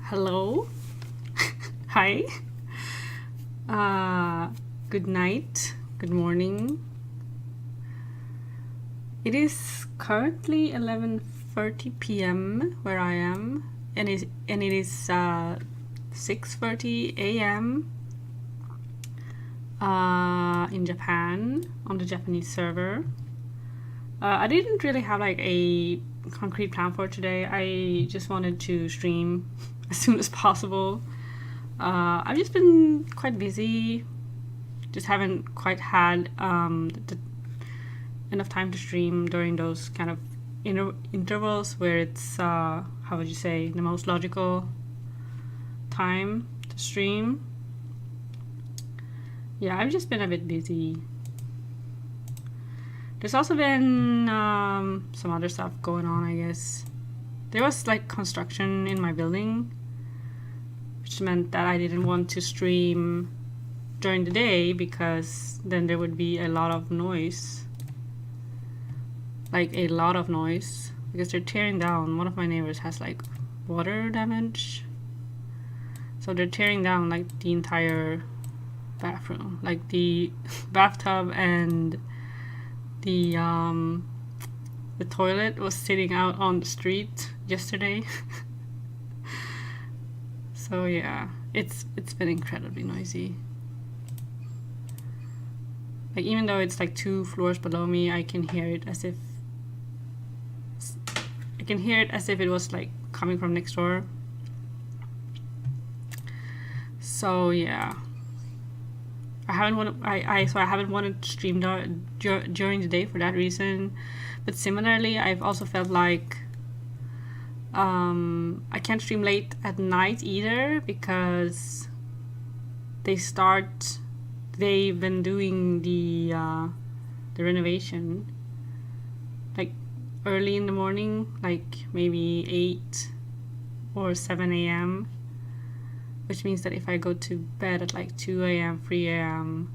Hello. Hi. Good night. Good morning. It is currently 11:30 p.m. where I am, and it is 6:30 a.m. In Japan on the Japanese server. I didn't really have like a concrete plan for today. I just wanted to stream as soon as possible. I've just been quite busy. Just haven't quite had enough time to stream during those kind of intervals where it's how would you say, the most logical time to stream. Yeah, I've just been a bit busy. There's also been some other stuff going on, I guess. There was like construction in my building, which meant that I didn't want to stream during the day because then there would be a lot of noise. Like a lot of noise, because they're tearing down. One of my neighbors has like water damage. So they're tearing down like the entire bathroom, like the bathtub, and the toilet was sitting out on the street yesterday. So yeah, it's been incredibly noisy. Like even though it's like 2 floors below me, I can hear it as if it was like coming from next door. So yeah, I haven't wanted to stream during the day for that reason. But similarly, I've also felt like I can't stream late at night either because they've been doing the renovation like early in the morning, like maybe 8 or 7 a.m. which means that if I go to bed at like 2 a.m., 3 a.m.,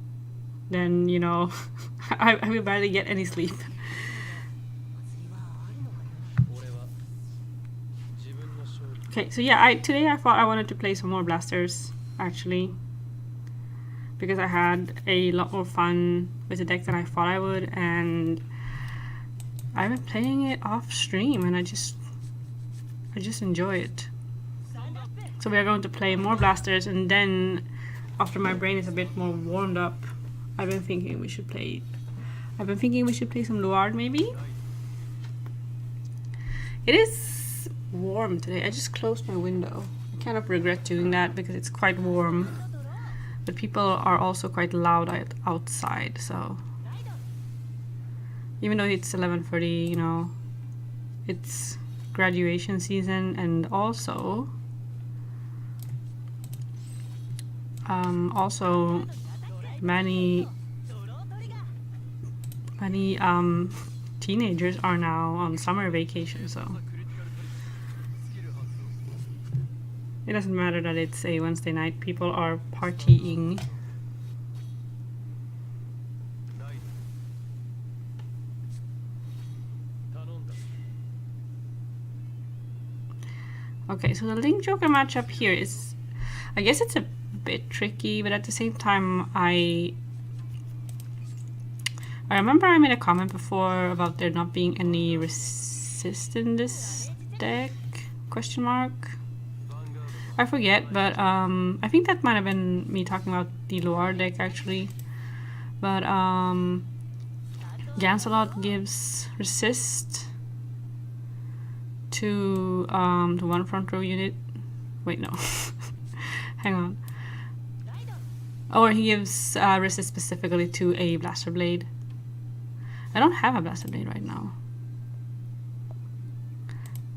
then, you know, I will barely get any sleep. Okay, so yeah, today I thought I wanted to play some more blasters, actually, because I had a lot more fun with the deck than I thought I would, and I've been playing it off stream, and I just enjoy it. So we are going to play more blasters, and then after my brain is a bit more warmed up, I've been thinking we should play some Luard maybe. It is warm today. I just closed my window. I kind of regret doing that because it's quite warm, but people are also quite loud outside, so even though it's 11:30, you know, it's graduation season, and also many teenagers are now on summer vacation, so it doesn't matter that it's a Wednesday night, people are partying. Okay, so the Link Joker matchup here is, I guess it's a bit tricky, but at the same time, I remember I made a comment before about there not being any resist in this deck, question mark. I forget, but I think that might have been me talking about the Loire deck actually. But Gancelot gives resist to one front row unit. Wait, no. Hang on. Or he gives resist specifically to a Blaster Blade. I don't have a Blaster Blade right now.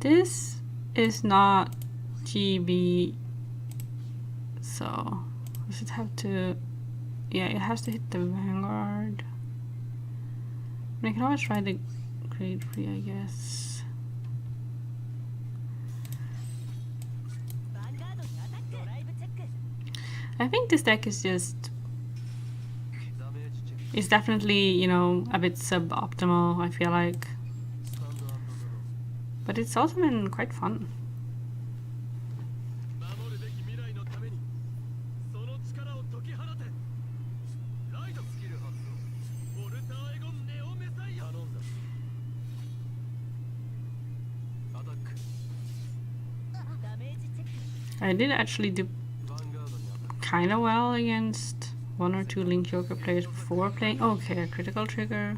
This is not GB, so does it have to? Yeah, it has to hit the Vanguard. I can always try the grade 3, I guess. I think this deck is definitely, you know, a bit suboptimal, I feel like. But it's also been quite fun. I did actually do kind of well against 1 or 2 Link Joker players before playing. Okay, a critical trigger.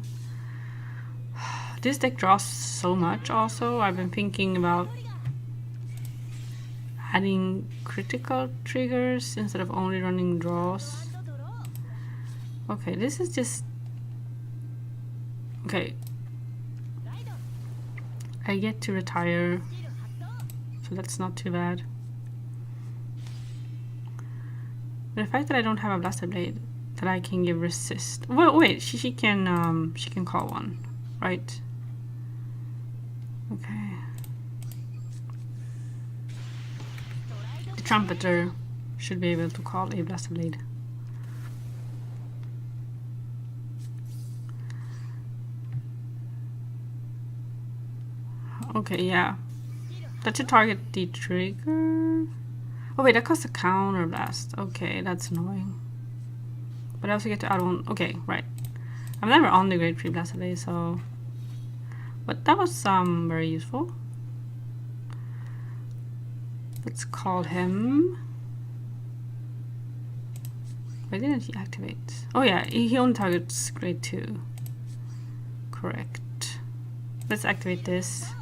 This deck draws so much also. I've been thinking about adding critical triggers instead of only running draws. Okay, this is just... Okay. I get to retire, so that's not too bad. But the fact that I don't have a Blaster Blade that I can give resist. Well, wait, she can call one, right? Okay. The Trumpeter should be able to call a Blaster Blade. Okay, yeah. That should target the trigger. Oh wait, that costs a counter blast. Okay, that's annoying. But I also get to add one. Okay, right. I'm never on the Great Free Blast today, so... But that was very useful. Let's call him. Why didn't he activate? Oh yeah, he only targets grade 2. Correct. Let's activate this.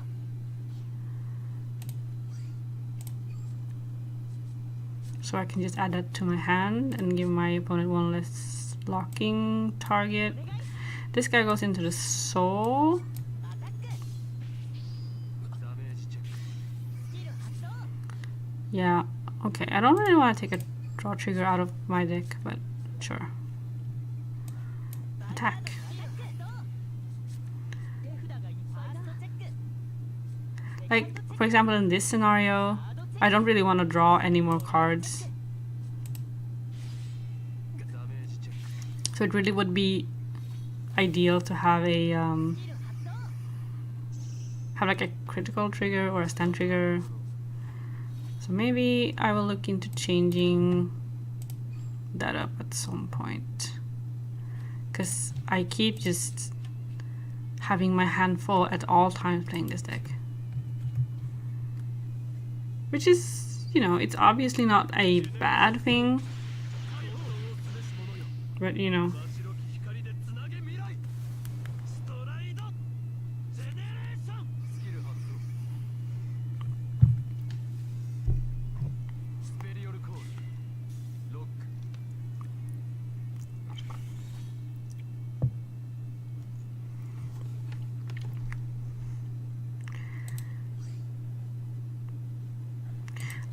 So I can just add that to my hand and give my opponent one less blocking target. This guy goes into the soul. Yeah, okay. I don't really want to take a draw trigger out of my deck, but sure. Attack. Like, for example, in this scenario, I don't really want to draw any more cards. So it really would be ideal to have a have like a critical trigger or a stun trigger. So maybe I will look into changing that up at some point. Because I keep just having my hand full at all times playing this deck. Which is, you know, it's obviously not a bad thing. But, you know.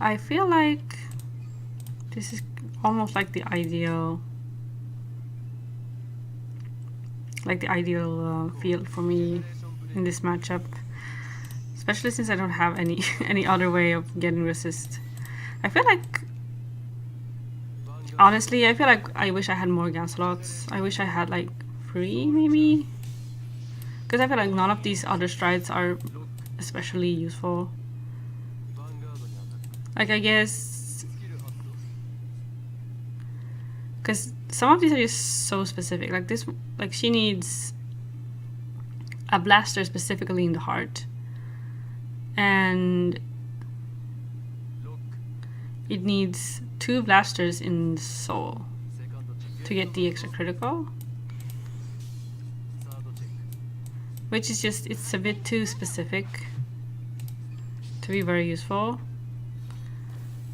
I feel like this is almost like the ideal field for me in this matchup, especially since I don't have any other way of getting resist. I feel like, honestly, I feel like I wish I had more gas slots. I wish I had like 3 maybe, because I feel like none of these other strides are especially useful. Like, I guess, because some of these are just so specific. Like this, like she needs a blaster specifically in the heart, and it needs 2 blasters in the soul to get the extra critical, which is just, it's a bit too specific to be very useful.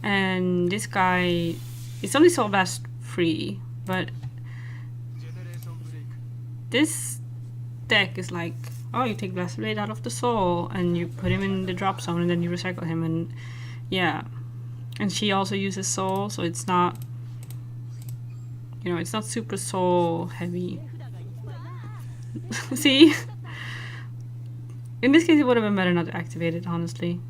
And this guy, it's only soul blast free, but this deck is like, oh, you take Blast Blade out of the soul and you put him in the drop zone and then you recycle him, and yeah. And she also uses soul, so it's not, you know, it's not super soul heavy. See? In this case it would have been better not to activate it, honestly.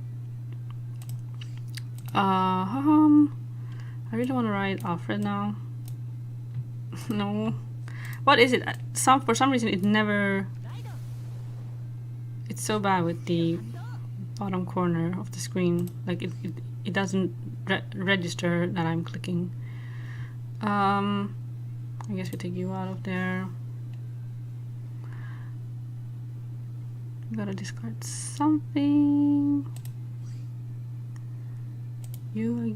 I really want to ride Alfred now. No. What is it? For some reason it never... It's so bad with the bottom corner of the screen. Like it doesn't register that I'm clicking. I guess we take you out of there. Gotta discard something. You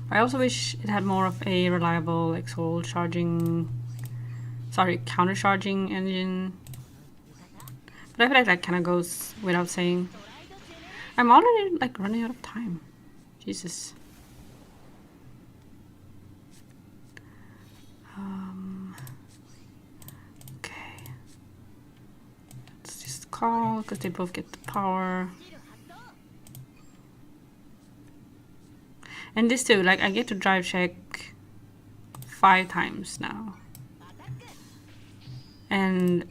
I also wish it had more of a reliable like soul charging, sorry, counter charging engine. But I feel like that kind of goes without saying. I'm already like running out of time. Jesus. Okay. Let's just call because they both get the power. And this too, like I get to drive check 5 times now. And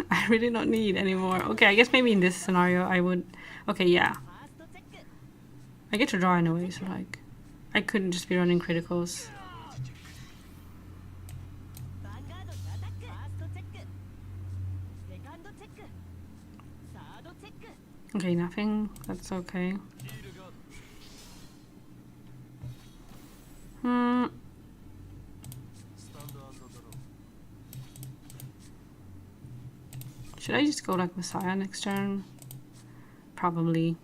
I really don't need anymore. Okay, I guess maybe in this scenario I would... Okay, yeah. I get to draw anyway, so like... I couldn't just be running criticals. Okay, nothing. That's okay. Should I just go like Messiah next turn? Probably.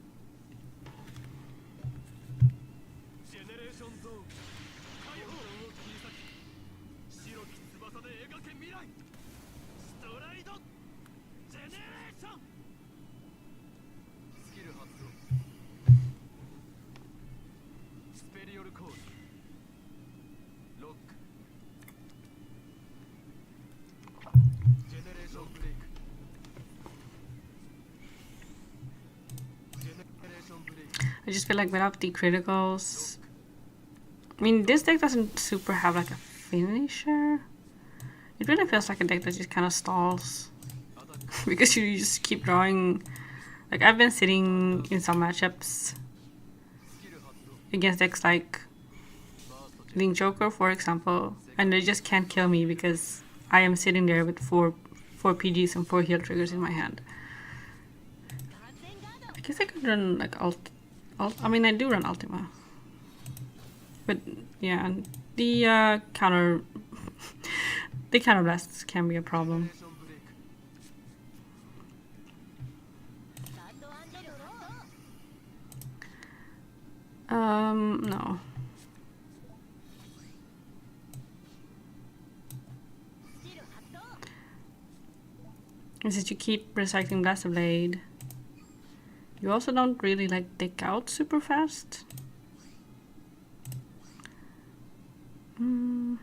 I just feel like without the criticals... I mean, this deck doesn't super have like a finisher. It really feels like a deck that just kind of stalls. Because you just keep drawing... Like, I've been sitting in some matchups against decks like Link Joker, for example, and they just can't kill me because I am sitting there with four PGs and 4 heal triggers in my hand. I guess I could run like I mean, I do run Ultima. But yeah, the counter blasts can be a problem. No. And since you keep recycling Blaster Blade, you also don't really like dig out super fast. Well,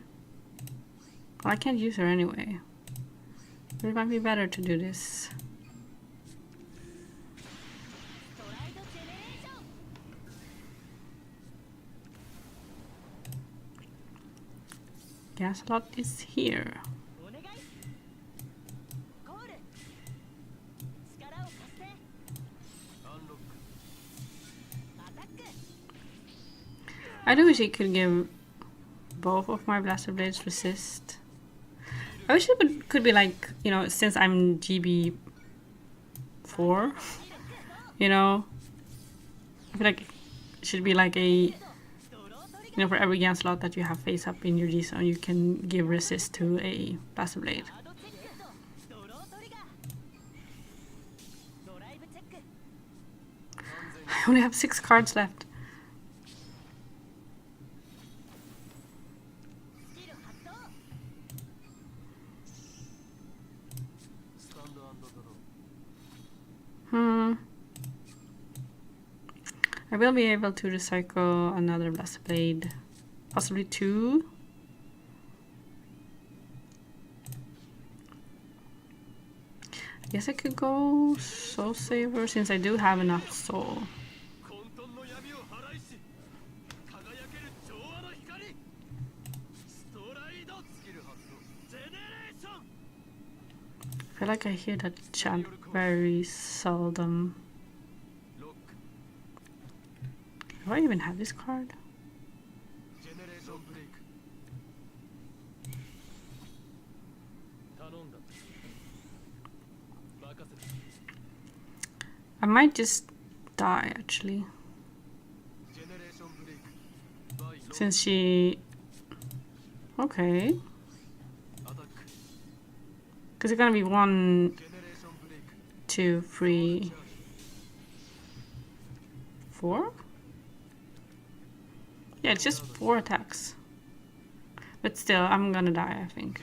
I can't use her anyway. But it might be better to do this. Gaslot is here. I do wish it could give both of my Blaster Blades resist. I wish it could be like, you know, since I'm GB 4, you know, I feel like it should be like a, you know, for every Gan slot that you have face up in your G zone, you can give resist to a Blaster Blade. I only have 6 cards left. I will be able to recycle another Blaster Blade, possibly 2. I guess I could go Soul Saver since I do have enough soul. I feel like I hear that chant very seldom. Do I even have this card? I might just die actually. Since she... Okay. Because it's gonna be 1, 2, 3, 4? Yeah, it's just 4 attacks. But still, I'm gonna die, I think.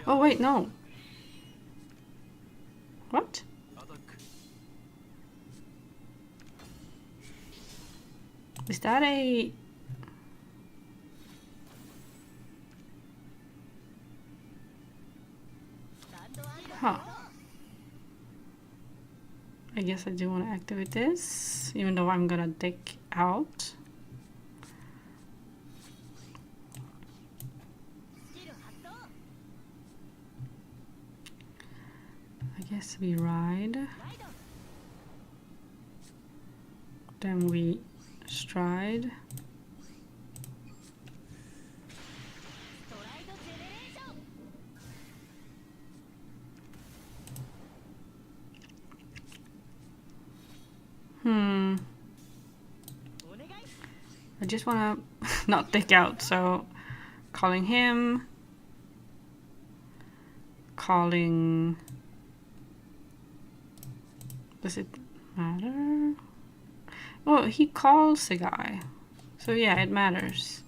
Oh wait, no. What? Is that a... Huh. I guess I do want to activate this, even though I'm gonna dig out. I guess we ride. Then we stride. I just wanna not dig out, so calling him. Calling... Does it matter? Well, he calls the guy. So yeah, it matters.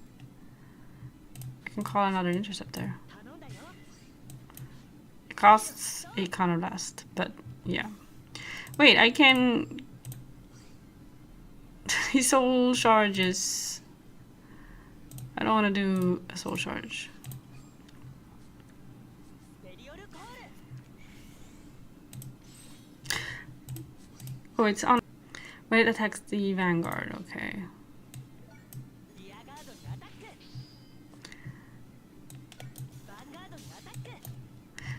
I can call another interceptor. It costs a counterblast, but yeah. Wait, I can... He soul charges. I don't want to do a soul charge. Oh, it's on when it attacks the Vanguard, okay.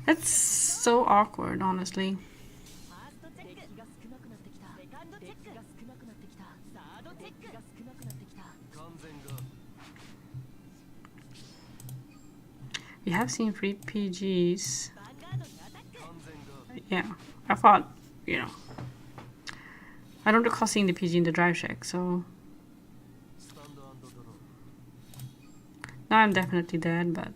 That's so awkward, honestly. We have seen free PGs. Yeah, I thought, you know. I don't recall seeing the PG in the drive check, so... Now I'm definitely dead, but...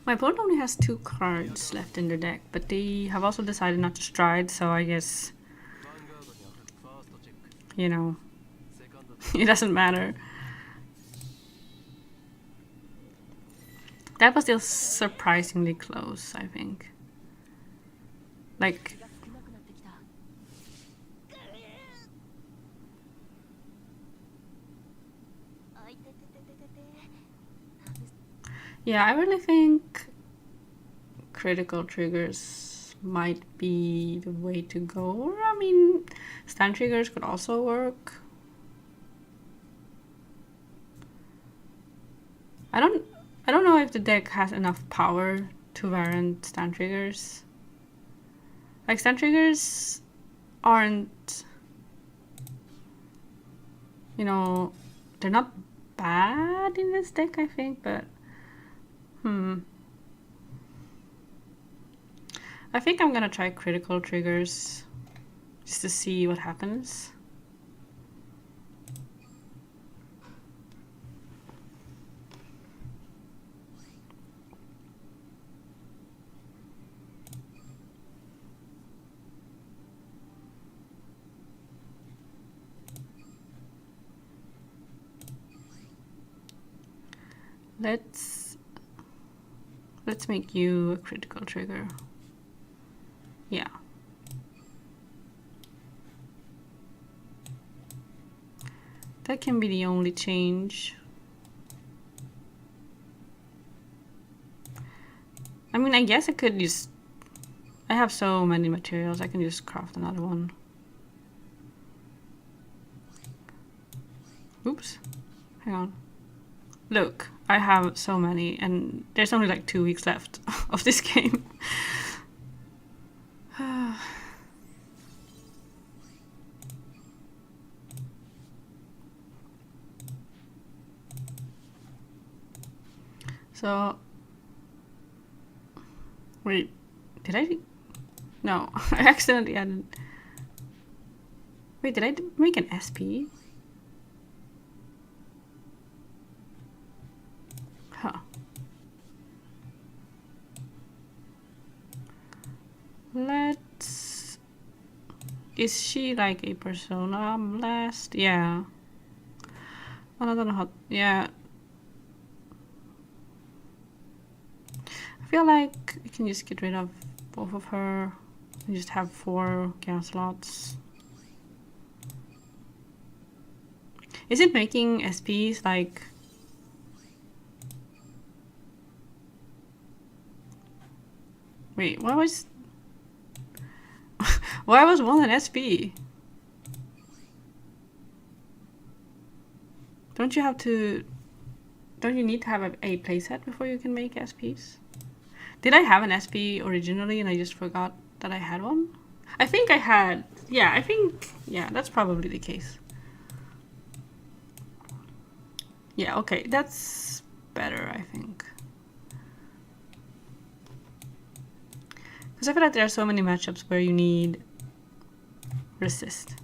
My opponent only has 2 cards left in their deck, but they have also decided not to stride, so I guess, you know, it doesn't matter. That was still surprisingly close, I think. Like... Yeah, I really think critical triggers might be the way to go. Or, I mean, stun triggers could also work. I don't know if the deck has enough power to warrant stun triggers. Like, stun triggers aren't, you know, they're not bad in this deck, I think, but I think I'm gonna try critical triggers just to see what happens. Let's make you a critical trigger. Yeah. That can be the only change. I mean, I guess I could just... I have so many materials, I can just craft another one. Oops. Hang on. Look, I have so many, and there's only like 2 weeks left of this game. So, wait, did I? No, I accidentally added. Wait, did I make an SP? Huh. Let's. Is she like a persona blast? Yeah. Oh, I don't know how. Yeah. I feel like I can just get rid of both of her and just have 4 gas slots. Is it making SPs like? Wait, what was? Why was 1 an SP? Don't you have to? Don't you need to have a playset before you can make SPs? Did I have an SP originally and I just forgot that I had one? I think I had. Yeah, I think. Yeah, that's probably the case. Yeah, okay, that's better, I think. Because I feel like there are so many matchups where you need resist.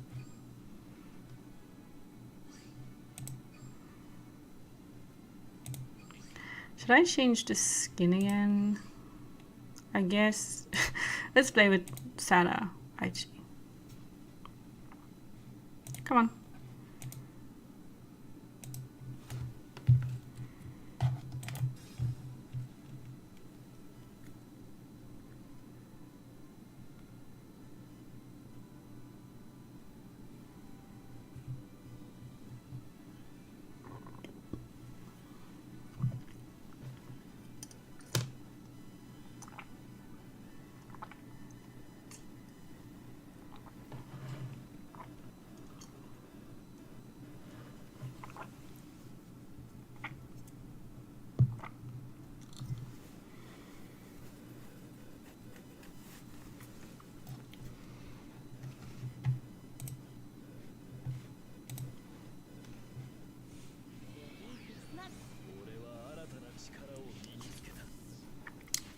Should I change the skin again? I guess. Let's play with Sada Aichi. Come on.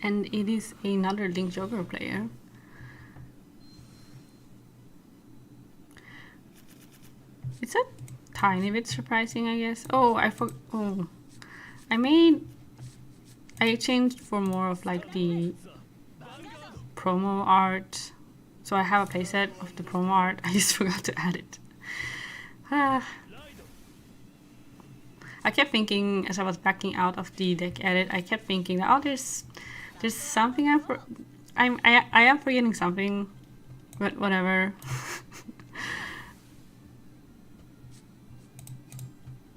And it is another Link Joker player. It's a tiny bit surprising, I guess. Oh, I changed for more of like the promo art. So I have a playset of the promo art. I just forgot to add it. I kept thinking as I was backing out of the deck edit, I kept thinking, oh, there's something I am forgetting something, but whatever.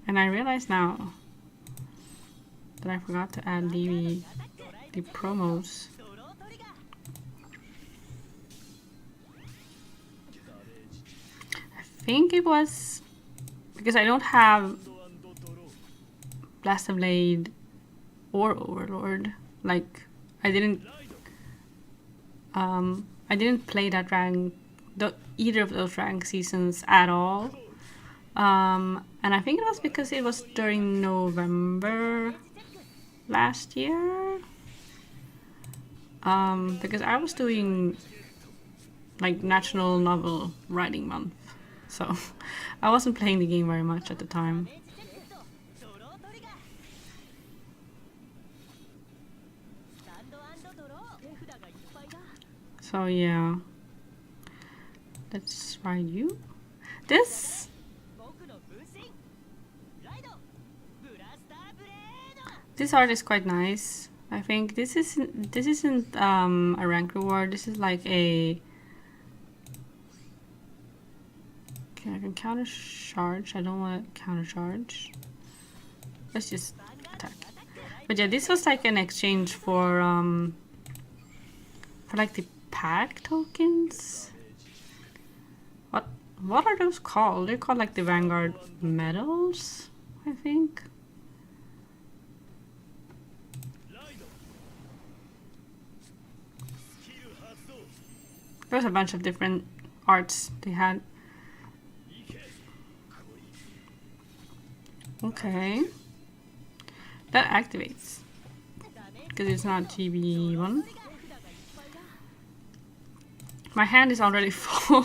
And I realize now that I forgot to add the promos. I think it was because I don't have Blast of Blade or Overlord. Like I didn't play that rank, either of those rank seasons at all. And I think it was because it was during November last year. Because I was doing like National Novel Writing Month, so I wasn't playing the game very much at the time. So yeah, let's try you. This art is quite nice. I think this isn't a rank reward. This is like a. Okay, I can counter charge. I don't want to counter charge. Let's just attack. But yeah, this was like an exchange for like the pack tokens. What are those called? They're called like the Vanguard medals, I think. There's a bunch of different arts they had. Okay. That activates. because it's not GB1. My hand is already full.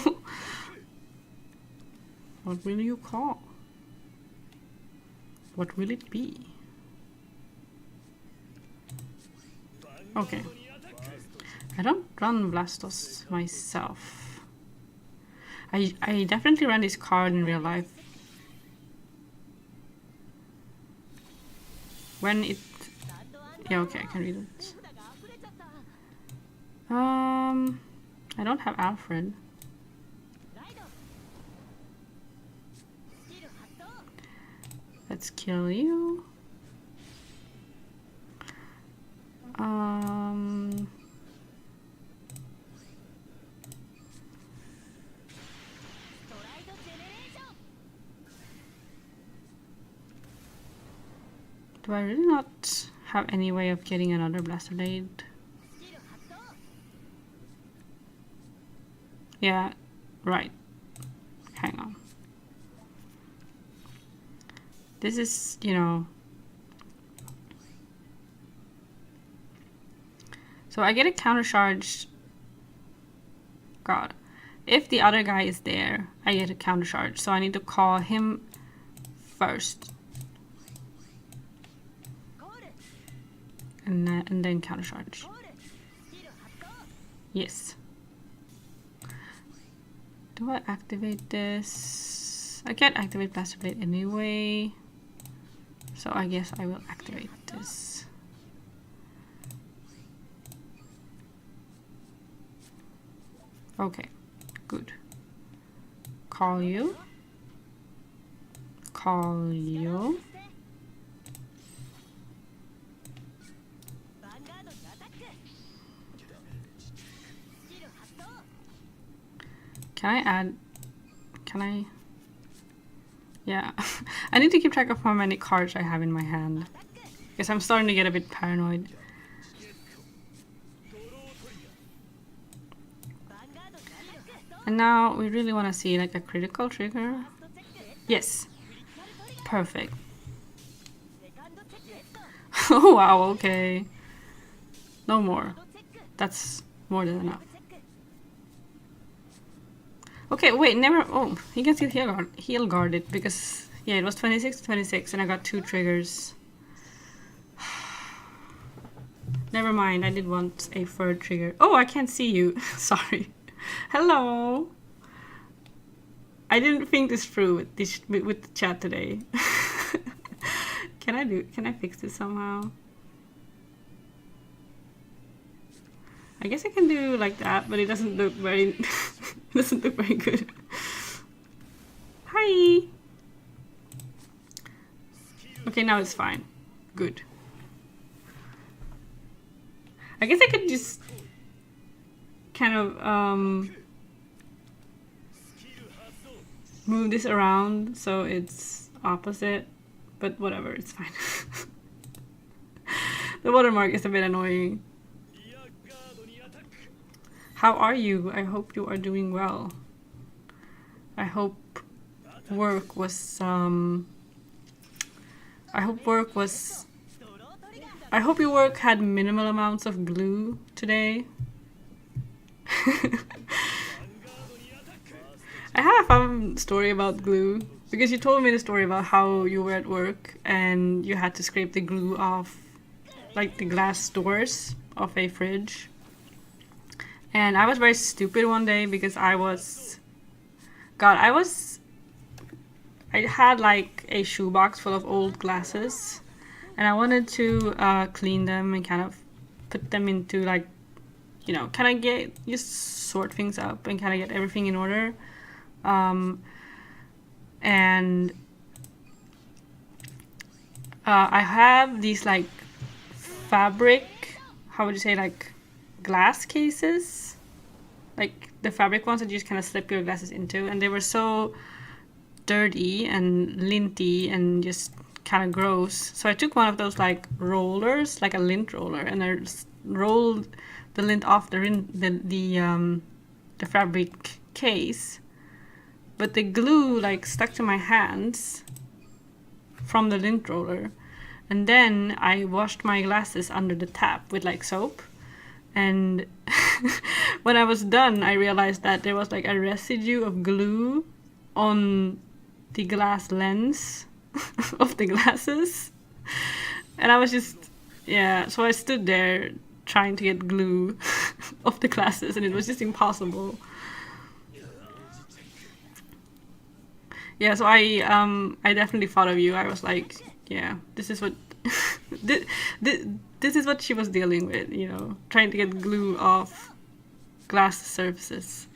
What will you call? What will it be? Okay. I don't run Blastos myself. I definitely run this card in real life. When it... Yeah, okay, I can read it. I don't have Alfred. Let's kill you. Do I really not have any way of getting another Blaster Blade? Yeah, right. Hang on. This is, you know... So I get a counter charge. God. If the other guy is there, I get a counter charge. So I need to call him first. And then counter charge. Yes. Do I activate this? I can't activate Blaster Blade anyway. So I guess I will activate this. Okay, good. Call you. Call you. Can I add... Can I... Yeah. I need to keep track of how many cards I have in my hand. Because I'm starting to get a bit paranoid. And now we really want to see like a critical trigger. Yes. Perfect. Oh wow, okay. No more. That's more than enough. Okay, wait, never... Oh, he gets heal guarded because... Yeah, it was 26 to 26 and I got 2 triggers. Never mind, I did want a 3rd trigger. Oh, I can't see you. Sorry. Hello. I didn't think this through with the chat today. Can I fix this somehow? I guess I can do like that, but it doesn't look very doesn't look very good. Hi. Okay, now it's fine. Good. I guess I could just kind of move this around so it's opposite, but whatever, it's fine. The watermark is a bit annoying. How are you? I hope you are doing well. I hope work was I hope your work had minimal amounts of glue today. I have a fun story about glue because you told me the story about how you were at work and you had to scrape the glue off like the glass doors of a fridge. And I was very stupid one day because I had like a shoebox full of old glasses and I wanted to clean them and kind of put them into like, you know, kind of just sort things up and kind of get everything in order. And I have these like fabric, how would you say, like glass cases, like the fabric ones that you just kind of slip your glasses into, and they were so dirty and linty and just kind of gross. So I took one of those like rollers, like a lint roller, and I rolled the lint off the fabric case, but the glue like stuck to my hands from the lint roller, And then I washed my glasses under the tap with like soap. And when I was done, I realized that there was like a residue of glue on the glass lens of the glasses. And I was just, yeah, so I stood there trying to get glue off the glasses, and it was just impossible. Yeah, so I definitely thought of you. I was like, yeah, this is what this, this is what she was dealing with, you know, trying to get glue off glass surfaces.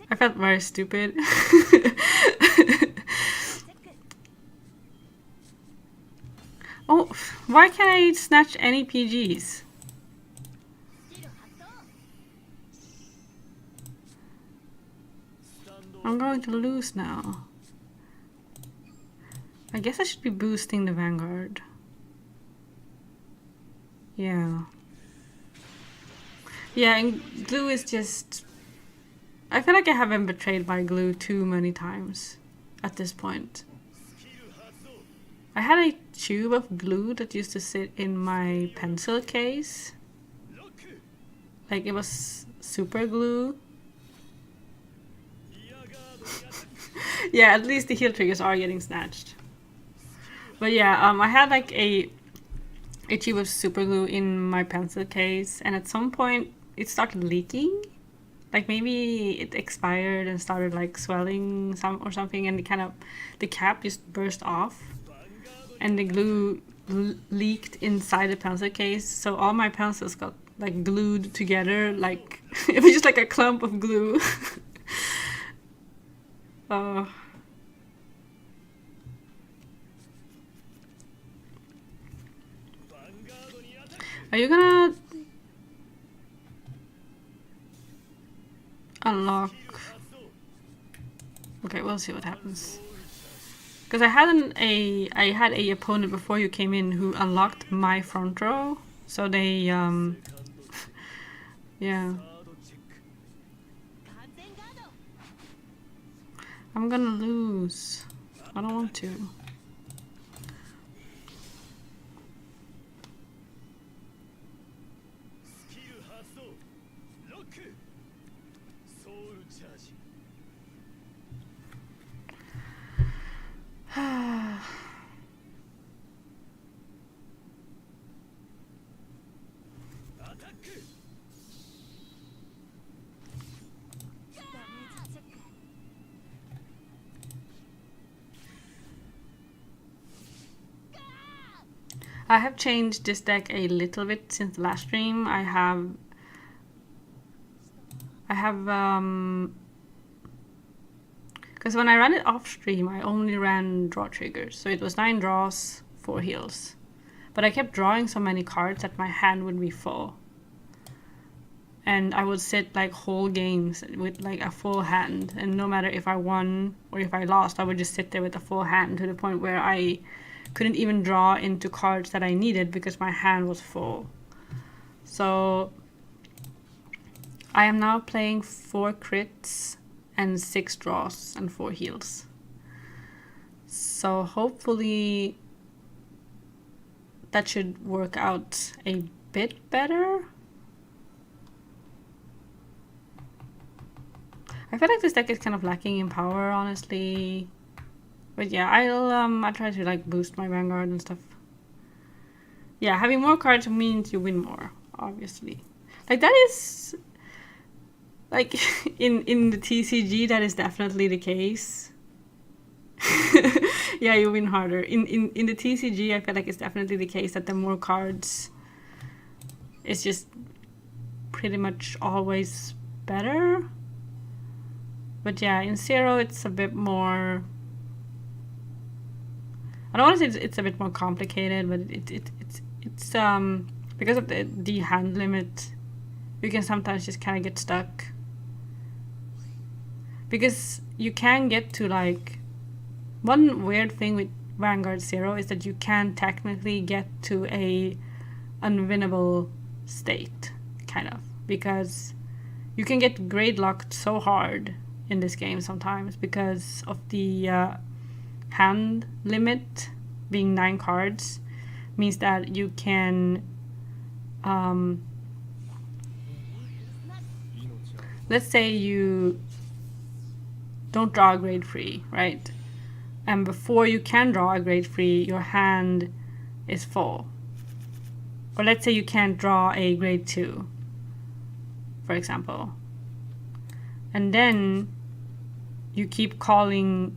I felt very stupid. Oh, why can't I snatch any PGs? I'm going to lose now. I guess I should be boosting the Vanguard. Yeah. Yeah, and glue is just... I feel like I have been betrayed by glue too many times at this point. I had a tube of glue that used to sit in my pencil case. Like, it was super glue. Yeah, at least the heal triggers are getting snatched. But yeah, I had like a tube of super glue in my pencil case, and at some point it started leaking. Like maybe it expired and started like swelling or something, and the cap just burst off, and the glue leaked inside the pencil case. So all my pencils got like glued together, like it was just like a clump of glue. Are you gonna unlock? Okay, we'll see what happens. Because I had a opponent before you came in who unlocked my front row, so they yeah. I'm gonna lose. I don't want to. I have changed this deck a little bit since the last stream. I have because when I ran it off stream, I only ran draw triggers. So it was 9 draws, 4 heals. But I kept drawing so many cards that my hand would be full. And I would sit like whole games with like a full hand. And no matter if I won or if I lost, I would just sit there with a full hand to the point where I couldn't even draw into cards that I needed because my hand was full. So I am now playing 4 crits and 6 draws and 4 heals. So hopefully that should work out a bit better. I feel like this deck is kind of lacking in power, honestly. But yeah, I'll try to like boost my Vanguard and stuff. Yeah, having more cards means you win more, obviously. Like that is like in the TCG, that is definitely the case. Yeah, you win harder. In the TCG, I feel like it's definitely the case that the more cards, it's just pretty much always better. But yeah, in Zero, it's a bit more... I don't want to say it's a bit more complicated, but it's because of the hand limit, you can sometimes just kind of get stuck. Because you can get to like... One weird thing with Vanguard Zero is that you can technically get to a unwinnable state, kind of. Because you can get grade locked so hard in this game sometimes because of the hand limit being 9 cards means that you can let's say you don't draw a grade 3, right? And before you can draw a grade 3, your hand is full. Or let's say you can't draw a grade 2, for example. And then you keep calling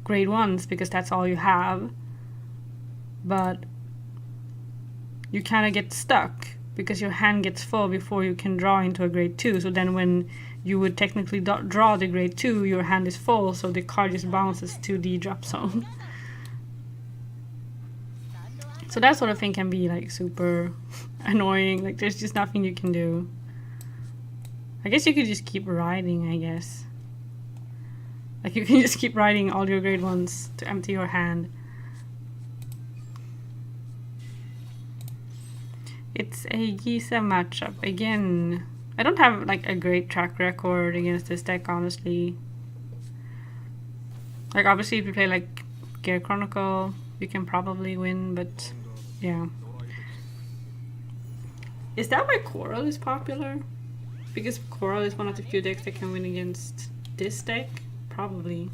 grade 1s because that's all you have. But you kind of get stuck because your hand gets full before you can draw into a grade 2. So then when you would technically draw the grade 2, your hand is full, so the card just bounces to the drop zone. So that sort of thing can be like super annoying. Like there's just nothing you can do. I guess you could just keep writing, I guess. Like you can just keep writing all your grade 1s to empty your hand. It's a Giza matchup. Again, I don't have like a great track record against this deck, honestly. Like obviously if you play like Gear Chronicle, you can probably win, but yeah. Is that why Coral is popular? Because Coral is one of the few decks that can win against this deck? Probably.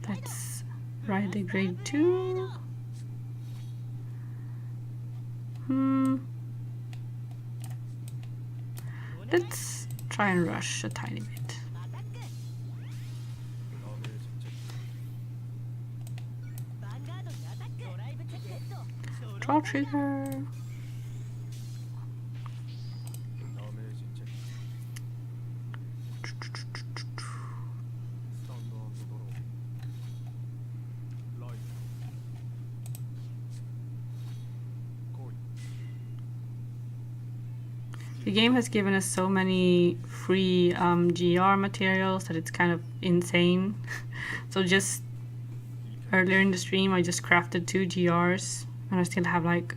Let's write the grade 2. Let's try and rush a tiny bit. Draw trigger. The game has given us so many free GR materials that it's kind of insane. So just earlier in the stream I just crafted 2 GRs and I still have like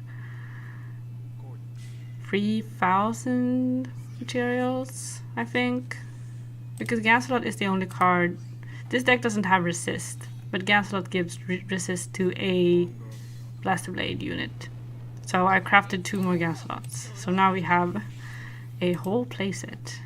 3,000 materials, I think. Because Gancelot is the only card. This deck doesn't have resist, but Gancelot gives resist to a Blaster Blade unit. So I crafted 2 more Gancelots. So now we have a whole playset.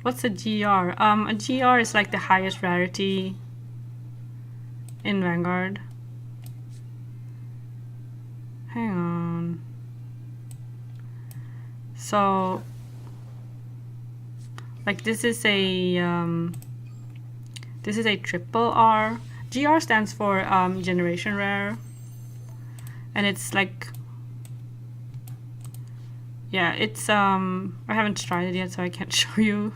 What's a GR? A GR is like the highest rarity in Vanguard. Hang on. So, like this is a triple R. GR stands for generation rare, and it's like, yeah, it's I haven't tried it yet, so I can't show you.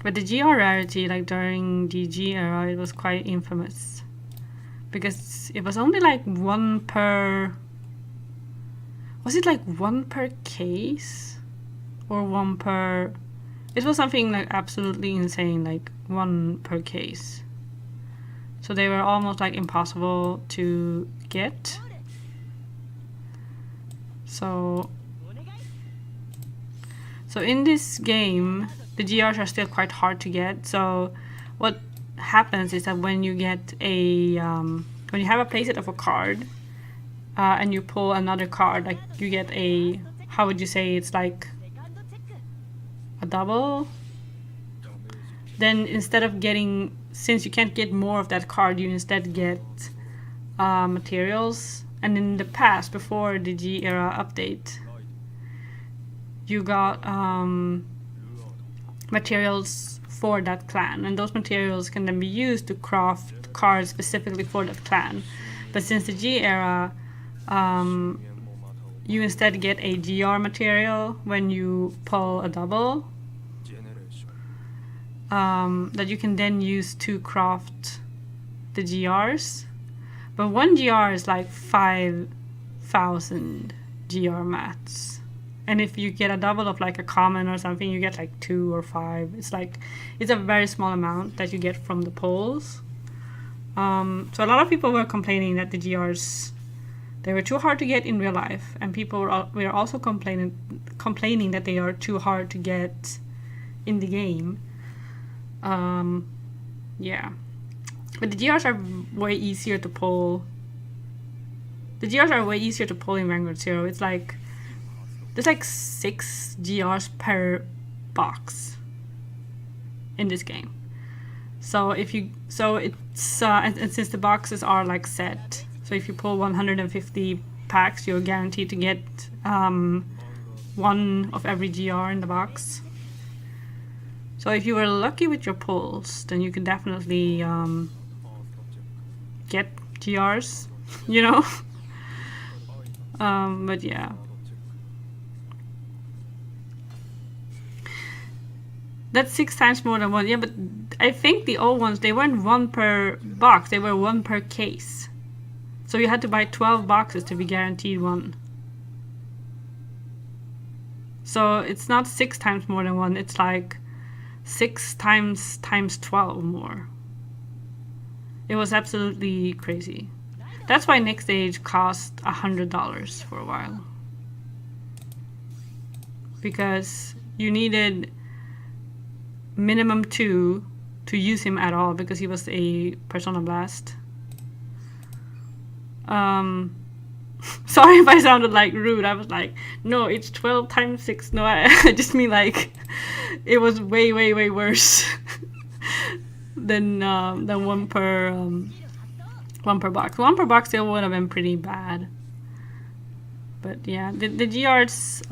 But the GR rarity, like during the G era, it was quite infamous because it was only like 1 per. Was it like 1 per case or 1 per? It was something like absolutely insane, like 1 per case. So they were almost like impossible to get. So in this game, the GRs are still quite hard to get. So what happens is that when you get a when you have a playset of a card and you pull another card, like you get a, how would you say, it's like a double. Then instead of getting, since you can't get more of that card, you instead get materials. And in the past, before the G era update, you got materials for that clan, and those materials can then be used to craft cards specifically for that clan. But since the G era, you instead get a GR material when you pull a double that you can then use to craft the GRs. But 1 GR is like 5,000 GR mats. And if you get a double of like a common or something, you get like 2 or 5. It's like, it's a very small amount that you get from the pulls. So a lot of people were complaining that the GRs, they were too hard to get in real life, and people were also complaining that they are too hard to get in the game. Yeah, but the GRs are way easier to pull. The GRs are way easier to pull in Vanguard Zero. It's like there's like 6 GRs per box in this game. So and since the boxes are like set, so if you pull 150 packs, you're guaranteed to get 1 of every GR in the box. So if you were lucky with your pulls, then you could definitely get GRs, you know. But yeah. That's 6 times more than 1. Yeah, but I think the old ones, they weren't 1 per box. They were 1 per case. So you had to buy 12 boxes to be guaranteed 1. So it's not 6 times more than 1. It's like 6 times 12 more. It was absolutely crazy. That's why next stage cost $100 for a while. Because you needed minimum 2 to use him at all, because he was a Persona Blast. Sorry if I sounded like rude. I was like, no, it's 12 times 6. No, I just mean like it was way worse than 1 per 1 per box. 1 per box still would have been pretty bad. But yeah, the GRs,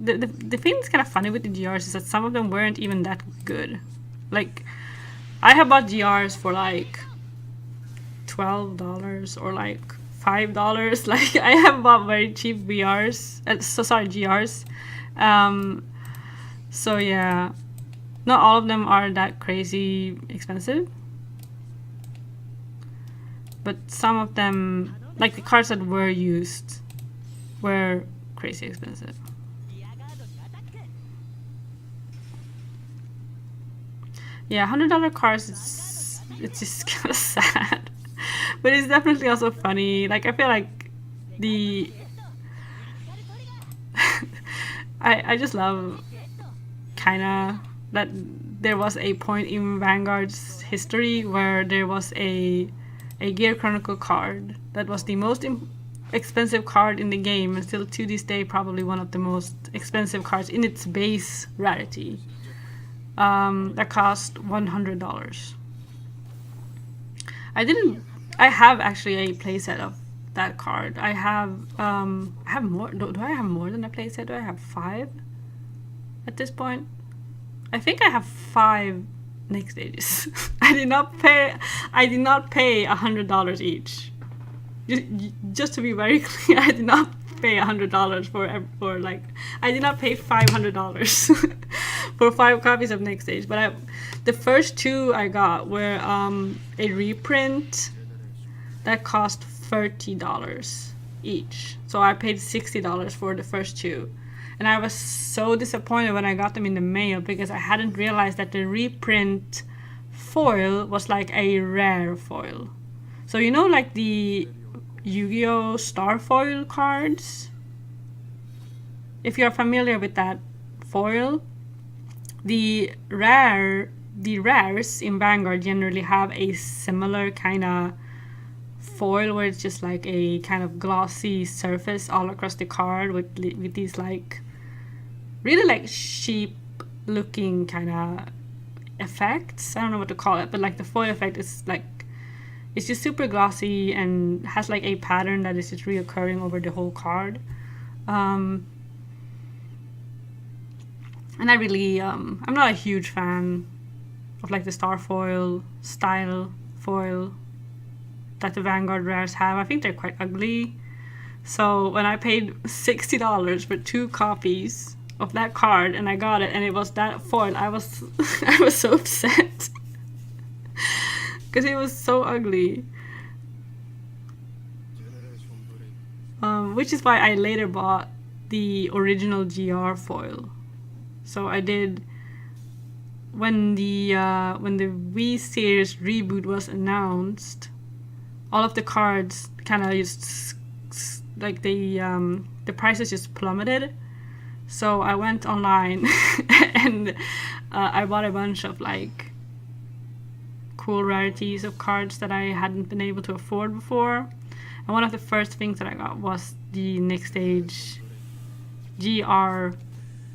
the thing that's kind of funny with the GRs is that some of them weren't even that good. Like, I have bought GRs for like $12 or like $5. Like, I have bought very cheap GRs. So yeah, not all of them are that crazy expensive, but some of them, like the cards that were used, were crazy expensive. Yeah, $100 cards, it's just kind of sad. But it's definitely also funny. Like, I feel like I just love kinda that there was a point in Vanguard's history where there was a Gear Chronicle card that was the most expensive card in the game, and still to this day probably one of the most expensive cards in its base rarity. That cost $100. I have actually a playset of that card. I have more. Do I have more than a playset? Do I have 5 at this point? I think I have 5 next stages. I did not pay $100 each. Just to be very clear, I did not pay $100 for like, I did not pay $500 for 5 copies of next stage. But the first 2 I got were a reprint that cost $30 each. So I paid $60 for the first 2. And I was so disappointed when I got them in the mail, because I hadn't realized that the reprint foil was like a rare foil. So you know, like the Yu-Gi-Oh! Star foil cards? If you're familiar with that foil, the rares in Vanguard generally have a similar kind of foil where it's just like a kind of glossy surface all across the card with these like really like sheep looking kind of effects. I don't know what to call it, but like the foil effect is like, it's just super glossy and has like a pattern that is just reoccurring over the whole card. And I really, I'm not a huge fan of like the star foil style foil that the Vanguard rares have. I think they're quite ugly. So when I paid $60 for 2 copies of that card and I got it and it was that foil, I was I was so upset. Because it was so ugly. which is why I later bought the original GR foil. So I did when the V Series reboot was announced. All of the cards kind of just like the prices just plummeted. So I went online and I bought a bunch of like cool rarities of cards that I hadn't been able to afford before. And one of the first things that I got was the Next Stage GR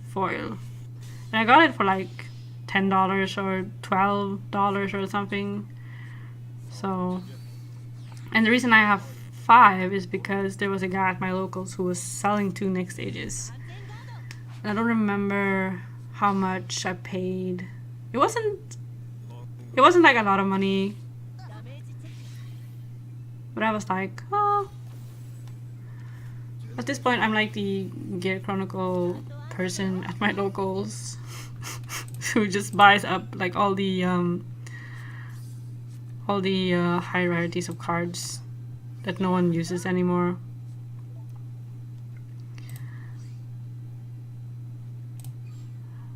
foil. And I got it for like $10 or $12 or something. So, and the reason I have 5 is because there was a guy at my locals who was selling 2 Next Stages. And I don't remember how much I paid. It wasn't like a lot of money. But I was like, oh. At this point, I'm like the Gear Chronicle person at my locals who just buys up like all the high rarities of cards that no one uses anymore.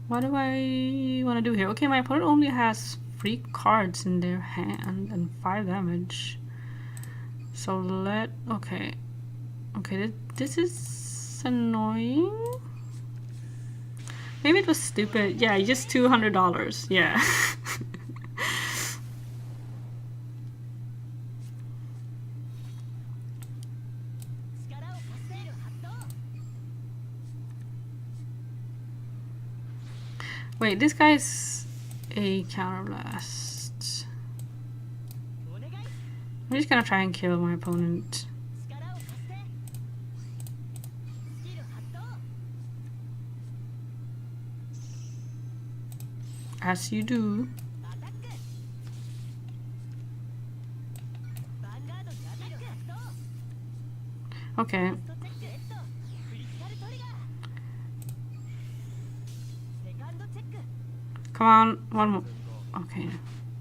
What do I want to do here? Okay, my opponent only has 3 cards in their hand and 5 damage. So okay, this is annoying. Maybe it was stupid. Yeah, just $200. Yeah. Wait, this guy's a counterblast. I'm just gonna try and kill my opponent. As you do. Okay. Come on, one more. Okay.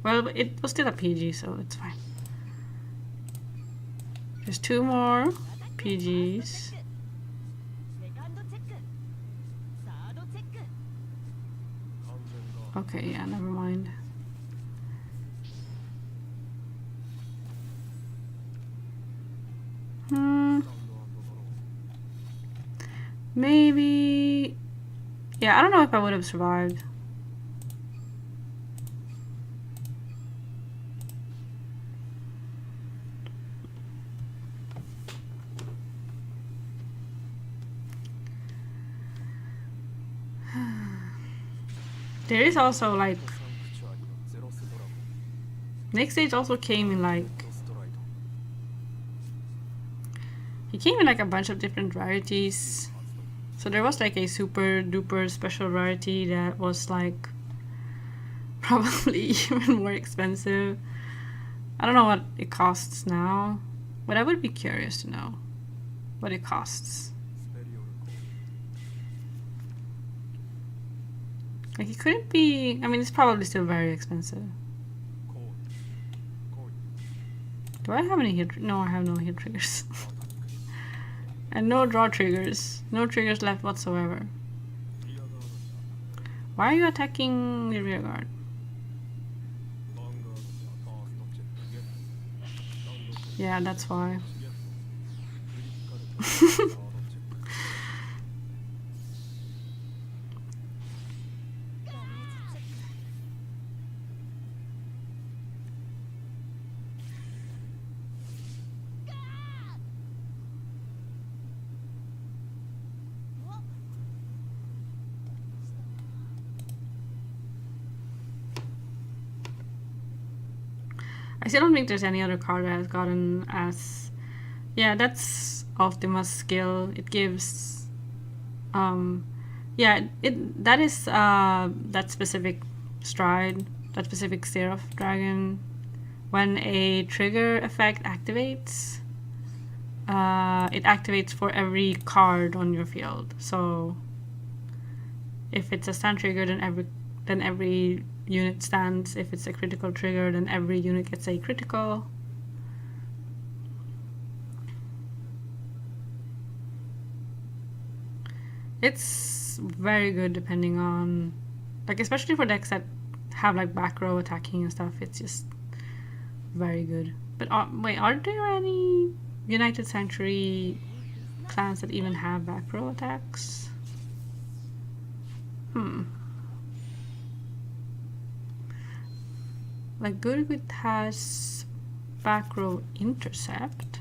Well, it was still a PG, so it's fine. There's 2 more PGs. Okay, yeah, never mind. Maybe... Yeah, I don't know if I would have survived. There is also like Next Stage also came in like a bunch of different rarities. So there was like a super duper special rarity that was like probably even more expensive. I don't know what it costs now, but I would be curious to know what it costs. Like it couldn't be, I mean it's probably still very expensive. Do I have any hit? No, I have no hit triggers. And no draw triggers. No triggers left whatsoever. Why are you attacking the rear guard? Yeah, that's why. I still don't think there's any other card that has gotten as... Yeah, that's Optimus skill. It gives... yeah, that is that specific stride, that specific Seraph Dragon. When a trigger effect activates, it activates for every card on your field. So if it's a stun trigger, then every unit stands. If it's a critical trigger, then every unit gets a critical. It's very good depending on, like, especially for decks that have like back row attacking and stuff. It's just very good. But wait, are there any United Century clans that even have back row attacks? Like Gurgit has back row intercept.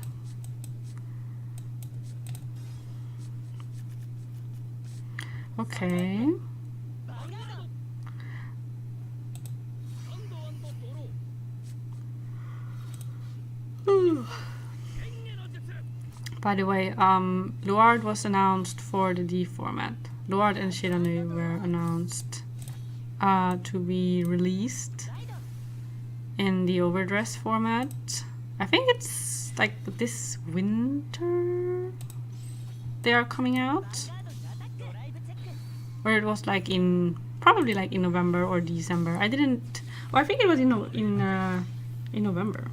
Okay. By the way, Luard was announced for the D format. Luard and Shiranui were announced to be released in the overdress format. I think it's like this winter they are coming out. Or it was like probably like in November or December. I didn't. Well, I think it was in November.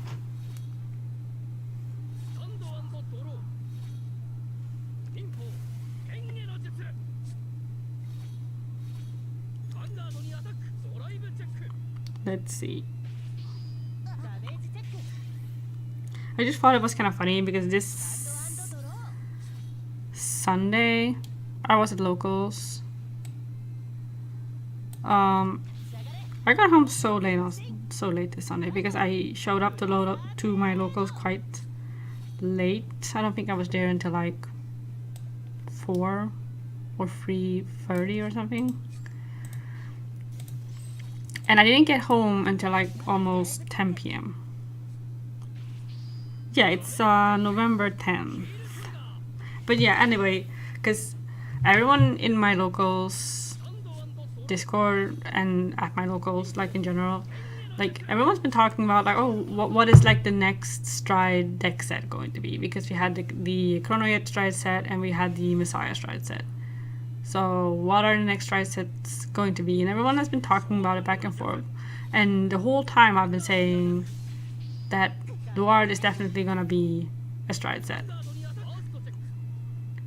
Let's see. I just thought it was kind of funny because this Sunday I was at locals. I got home so late this Sunday because I showed up to my locals quite late. I don't think I was there until like 4 or 3:30 or something. And I didn't get home until like almost 10 p.m. Yeah, it's November 10th. But yeah, anyway, because everyone in my locals Discord and at my locals, like in general, like everyone's been talking about like, oh, what is like the next Stride deck set going to be? Because we had the Chronoyet Stride set and we had the Messiah Stride set. So what are the next Stride sets going to be? And everyone has been talking about it back and forth. And the whole time I've been saying that Luard is definitely gonna be a Stride set.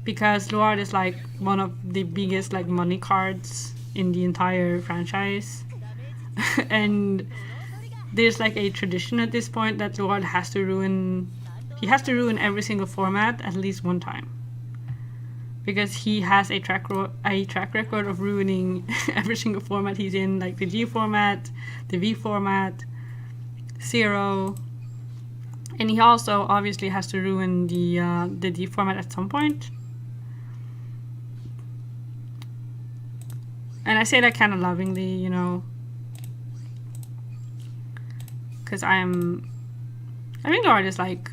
Because Luard is like one of the biggest like money cards in the entire franchise. And there's like a tradition at this point that Luard has to ruin every single format at least one time. Because he has a track record of ruining every single format he's in, like the G format, the V format, Zero, and he also obviously has to ruin the D format at some point. And I say that kind of lovingly, you know, because I think Lord is like,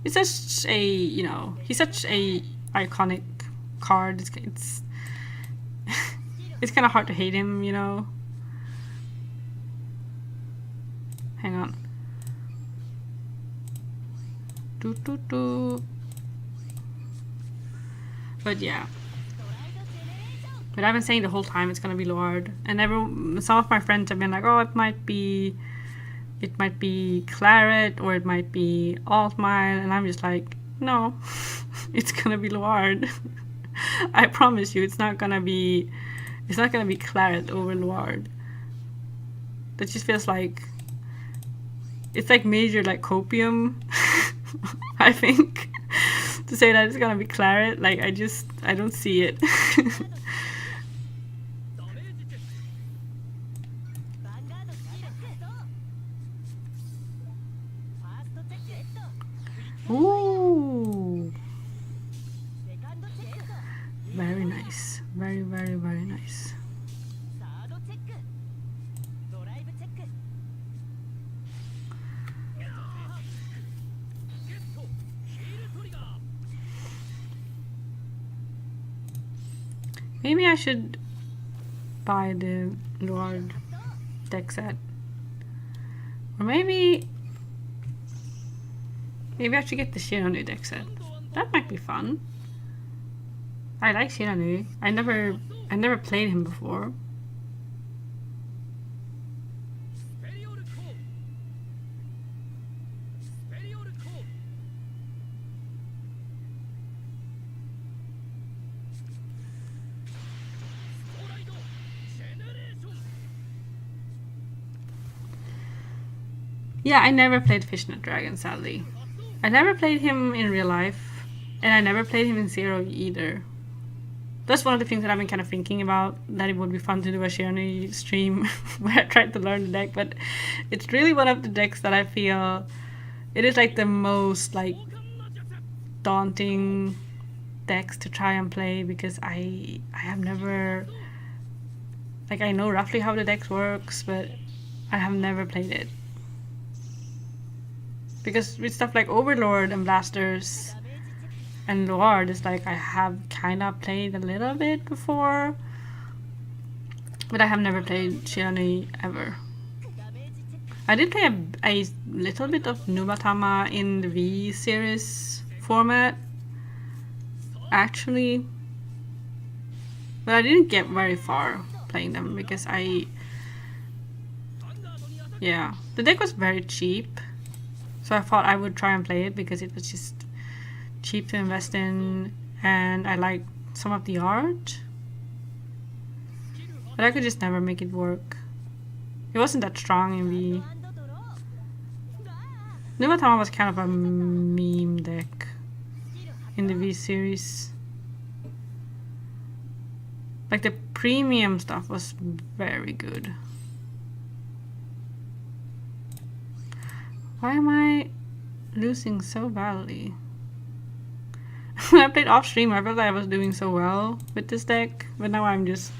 it's such a, you know, he's such a iconic card. It's it's kind of hard to hate him, you know. Hang on. But yeah. But I've been saying the whole time it's gonna be Lord, and some of my friends have been like, oh, it might be Claret or it might be Altmile, and I'm just like, no, it's gonna be Lord. I promise you, it's not gonna be Claret over Lord. That just feels like it's like major like copium. I think to say that it's gonna be Claret, like I don't see it. Ooh, very nice, very nice. Maybe I should buy the Lord deck set, or maybe I should get the Shiranui deck set. That might be fun. I like Shiranui. I never played him before. Yeah, I never played Fishnet Dragon, sadly. I never played him in real life, and I never played him in Zero either. That's one of the things that I've been kind of thinking about, that it would be fun to do a Shiranui stream where I tried to learn the deck, but it's really one of the decks that I feel it is like the most like daunting decks to try and play, because I have never, like, I know roughly how the deck works, but I have never played it. Because with stuff like Overlord and Blasters and Lord, it's like I have kind of played a little bit before, but I have never played Shiranui ever. I did play a little bit of Nubatama in the V series format, actually, but I didn't get very far playing them because yeah, the deck was very cheap, so I thought I would try and play it because it was just cheap to invest in, and I liked some of the art, but I could just never make it work. It wasn't that strong in V. Nubatama was kind of a meme deck in the V series. Like, the premium stuff was very good. Why am I losing so badly? When I played off stream, I felt like I was doing so well with this deck, but now I'm just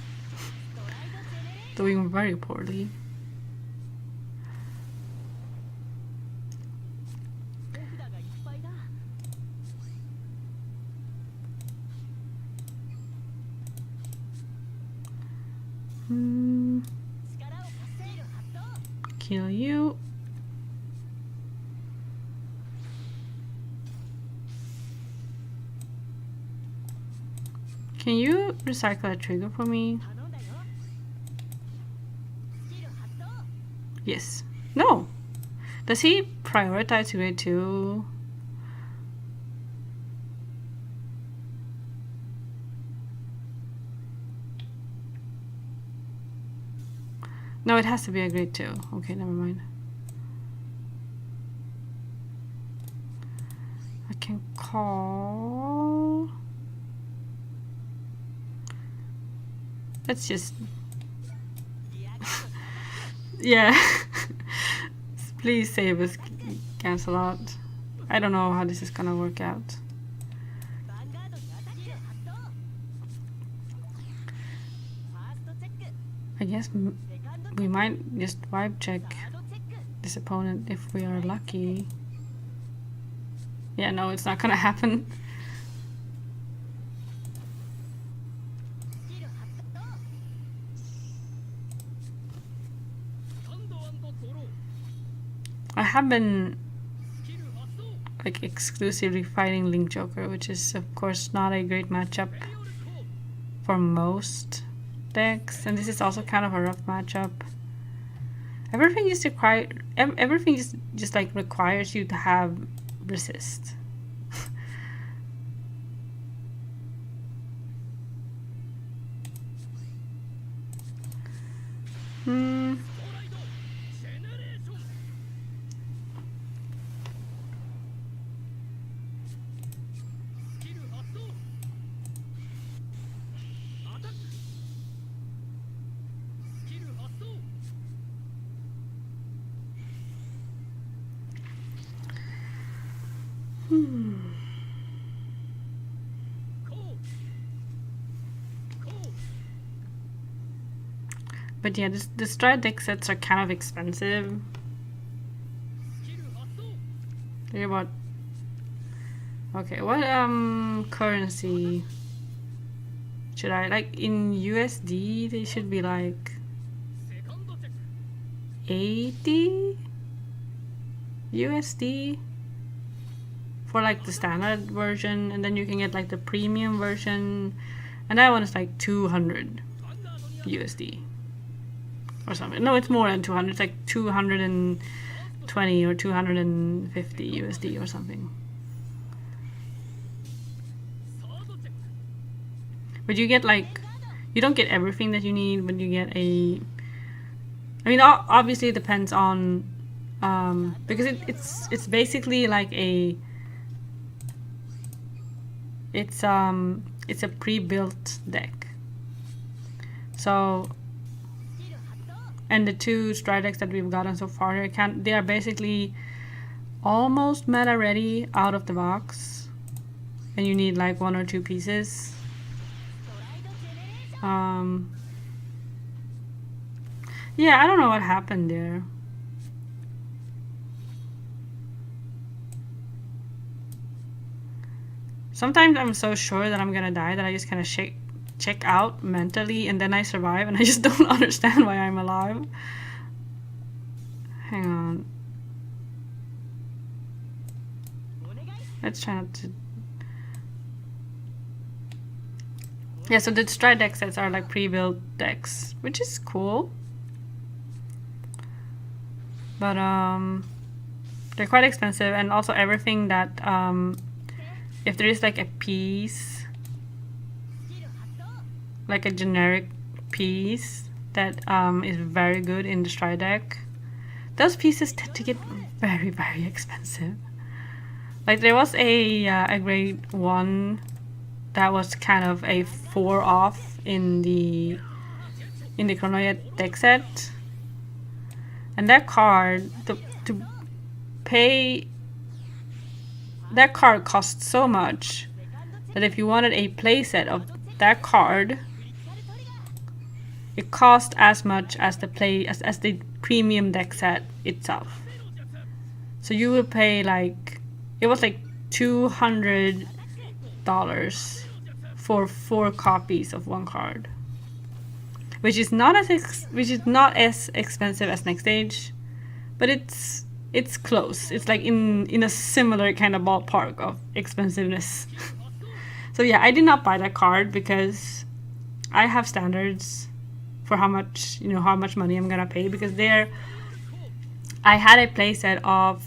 doing very poorly. Kill you. Can you recycle a trigger for me? Yes. No! Does he prioritize grade 2? No, it has to be a grade 2. Okay, never mind. I can call... Let's just... yeah. Please save us, cancel out. I don't know how this is gonna work out. I guess we might just vibe check this opponent if we are lucky. Yeah, no, it's not gonna happen. I have been like exclusively fighting Link Joker, which is of course not a great matchup for most decks, and this is also kind of a rough matchup. Everything just like requires you to have resist. But yeah, the Stride deck sets are kind of expensive. They're about... Okay, what currency should I... Like, in USD, they should be like... 80 USD for like the standard version, and then you can get like the premium version, and that one is like 200 USD or something. No, it's more than 200. It's like 220 or 250 USD or something. But you get like, you don't get everything that you need, but you get a... I mean, obviously it depends on because it's basically like it's a pre-built deck. So, and the two stride decks that we've gotten so far, they are basically almost meta ready out of the box, and you need like 1 or 2 pieces. Yeah, I don't know what happened there. Sometimes I'm so sure that I'm gonna die that I just kind of check out mentally, and then I survive, and I just don't understand why I'm alive. Hang on. Let's try not to... Yeah, so the stride deck sets are like pre-built decks, which is cool. But they're quite expensive, and also everything that if there is like a piece, like a generic piece that is very good in the stride deck, those pieces tend to get very, very expensive. Like there was a grade 1 that was kind of a 4 off in the Chronoyet deck set, and that card to pay, that card costs so much that if you wanted a playset of that card, it cost as much as the premium deck set itself. So you would pay like, it was like $200 for 4 copies of one card, which is not as expensive as Next Stage, but it's close. It's like in a similar kind of ballpark of expensiveness. So yeah, I did not buy that card because I have standards for how much money I'm gonna pay, because I had a playset of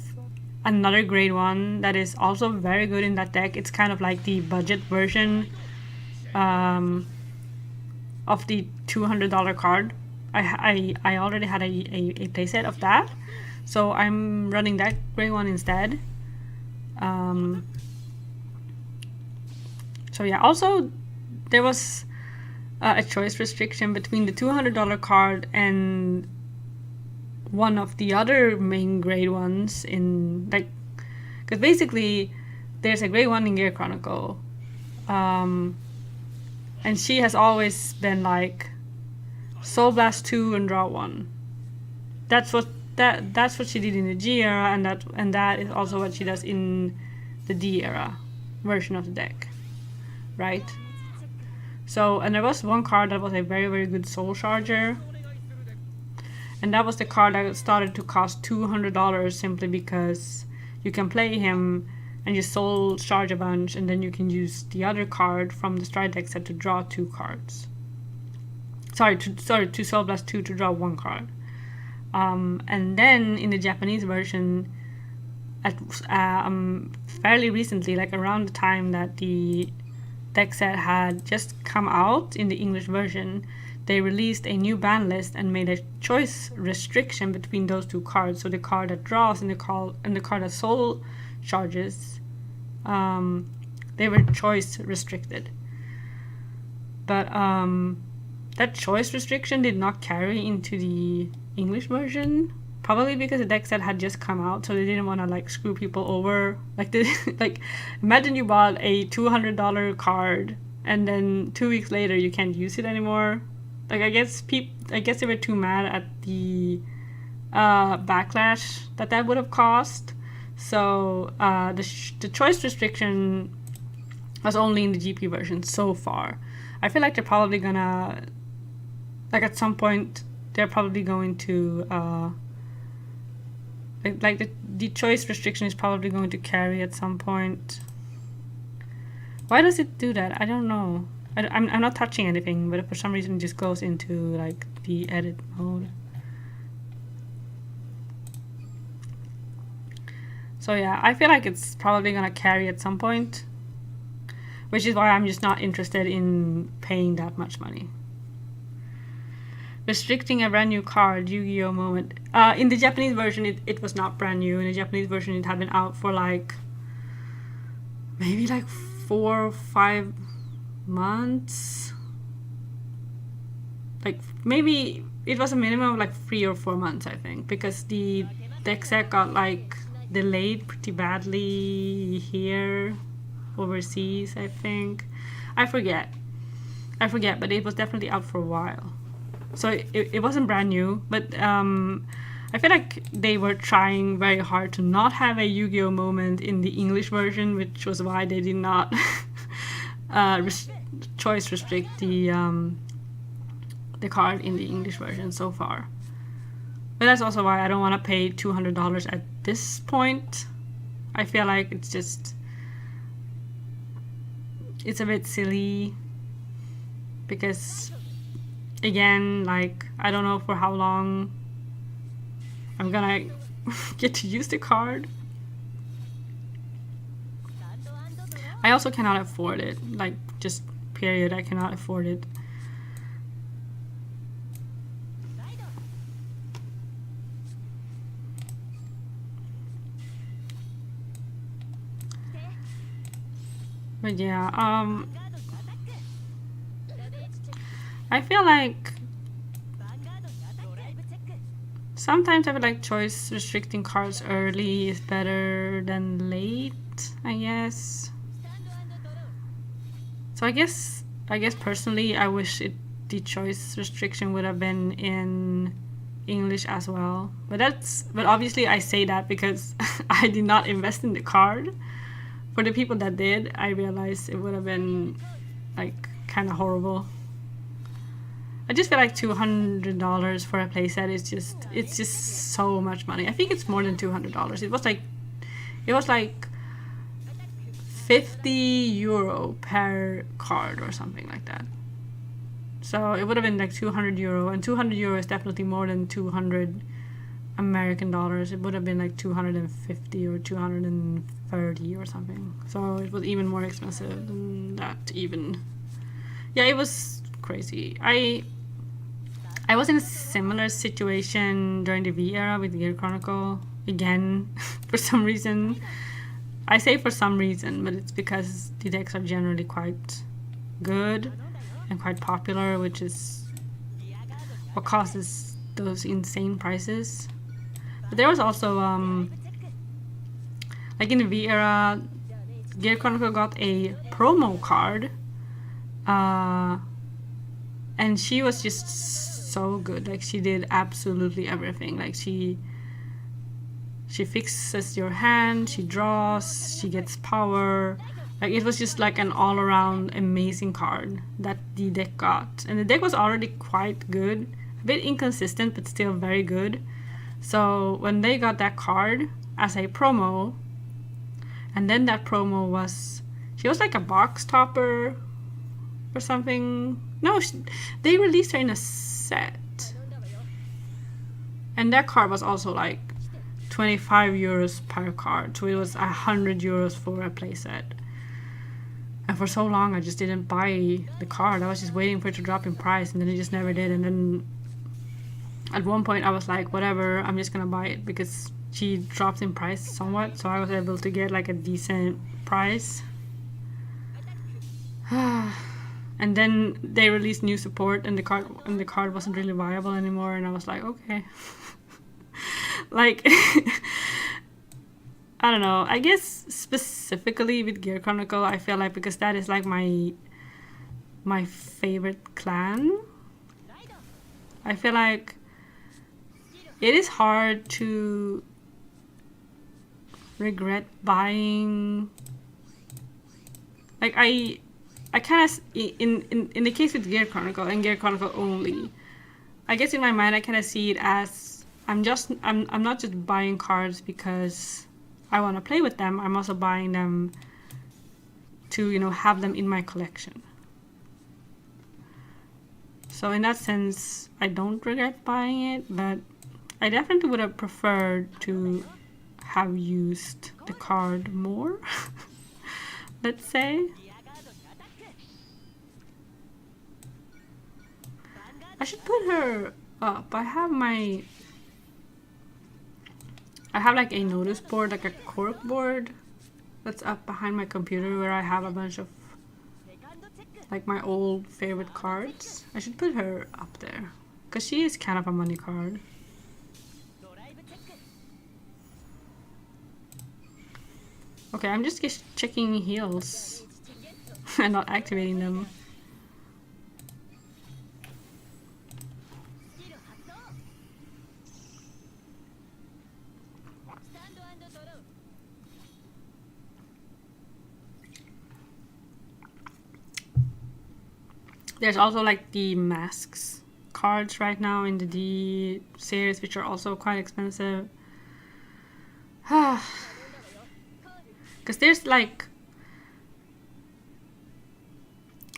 another grade 1 that is also very good in that deck. It's kind of like the budget version of the $200 card. I already had a playset of that, so I'm running that grade 1 instead. So yeah, also there was a choice restriction between the $200 card and one of the other main grade 1s in, like, because basically there's a grade 1 in Gear Chronicle, and she has always been like Soul Blast 2 and draw 1. That's what she did in the G era, and that is also what she does in the D era version of the deck, right? So, and there was one card that was a very, very good Soul Charger, and that was the card that started to cost $200 simply because you can play him and you Soul Charge a bunch, and then you can use the other card from the stride deck set to draw 2 cards. To Soul Blast 2 to draw 1 card. And then in the Japanese version, fairly recently, like around the time that the deck set had just come out in the English version, they released a new ban list and made a choice restriction between those 2 cards. So the card that draws and the card that Soul Charges, they were choice restricted. But that choice restriction did not carry into the English version, probably because the deck set had just come out, so they didn't want to like screw people over. Like imagine you bought a $200 card and then 2 weeks later you can't use it anymore. Like I guess they were too mad at the backlash that would have caused. So the choice restriction was only in the GP version so far. I feel like they're probably gonna, like at some point, they're probably going to the choice restriction is probably going to carry at some point. Why does it do that? I don't know. I'm not touching anything, but for some reason it just goes into like the edit mode. So yeah, I feel like it's probably gonna carry at some point, which is why I'm just not interested in paying that much money. restricting a brand new card, Yu-Gi-Oh moment. In the Japanese version, it was not brand new. In the Japanese version, it had been out for like maybe like 4 or 5 months. Like maybe it was a minimum of like 3 or 4 months, I think, because the deck set got like delayed pretty badly here overseas, I think. I forget, but it was definitely out for a while. So it wasn't brand new, but I feel like they were trying very hard to not have a Yu-Gi-Oh moment in the English version, which was why they did not choice restrict the card in the English version so far. But that's also why I don't want to pay $200 at this point. I feel like it's a bit silly, because again, like, I don't know for how long I'm gonna get to use the card. I also cannot afford it, like, just period, I cannot afford it. But yeah, I feel like sometimes I feel like choice restricting cards early is better than late, I guess. So I guess personally I wish the choice restriction would have been in English as well. But obviously I say that because I did not invest in the card. For the people that did, I realized it would have been like kind of horrible. I just feel like $200 for a playset is it's just so much money. I think it's more than $200. It was like 50 euro per card or something like that. So it would have been like 200 euro, and 200 euro is definitely more than 200 American dollars. It would have been like 250 or 230 or something. So it was even more expensive than that even. Yeah, it was crazy. I was in a similar situation during the V era with Gear Chronicle. Again, for some reason. I say for some reason, but it's because the decks are generally quite good and quite popular, which is what causes those insane prices. But there was also, like in the V era, Gear Chronicle got a promo card, and she was just so good. Like, she did absolutely everything. Like, she fixes your hand, she draws, she gets power. Like, it was just like an all-around amazing card that the deck got. And the deck was already quite good, a bit inconsistent, but still very good. So when they got that card as a promo, and then that promo was, she was like a box topper or something. No, they released her in a set. And that card was also like 25 euros per card, so it was 100 euros for a playset. And for so long I just didn't buy the card. I was just waiting for it to drop in price, and then it just never did. And then at one point I was like, whatever, I'm just gonna buy it, because she dropped in price somewhat, so I was able to get like a decent price. And then they released new support, and the card wasn't really viable anymore, and I was like, okay. Like, I don't know, I guess specifically with Gear Chronicle, I feel like, because that is like my favorite clan, I feel like it is hard to regret buying. Like, I kind of, in the case with Gear Chronicle and Gear Chronicle only, I guess in my mind I kind of see it as I'm not just buying cards because I want to play with them. I'm also buying them to, you know, have them in my collection. So in that sense, I don't regret buying it, but I definitely would have preferred to have used the card more. Let's say. I should put her up. I have like a notice board, like a cork board that's up behind my computer where I have a bunch of like my old favorite cards. I should put her up there because she is kind of a money card. Okay, I'm just checking heals and not activating them. There's also like the masks cards right now in the D series, which are also quite expensive. Because there's like...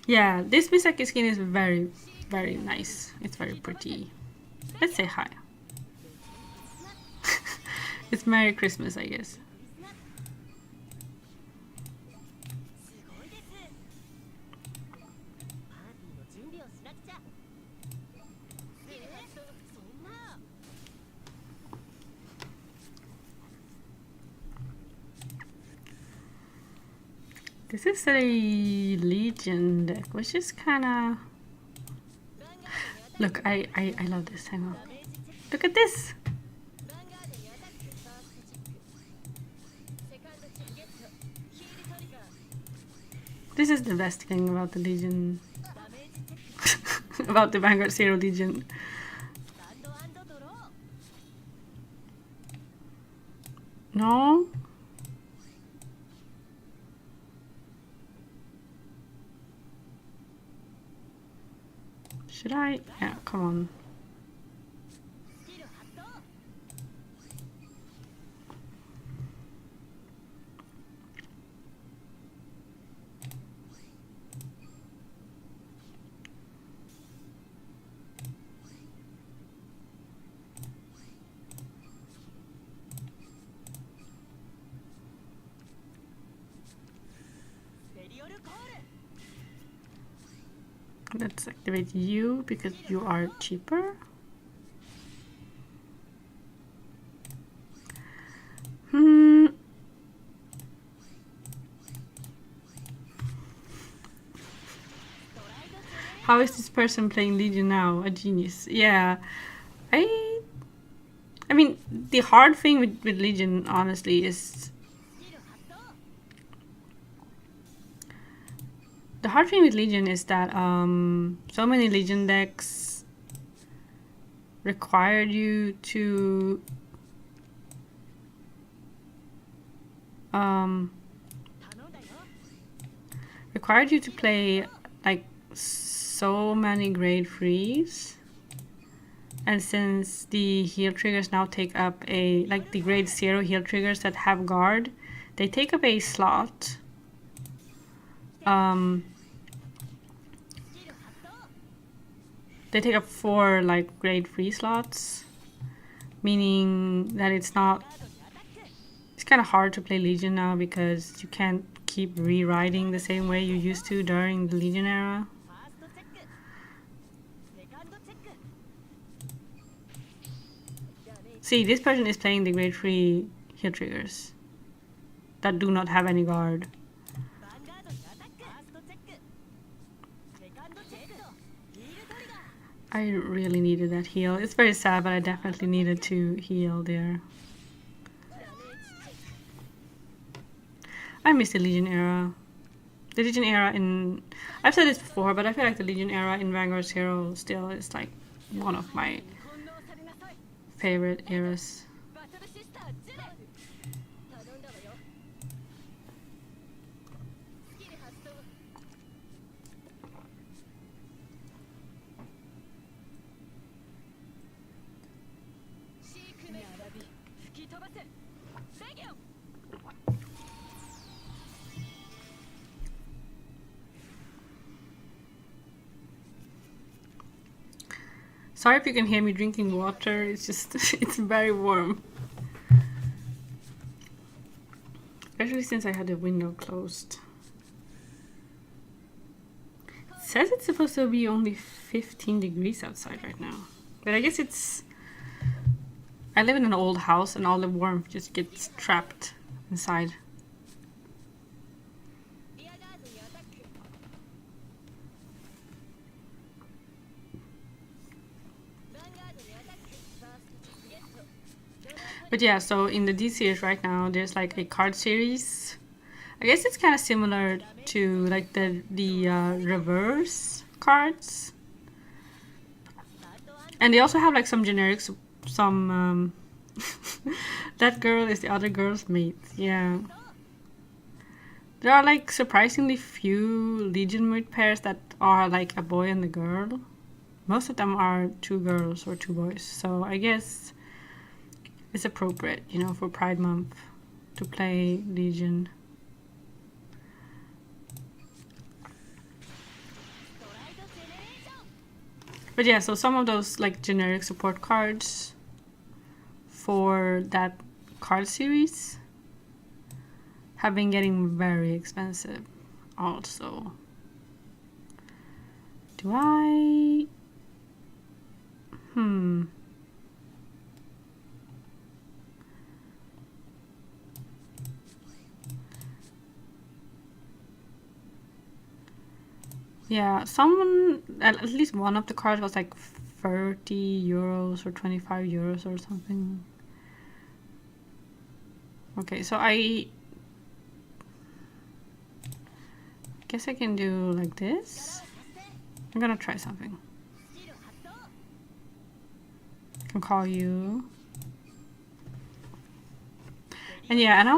Yeah, this Misaki skin is very, very nice. It's very pretty. Let's say hi. It's Merry Christmas, I guess. This is a Legion deck, which is kind of... Look, I love this. Hang on. Look at this! This is the best thing about the Legion. About the Vanguard Zero Legion. No? Should I? Yeah, come on. Let's activate you because you are cheaper. How is this person playing Legion now? A genius. Yeah. I mean, the hard thing with Legion, honestly, is... The hard thing with Legion is that so many Legion decks required you to play like so many grade 3s, and since the heal triggers now take up a like the grade 0 heal triggers that have guard, they take up a slot. They take up 4 like grade 3 slots, meaning that it's kind of hard to play Legion now because you can't keep rewriting the same way you used to during the Legion era. See, this person is playing the grade 3 heal triggers that do not have any guard. I really needed that heal. It's very sad, but I definitely needed to heal there. I miss the Legion era. The Legion era in... I've said this before, but I feel like the Legion era in Vanguard Zero still is like one of my favorite eras. Sorry if you can hear me drinking water, it's just, it's very warm. Especially since I had the window closed. It says it's supposed to be only 15 degrees outside right now. But I guess it's... I live in an old house and all the warmth just gets trapped inside. But yeah, so in the D series right now, there's like a card series. I guess it's kind of similar to like the reverse cards. And they also have like some generics, some that girl is the other girl's mate. Yeah. There are like surprisingly few Legion mate pairs that are like a boy and a girl. Most of them are 2 girls or 2 boys. So I guess it's appropriate, you know, for Pride Month to play Legion. But yeah, so some of those like generic support cards for that card series have been getting very expensive also. Do I... Yeah, someone, at least one of the cards was like 30 euros or 25 euros or something. Okay, so I guess I can do like this. I'm gonna try something. I can call you. And yeah, and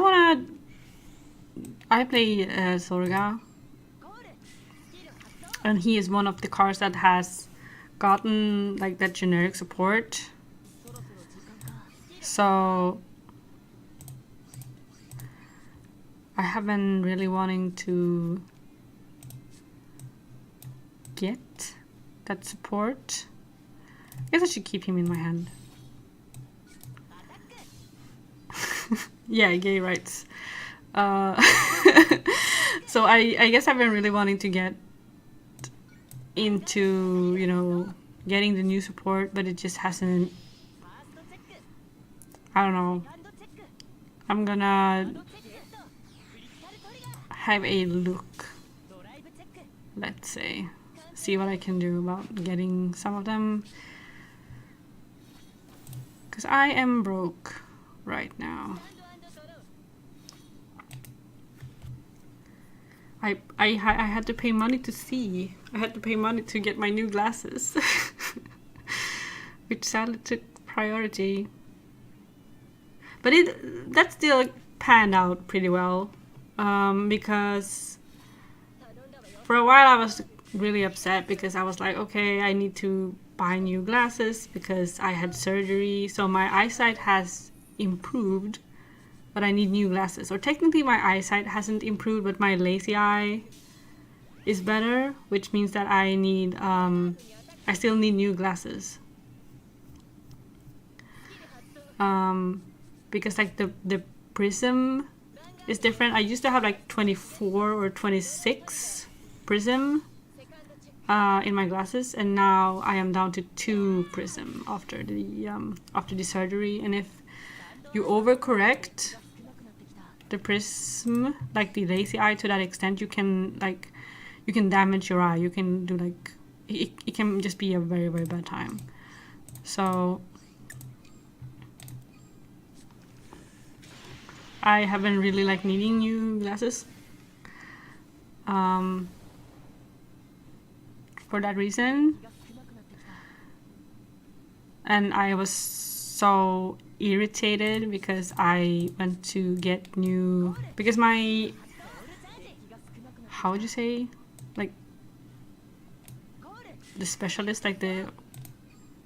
I play Sorga. And he is one of the cards that has gotten like that generic support. So I have been really wanting to get that support. I guess I should keep him in my hand. Yeah, gay rights. So I guess I've been really wanting to get into, you know, getting the new support, but it just hasn't. I don't know. I'm gonna have a look, let's say, see what I can do about getting some of them, because I am broke right now. I had to pay money to see. I had to pay money to get my new glasses, which sadly took priority. But that still panned out pretty well, because for a while I was really upset because I was like, okay, I need to buy new glasses because I had surgery, so my eyesight has improved. But I need new glasses. Or technically my eyesight hasn't improved, but my lazy eye is better, which means that I need, I still need new glasses. Because like the prism is different. I used to have like 24 or 26 prism in my glasses, and now I am down to 2 prism after the surgery. And if you overcorrect the prism, like the lazy eye, to that extent, you can damage your eye. You can do like it can just be a very, very bad time. So I have been really like needing new glasses for that reason, and I was so irritated because I went to get new, because my, how would you say, like the specialist, like the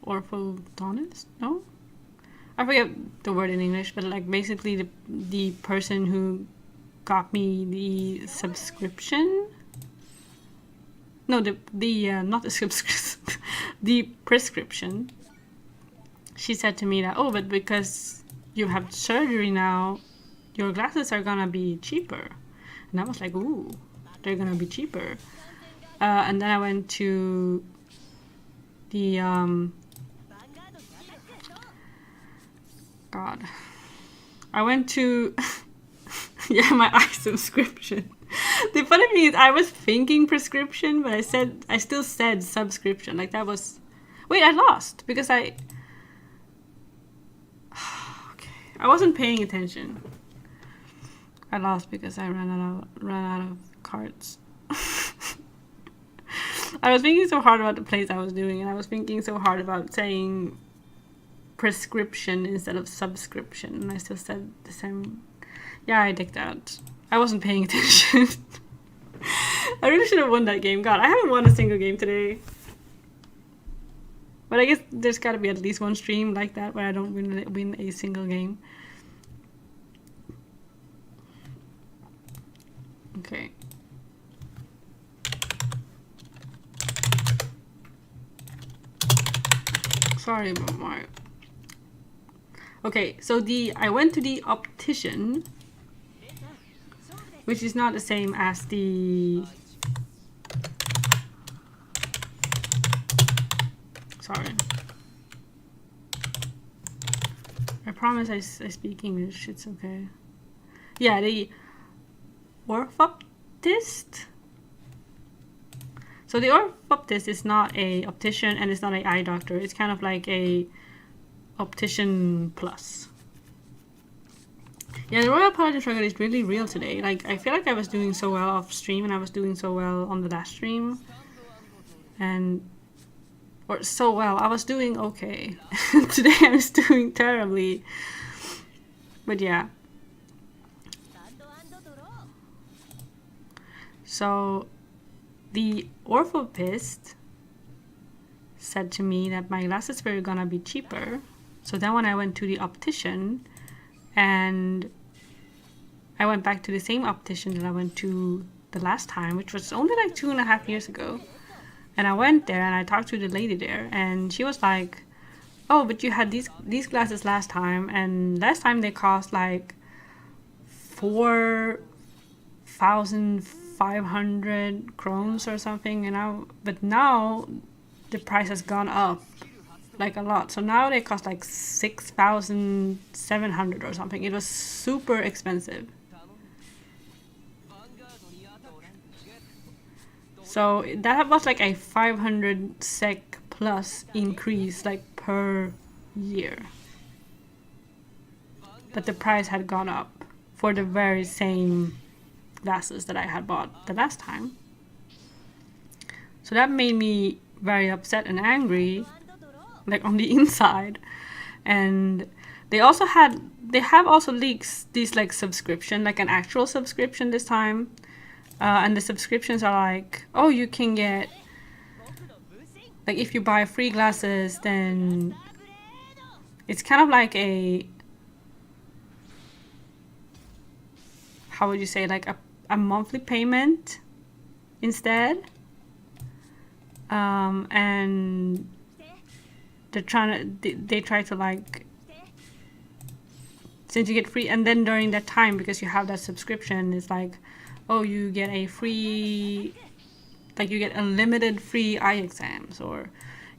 orthodontist, no, I forget the word in English, but like basically the person who got me the subscription, no, the not the subscription, the prescription. She said to me that, oh, but because you have surgery now, your glasses are gonna be cheaper. And I was like, ooh, they're gonna be cheaper. And then I went to the God. I went to yeah, my eye subscription. The funny thing is I was thinking prescription, but I still said subscription. Like that was wait, I lost because I okay. I wasn't paying attention. I lost because I ran out of cards. I was thinking so hard about the plays I was doing, and I was thinking so hard about saying prescription instead of subscription, and I still said the same. Yeah, I dicked out. I wasn't paying attention. I really should have won that game. God, I haven't won a single game today. But I guess there's got to be at least one stream like that where I don't win a single game. Okay. Sorry about my... Okay, so I went to the optician, which is not the same as the... Sorry. I promise I speak English, it's okay. Yeah, the orthoptist. So the orthoptist is not a optician and it's not an eye doctor. It's kind of like a optician plus. Yeah, the Royal Apology struggle is really real today. Like, I feel like I was doing so well off stream and I was doing so well on the last stream. Or so well, I was doing okay. Today I was doing terribly. But yeah. So, the orthoptist said to me that my glasses were gonna be cheaper. So then when I went to the optician, and I went back to the same optician that I went to the last time, which was only like 2.5 years ago. And I went there and I talked to the lady there, and she was like, oh, but you had these glasses last time, and last time they cost like 4,500 crowns or something, but now the price has gone up like a lot. So now they cost like 6,700 or something. It was super expensive. So that was like a 500 SEK plus increase like per year. But the price had gone up for the very same glasses that I had bought the last time. So that made me very upset and angry, like on the inside. And they have also leaks these like subscription, like an actual subscription this time. And the subscriptions are like, oh, you can get, like if you buy free glasses, then it's kind of like a, how would you say, like a monthly payment instead. And they try to like, since you get free, and then during that time, because you have that subscription, it's like, oh, you get a free, like you get unlimited free eye exams, or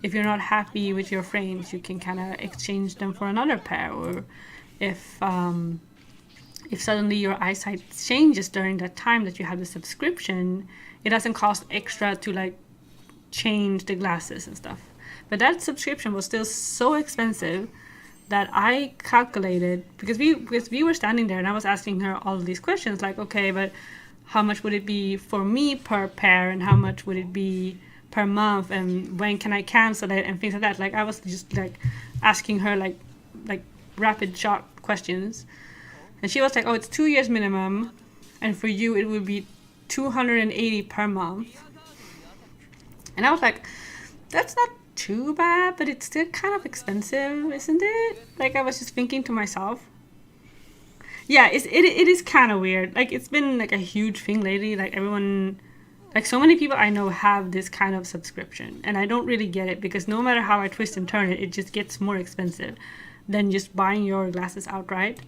if you're not happy with your frames, you can kind of exchange them for another pair, or if suddenly your eyesight changes during that time that you have the subscription, it doesn't cost extra to like change the glasses and stuff. But that subscription was still so expensive that I calculated, because we were standing there and I was asking her all of these questions, like, okay, but how much would it be for me per pair, and how much would it be per month, and when can I cancel it, and things like that. Like I was just like asking her like rapid shot questions, and she was like, oh, it's 2 years minimum, and for you it would be 280 per month. And I was like, that's not too bad, but it's still kind of expensive, isn't it? Like I was just thinking to myself. Yeah, it is kind of weird. Like it's been like a huge thing lately. Like everyone, like so many people I know have this kind of subscription, and I don't really get it, because no matter how I twist and turn it, it just gets more expensive than just buying your glasses outright.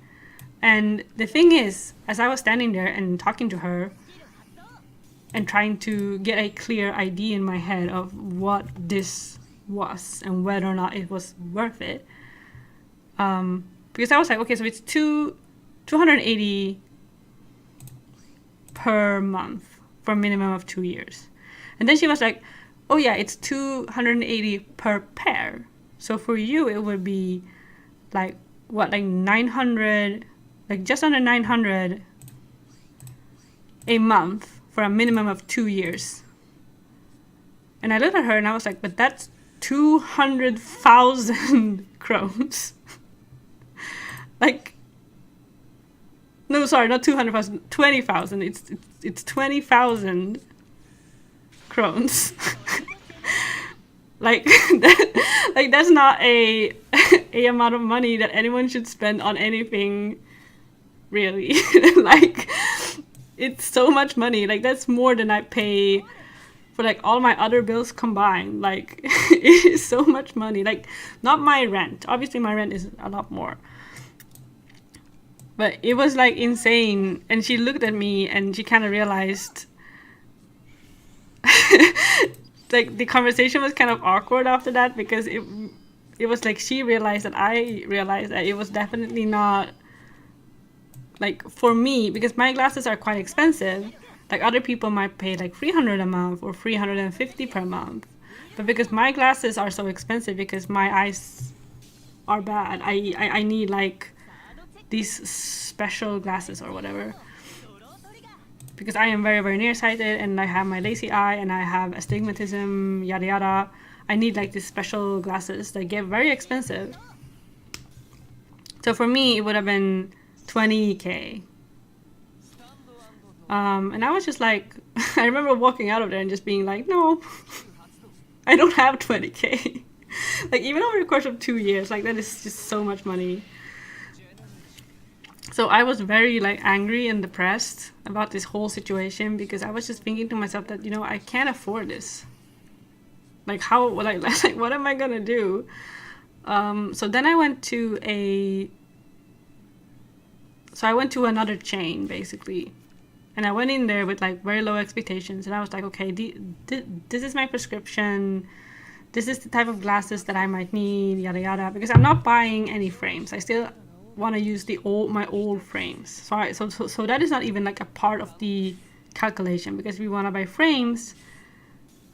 And the thing is, as I was standing there and talking to her and trying to get a clear idea in my head of what this was and whether or not it was worth it, Because I was like, okay, so it's 280 per month for a minimum of 2 years. And then she was like, oh yeah, it's 280 per pair. So for you, it would be like, what, like 900, like just under 900 a month for a minimum of 2 years. And I looked at her and I was like, but that's 200,000 crowns. Like, no, sorry, not 200,000, 20,000. It's 20,000 crowns. Like, that's not a amount of money that anyone should spend on anything, really. Like, it's so much money. Like, that's more than I pay for like all my other bills combined. Like, it is so much money. Like, not my rent. Obviously, my rent is a lot more. But it was like insane. And she looked at me and she kind of realized, like, the conversation was kind of awkward after that, because it was like she realized that I realized that it was definitely not like for me, because my glasses are quite expensive. Like, other people might pay like 300 a month or 350 per month. But because my glasses are so expensive, because my eyes are bad, I need like these special glasses or whatever. Because I am very, very nearsighted and I have my lazy eye and I have astigmatism, yada yada. I need like these special glasses that get very expensive. So for me, it would have been 20K. And I was just like, I remember walking out of there and just being like, no, I don't have 20K. Like, even over the course of 2 years, like, that is just so much money. So I was very like angry and depressed about this whole situation, because I was just thinking to myself that, you know, I can't afford this. Like, how, like what am I gonna do? So then I went to another chain, basically. And I went in there with like very low expectations, and I was like, okay, this is my prescription. This is the type of glasses that I might need, yada yada. Because I'm not buying any frames. I still want to use my old frames. So that is not even like a part of the calculation, because we want to buy frames.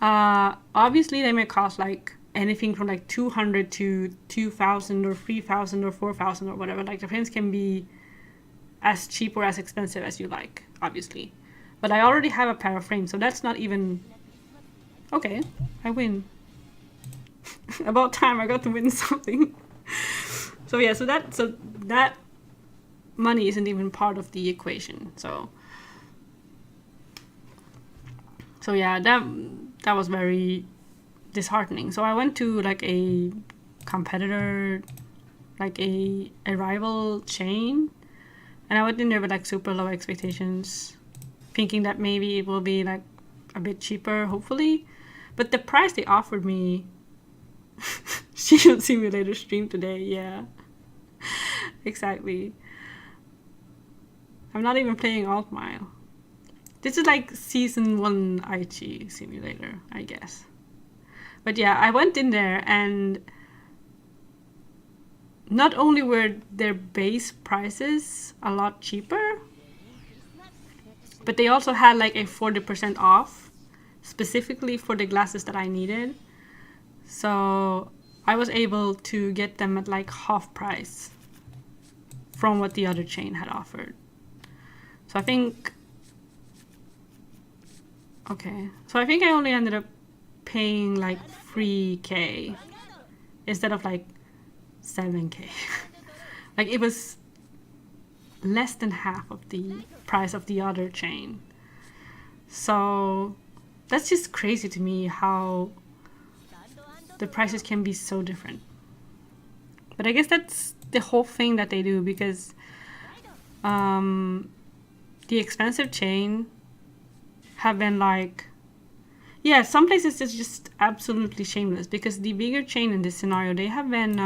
Obviously, they may cost like anything from like 200 to 2,000 or 3,000 or 4,000 or whatever. Like, the frames can be as cheap or as expensive as you like, obviously. But I already have a pair of frames, so that's not even... Okay, I win. About time I got to win something. So yeah, so that money isn't even part of the equation. So yeah, that was very disheartening. So I went to like a competitor, like a rival chain, and I went in there with like super low expectations, thinking that maybe it will be like a bit cheaper, hopefully. But the price they offered me, Shield Simulator stream today, yeah. Exactly. I'm not even playing Alt Mile. This is like season 1 Aichi Simulator, I guess. But yeah, I went in there, and not only were their base prices a lot cheaper, but they also had like a 40% off specifically for the glasses that I needed. So I was able to get them at like half price from what the other chain had offered. So I think I only ended up paying like 3K instead of like 7K. Like, it was less than half of the price of the other chain. So that's just crazy to me, how the prices can be so different. But I guess that's the whole thing that they do, because the expensive chain have been like, yeah, some places it's just absolutely shameless, because the bigger chain in this scenario, they have been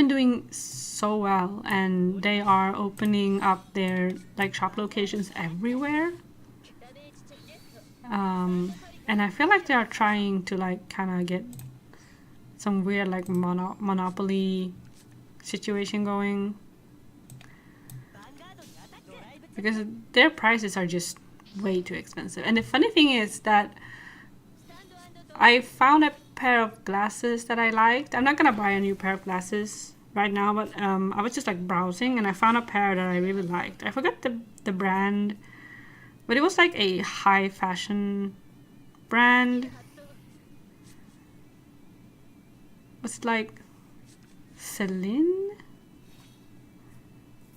doing so well, and they are opening up their like shop locations everywhere. And I feel like they are trying to like kind of get some weird like monopoly situation going, because their prices are just way too expensive. And the funny thing is that I found a pair of glasses that I liked. I'm not gonna buy a new pair of glasses right now, but I was just like browsing and I found a pair that I really liked. I forgot the brand, but it was like a high fashion brand. Was it like Celine?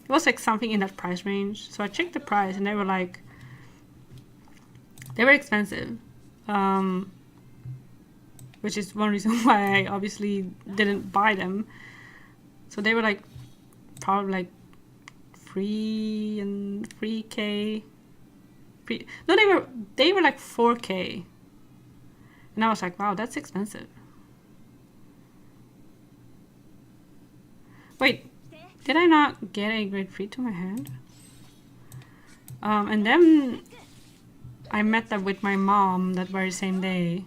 It was like something in that price range. So I checked the price and they were expensive. Which is one reason why I obviously didn't buy them. So they were like probably like 3K. No, they were like 4K. And I was like, wow, that's expensive. Wait, did I not get a grapefruit to my hand? And then I met them with my mom that very same day.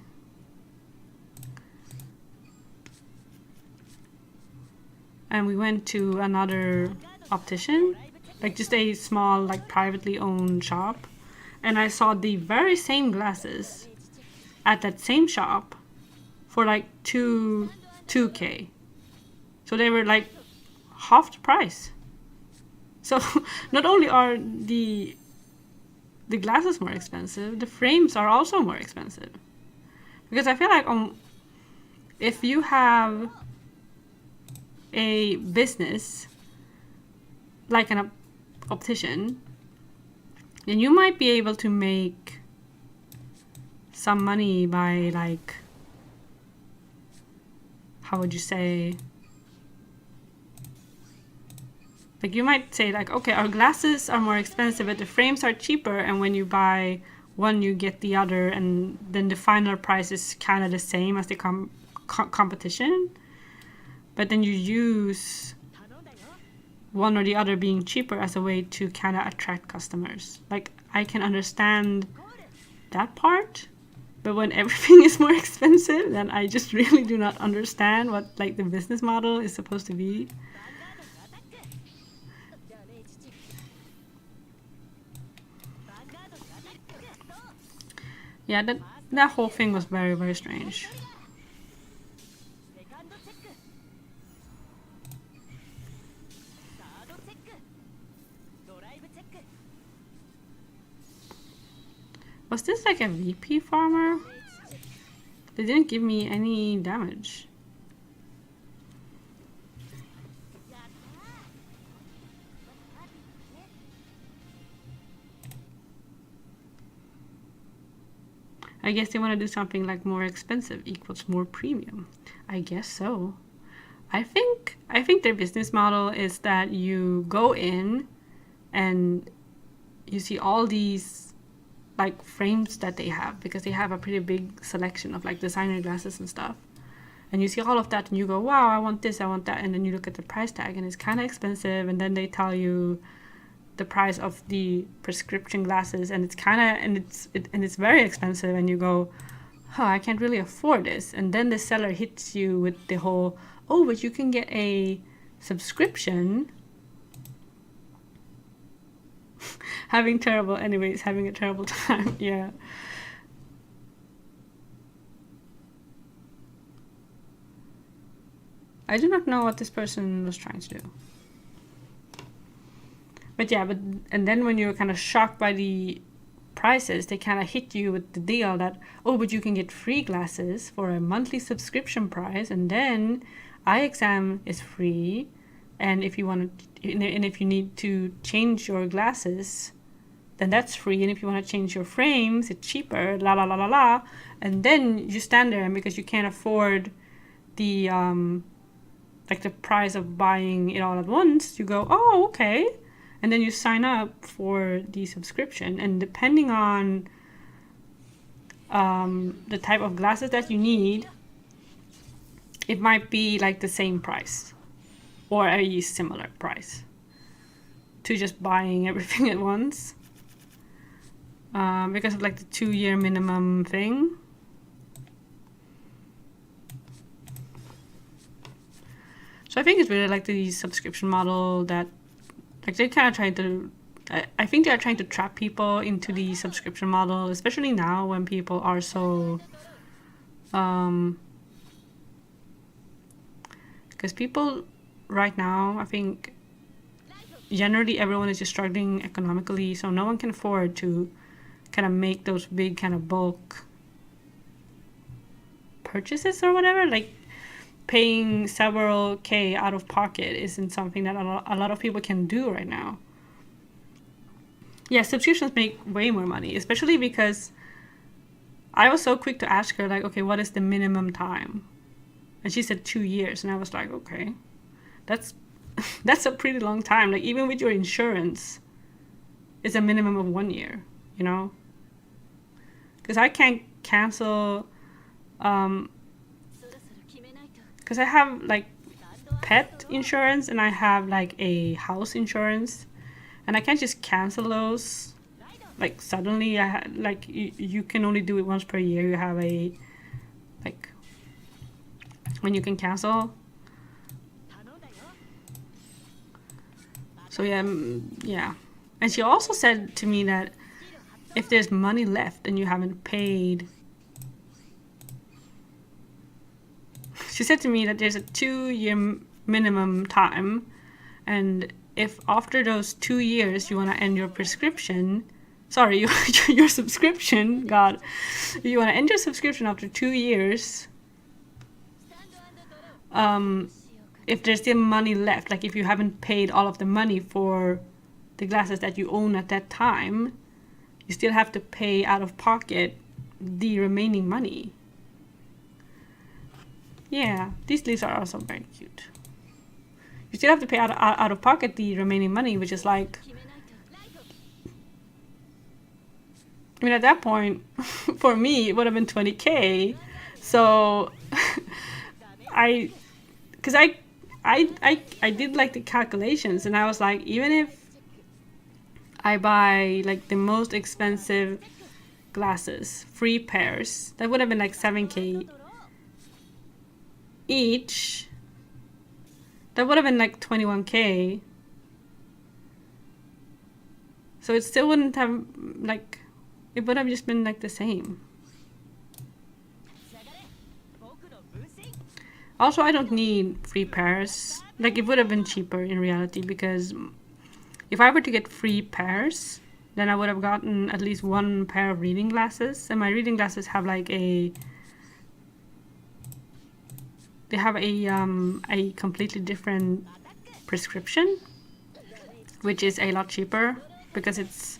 And we went to another optician, like just a small, like privately owned shop. And I saw the very same glasses at that same shop for like 2K. So they were like half the price. So not only are the glasses more expensive, the frames are also more expensive. Because I feel like if you have a business like an optician, then you might be able to make some money by, like, how would you say, like you might say like, okay, our glasses are more expensive but the frames are cheaper, and when you buy one you get the other, and then the final price is kind of the same as the competition. But then you use one or the other being cheaper as a way to kind of attract customers. Like, I can understand that part, but when everything is more expensive, then I just really do not understand what, like, the business model is supposed to be. Yeah, that whole thing was very, very strange. Was this like a VP farmer? They didn't give me any damage. I guess they want to do something like more expensive equals more premium. I guess so. I think their business model is that you go in and you see all these like frames that they have, because they have a pretty big selection of like designer glasses and stuff, and you see all of that and you go, wow, I want this, I want that, and then you look at the price tag and it's kind of expensive, and then they tell you the price of the prescription glasses and it's kind of and it's very expensive, and you go, oh, I can't really afford this, and then the seller hits you with the whole, oh, but you can get a subscription. Having a terrible time. Yeah. I do not know what this person was trying to do. But yeah, and then when you're kind of shocked by the prices, they kind of hit you with the deal that, oh, but you can get free glasses for a monthly subscription price, and then eye exam is free, and if you need to change your glasses, then that's free, and if you want to change your frames, it's cheaper, la la la la la. And then you stand there, and because you can't afford the like the price of buying it all at once, you go, oh, okay, and then you sign up for the subscription, and depending on the type of glasses that you need, it might be like the same price or a similar price to just buying everything at once, because of like the 2-year minimum thing. So I think it's really like the subscription model that, like, they're kind of trying to, I think they're trying to trap people into the subscription model, especially now when people are so, because people right now, I think generally everyone is just struggling economically, so no one can afford to kind of make those big kind of bulk purchases or whatever. Like, paying several K out of pocket isn't something that a lot of people can do right now. Yeah, subscriptions make way more money, especially because I was so quick to ask her, like, okay, what is the minimum time? And she said 2 years, and I was like, okay, that's that's a pretty long time. Like, even with your insurance, it's a minimum of 1 year, you know? Because I can't cancel, because I have like pet insurance and I have like a house insurance, and I can't just cancel those like suddenly. Like you can only do it once per year. You have a like when you can cancel. So yeah. And she also said to me that if there's money left and you haven't paid, she said to me that there's a 2-year minimum time, and if after those 2 years you want to end your prescription, sorry, your subscription, God, you want to end your subscription after 2 years, if there's still money left, like if you haven't paid all of the money for the glasses that you own at that time, you still have to pay out of pocket the remaining money. Yeah, these leaves are also very cute. You still have to pay out of pocket the remaining money, which is like, I mean, at that point, for me, it would have been 20K. So, because I did like the calculations, and I was like, even if I buy like the most expensive glasses, 3 pairs, that would have been like 7K each. That would have been like 21K. So it still wouldn't have, like, it would have just been like the same. Also, I don't need 3 pairs. Like, it would have been cheaper in reality, because if I were to get 3 pairs, then I would have gotten at least 1 pair of reading glasses. And my reading glasses have like they have a completely different prescription, which is a lot cheaper because it's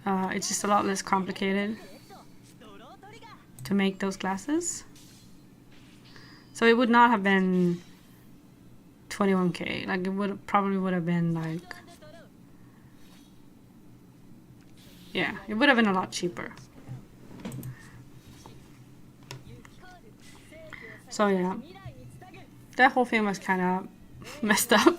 just a lot less complicated to make those glasses. So it would not have been 21K. Like, it probably would have been like, yeah, it would have been a lot cheaper. So yeah, that whole thing was kind of messed up.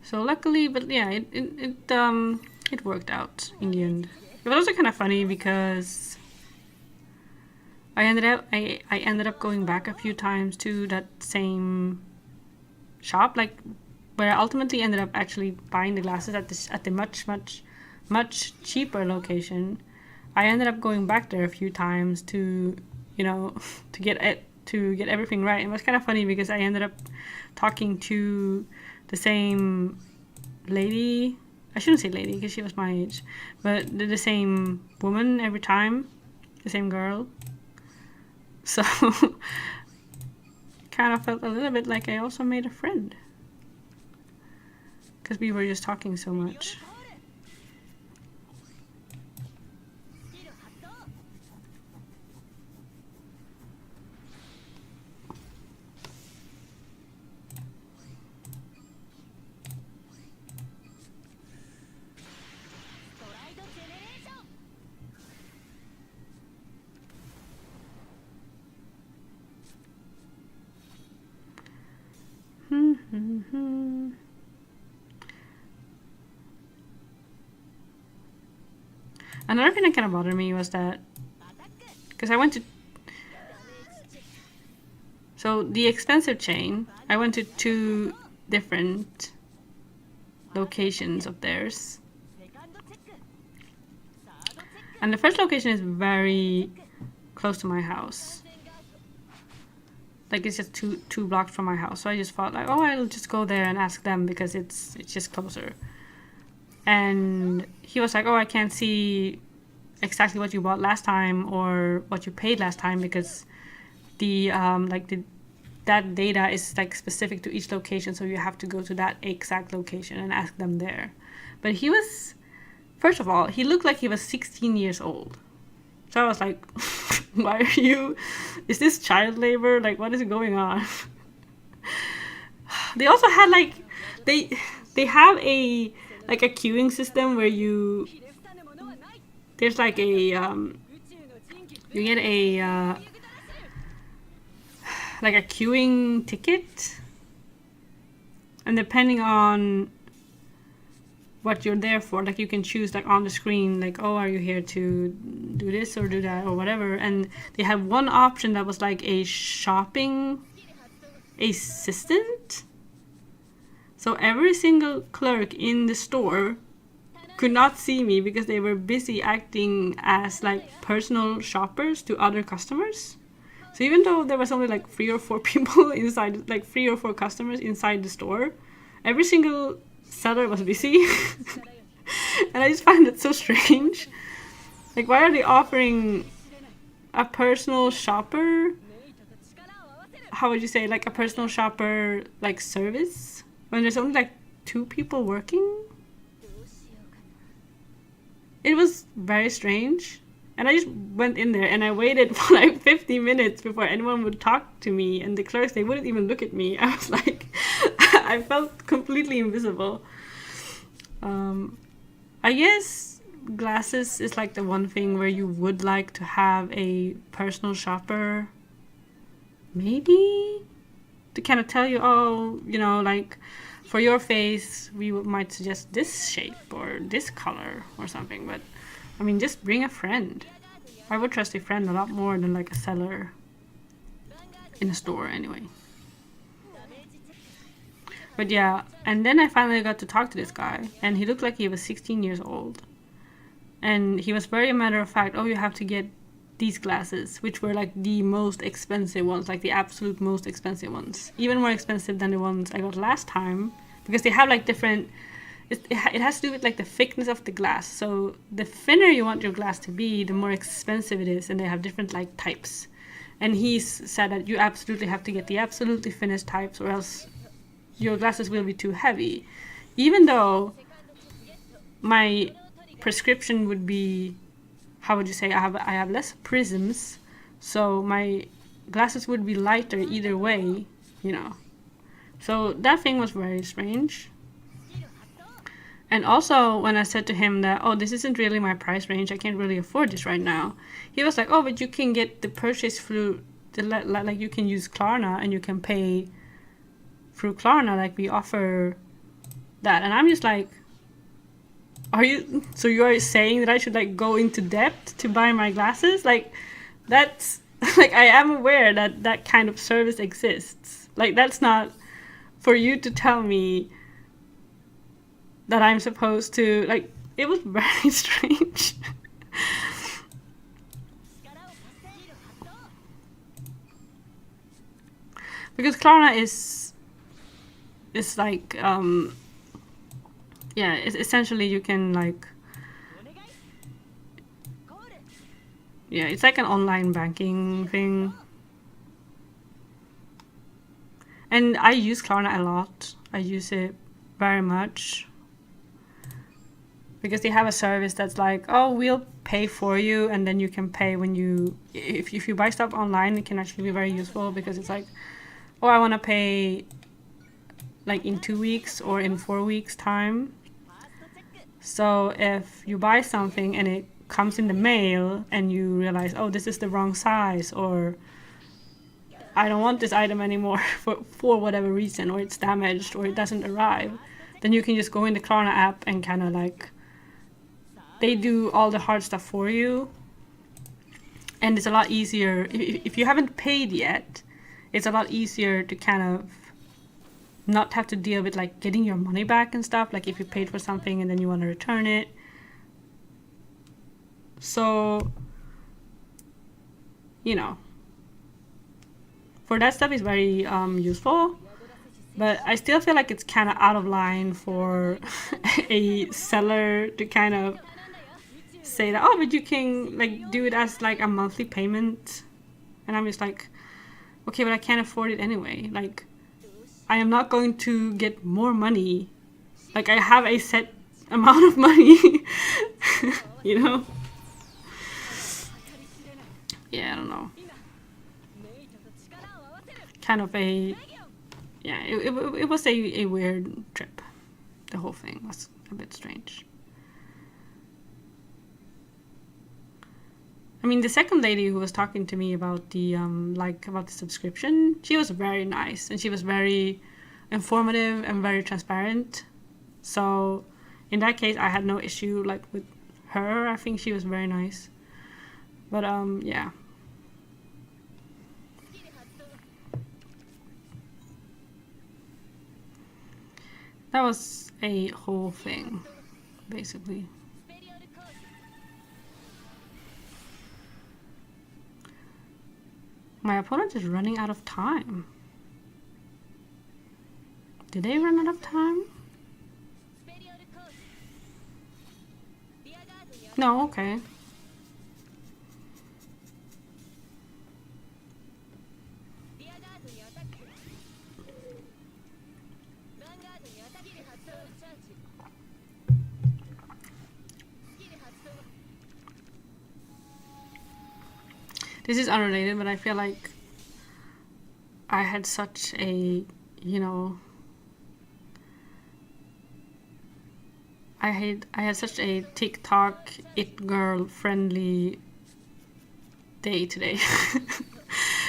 So luckily, but yeah, it worked out in the end. It was also kind of funny because I ended up going back a few times to that same shop, like where I ultimately ended up actually buying the glasses at the much cheaper location. I ended up going back there a few times to, you know, to get everything right. It was kind of funny because I ended up talking to the same lady. I shouldn't say lady because she was my age, but the same woman every time, the same girl. So kind of felt a little bit like I also made a friend because we were just talking so much. Another thing that kind of bothered me was that, because I went to, so the expensive chain, I went to 2 different locations of theirs. And the first location is very close to my house. Like it's just two blocks from my house. So I just thought like, oh, I'll just go there and ask them because it's just closer. And he was like, oh, I can't see exactly what you bought last time or what you paid last time because that data is like specific to each location, so you have to go to that exact location and ask them there. But he was, first of all, he looked like he was 16 years old. So I was like, why are you, is this child labor? Like, what is going on? They also had like, they have a queuing system where there's like you get a like a queuing ticket, and depending on what you're there for, like you can choose like on the screen, like, oh, are you here to do this or do that or whatever. And they had one option that was like a shopping assistant. So every single clerk in the store could not see me because they were busy acting as like personal shoppers to other customers. So even though there was only like 3 or 4 people inside, like 3 or 4 customers inside the store, every single seller was busy. And I just find it so strange. Like, why are they offering a personal shopper, how would you say, like a personal shopper like service when there's only like 2 people working? It was very strange. And I just went in there and I waited for like 50 minutes before anyone would talk to me. And the clerks, they wouldn't even look at me. I was like, I felt completely invisible. I guess glasses is like the one thing where you would like to have a personal shopper. Maybe to kind of tell you, oh, you know, like for your face, we might suggest this shape or this color or something. But I mean, just bring a friend. I would trust a friend a lot more than like a seller in a store anyway. But yeah, and then I finally got to talk to this guy, and he looked like he was 16 years old. And he was very matter of fact, oh, you have to get these glasses, which were like the most expensive ones, like the absolute most expensive ones. Even more expensive than the ones I got last time, because they have like different, it has to do with like the thickness of the glass. So the thinner you want your glass to be, the more expensive it is, and they have different like types. And he said that you absolutely have to get the absolutely thinnest types, or else your glasses will be too heavy. Even though my prescription would be, how would you say, I have less prisms, so my glasses would be lighter either way, you know. So that thing was very strange. And also when I said to him that, oh, this isn't really my price range, I can't really afford this right now, he was like, oh, but you can get the purchase through like you can use Klarna and you can pay through Klarna, like we offer that. And I'm just like, so you are saying that I should like go into debt to buy my glasses? Like, that's like, I am aware that that kind of service exists. Like, that's not for you to tell me that I'm supposed to, like, it was very strange. Because Klarna is like, yeah, it's essentially you can like, yeah, it's like an online banking thing. And I use Klarna a lot. I use it very much. Because they have a service that's like, oh, we'll pay for you, and then you can pay when you, if you buy stuff online, it can actually be very useful because it's like, oh, I want to pay like in 2 weeks or in 4 weeks time. So if you buy something and it comes in the mail and you realize, oh, this is the wrong size, or I don't want this item anymore for whatever reason, or it's damaged or it doesn't arrive, then you can just go in the Klarna app and kind of like they do all the hard stuff for you. And it's a lot easier, if you haven't paid yet, it's a lot easier to kind of not have to deal with like getting your money back and stuff, like if you paid for something and then you want to return it. So, you know, for that stuff is very useful, but I still feel like it's kind of out of line for a seller to kind of say that, oh, but you can like do it as like a monthly payment. And I'm just like, okay, but I can't afford it anyway. Like, I am not going to get more money. Like, I have a set amount of money, you know? Yeah, I don't know. Kind of a, yeah, it was a weird trip. The whole thing was a bit strange. I mean, the second lady who was talking to me about the about the subscription, she was very nice and she was very informative and very transparent. So in that case, I had no issue like with her. I think she was very nice. But yeah. That was a whole thing, basically. My opponent is running out of time. Did they run out of time? No, okay. This is unrelated, but I feel like I had such a, you know, I had such a TikTok it girl friendly day today.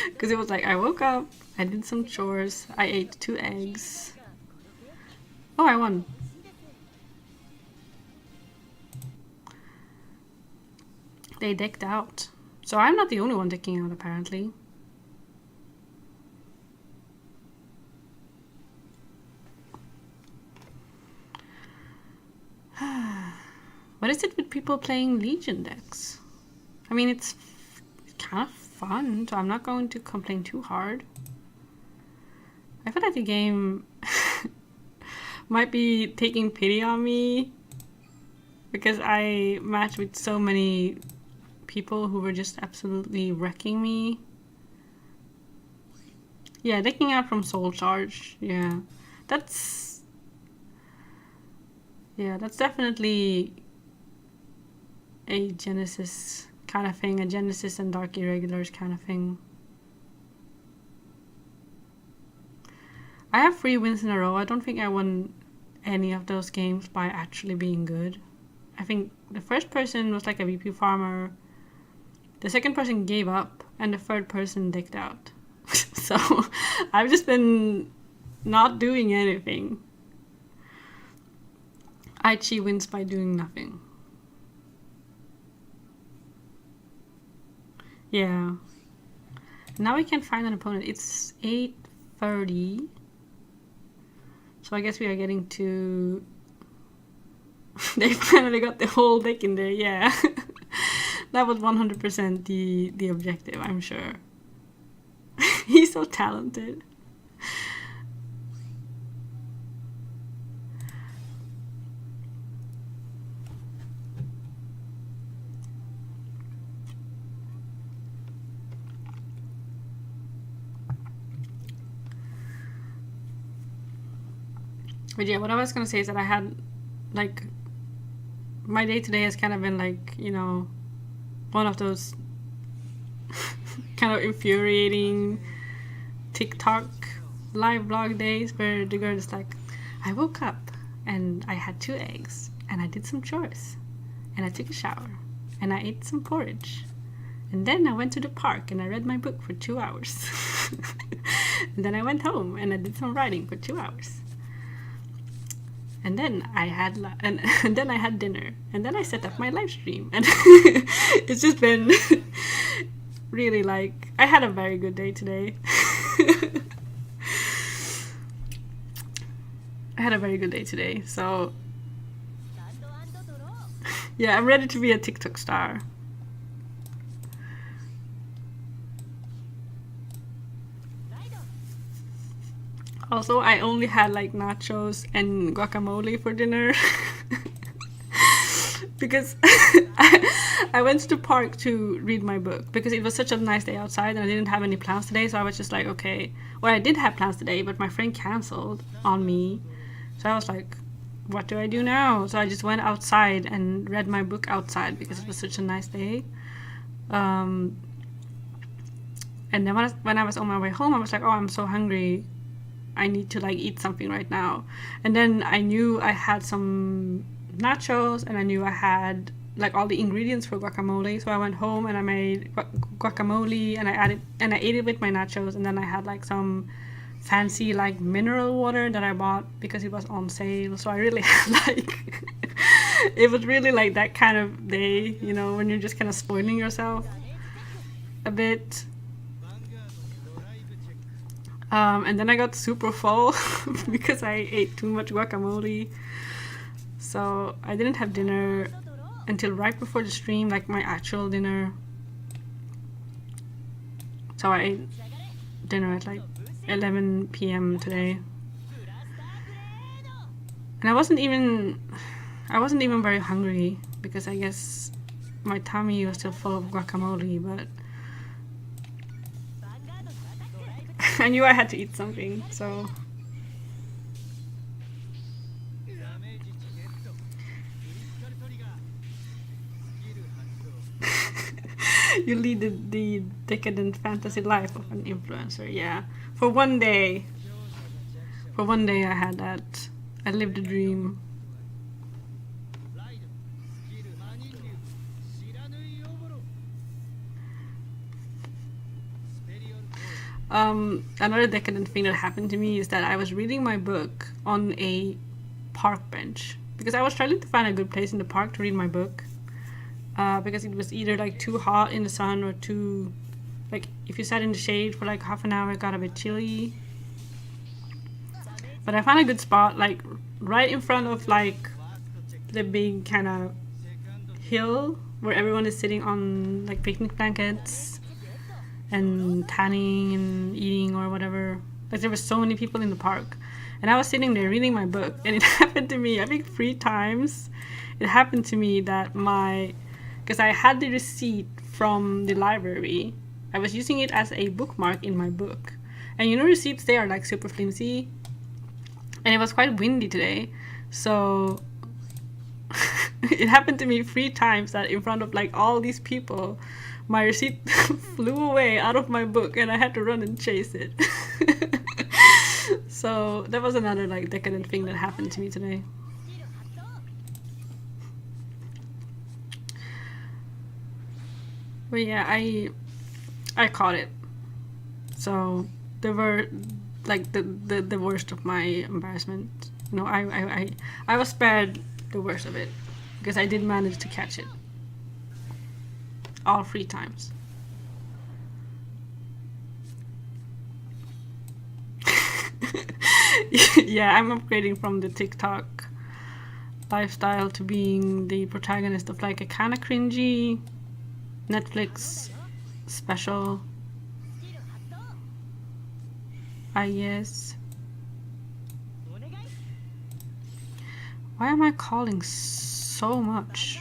Because it was like I woke up, I did some chores, I ate 2 eggs. Oh, I won. They decked out. So I'm not the only one decking out, apparently. What is it with people playing Legion decks? I mean, it's kind of fun, so I'm not going to complain too hard. I feel like the game might be taking pity on me because I match with so many people who were just absolutely wrecking me. Yeah, decking out from Soul Charge. Yeah, that's definitely a Genesis kind of thing, a Genesis and Dark Irregulars kind of thing. I have 3 wins in a row. I don't think I won any of those games by actually being good. I think the first person was like a VP farmer, the second person gave up, and the third person decked out. So I've just been not doing anything. Aichi wins by doing nothing. Yeah. Now I can't find an opponent. It's 8:30. So I guess we are getting to... They finally got the whole deck in there, yeah. That was 100% the objective, I'm sure. He's so talented. But yeah, what I was gonna say is that I had, like, my day today has kind of been like, you know, one of those kind of infuriating TikTok live vlog days where the girl is like, I woke up and I had 2 eggs and I did some chores and I took a shower and I ate some porridge and then I went to the park and I read my book for 2 hours. And then I went home and I did some writing for 2 hours. And then I had and then I had dinner, and then I set up my live stream, and it's just been really like I had a very good day today. I had a very good day today, so yeah, I'm ready to be a TikTok star. Also, I only had like nachos and guacamole for dinner because I went to the park to read my book because it was such a nice day outside and I didn't have any plans today. So I was just like, okay, well, I did have plans today, but my friend canceled on me. So I was like, what do I do now? So I just went outside and read my book outside because it was such a nice day. And then when I was on my way home, I was like, oh, I'm so hungry. I need to like eat something right now. And then I knew I had some nachos and I knew I had like all the ingredients for guacamole. So I went home and I made guacamole and I ate it with my nachos. And then I had like some fancy like mineral water that I bought because it was on sale. So I really had like it was really like that kind of day, you know, when you're just kind of spoiling yourself a bit. And then I got super full because I ate too much guacamole. So I didn't have dinner until right before the stream, like my actual dinner. So I ate dinner at like 11 p.m. today. And I wasn't even very hungry because I guess my tummy was still full of guacamole, but I knew I had to eat something, so you lead the decadent fantasy life of an influencer. Yeah, for one day I had that. I lived a dream. Another decadent thing that happened to me is that I was reading my book on a park bench because I was trying to find a good place in the park to read my book because it was either like too hot in the sun or too like if you sat in the shade for like half an hour it got a bit chilly. But I found a good spot like right in front of like the big kind of hill where everyone is sitting on like picnic blankets and tanning and eating or whatever. Like there were so many people in the park and I was sitting there reading my book and it happened to me I think 3 times. It happened to me that because I had the receipt from the library, I was using it as a bookmark in my book, and you know receipts, they are like super flimsy and it was quite windy today, so it happened to me 3 times that in front of like all these people my receipt flew away out of my book and I had to run and chase it. So that was another like decadent thing that happened to me today. But yeah, I caught it. So they were like the worst of my embarrassment. No, I was spared the worst of it because I did manage to catch it. All 3 times. Yeah, I'm upgrading from the TikTok lifestyle to being the protagonist of like a kind of cringy Netflix special, I guess. Why am I calling so much?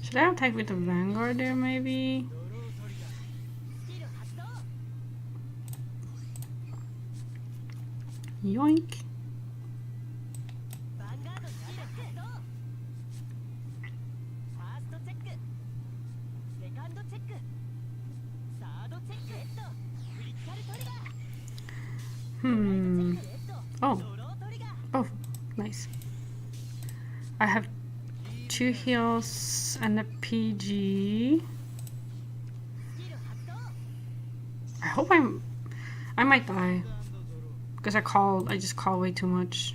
Should I attack with the Vanguard there, maybe? Yoink. Oh. Oh, nice. I have 2 heals and a PG. I hope I'm... I might die. Because I just called way too much.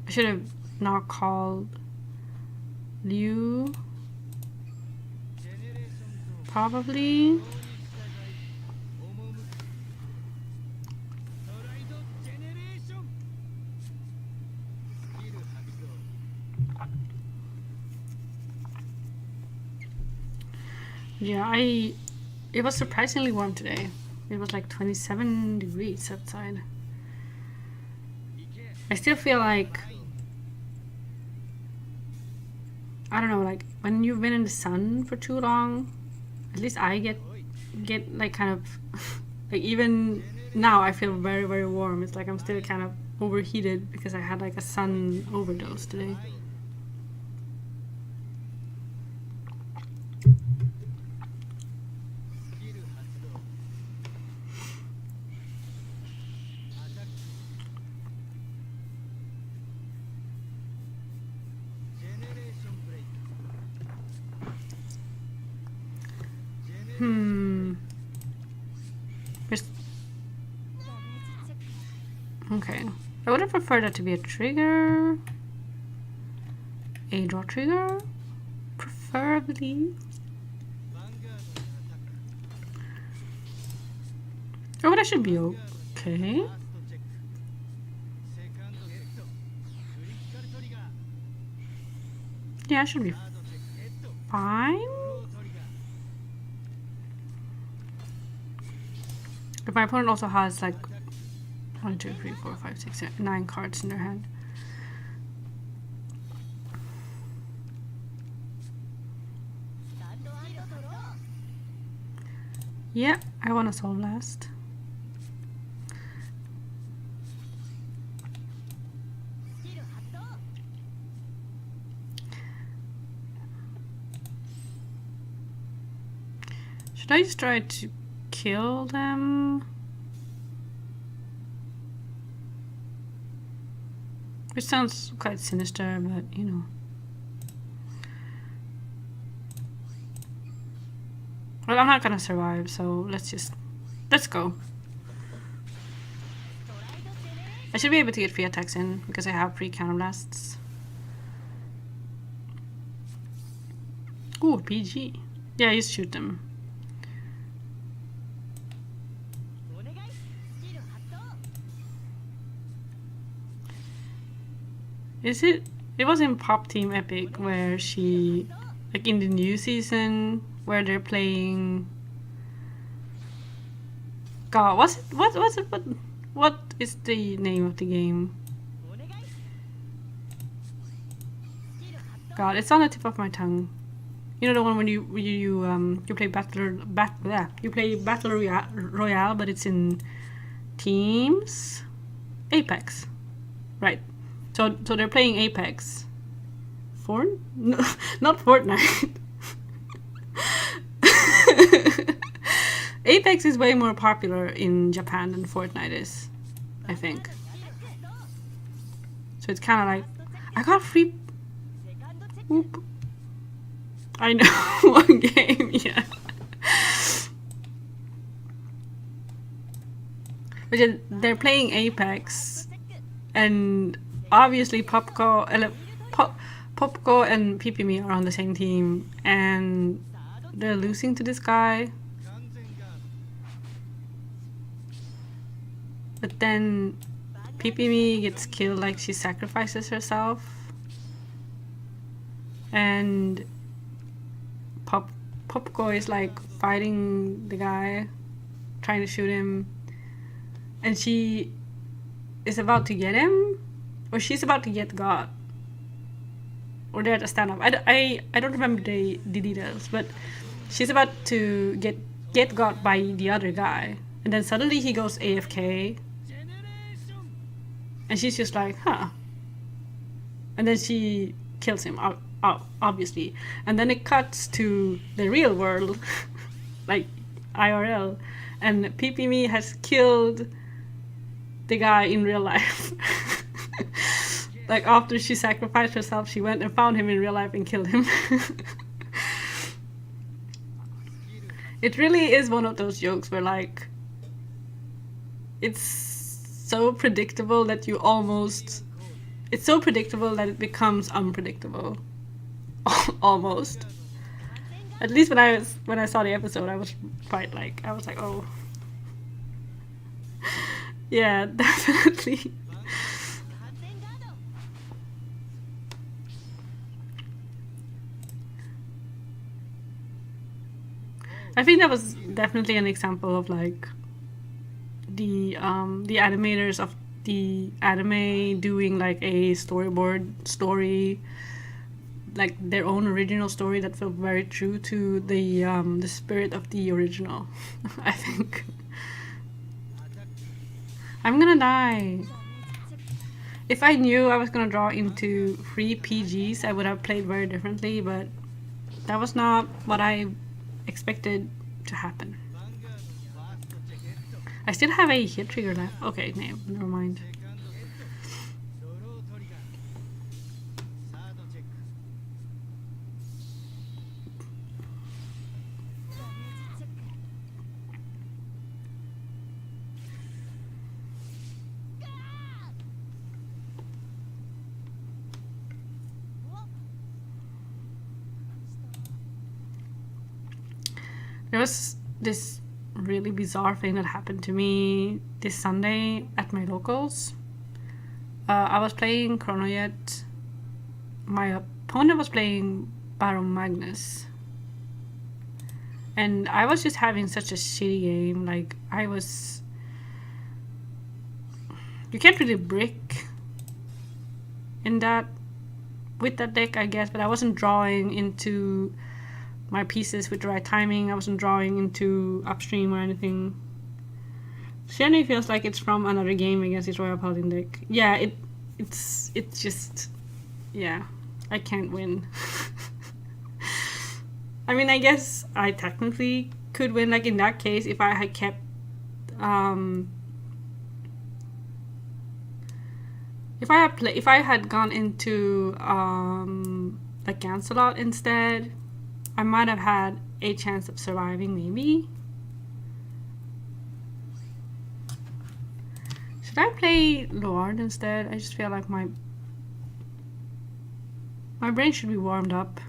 I should have not called Liu. Probably. Yeah, it was surprisingly warm today. It was like 27 degrees outside. I still feel like, I don't know, like when you've been in the sun for too long, at least I get like kind of like even now I feel very, very warm. It's like I'm still kind of overheated because I had like a sun overdose today. Okay. I would have preferred that to be a trigger. A draw trigger. Preferably. Oh, but I should be okay. Yeah, I should be fine. If my opponent also has like 1, 2, 3, 4, 5, 6, 7, 9 cards in their hand. Yeah, I want to Soul Blast. Should I just try to kill them? Which sounds quite sinister, but you know. Well, I'm not gonna survive, so let's go. I should be able to get free attacks in because I have free counterblasts. Ooh, PG. Yeah, just shoot them. Is it? It was in Pop Team Epic where she, like in the new season, where they're playing. God, what's it? What is the name of the game? God, it's on the tip of my tongue. You know the one when you play Battle Royale, but it's in teams. Apex, right? So they're playing Apex. No, not Fortnite. Apex is way more popular in Japan than Fortnite is, I think. So it's kind of like, I got free. Oop. I know, one game, yeah. But yeah, they're playing Apex, and obviously Popco and PPME are on the same team, and they're losing to this guy. But then PPME gets killed, like she sacrifices herself, and Popco is like fighting the guy, trying to shoot him, and she is about to get him, or she's about to get God, or they're at a stand-up. I don't remember the details, but she's about to get God by the other guy, and then suddenly he goes AFK, and she's just like, huh, and then she kills him, obviously, and then it cuts to the real world, like IRL, and PPME has killed the guy in real life. Like after she sacrificed herself, she went and found him in real life and killed him. It really is one of those jokes where like it's so predictable that you almost, it's so predictable that it becomes unpredictable. Almost. At least when I saw the episode, I was quite like, I was like, oh, yeah, definitely. I think that was definitely an example of like the animators of the anime doing like a storyboard story, like their own original story that felt very true to the spirit of the original. I think. I'm gonna die. If I knew I was gonna draw into 3 PGs, I would have played very differently, but that was not what I expected to happen. I still have a hit trigger left. Okay, no, never mind. There was this really bizarre thing that happened to me this Sunday at my locals. I was playing Chronojet. My opponent was playing Baron Magnus. And I was just having such a shitty game. Like, I was... You can't really brick in that... with that deck, I guess. But I wasn't drawing into my pieces with the right timing. I wasn't drawing into upstream or anything. Shani feels like it's from another game against his Royal Paladin deck. Yeah, it's just... Yeah, I can't win. I mean, I guess I technically could win, like in that case, if I had kept... if I had gone into like Gancelot instead, I might have had a chance of surviving, maybe. Should I play Lord instead? I just feel like my brain should be warmed up,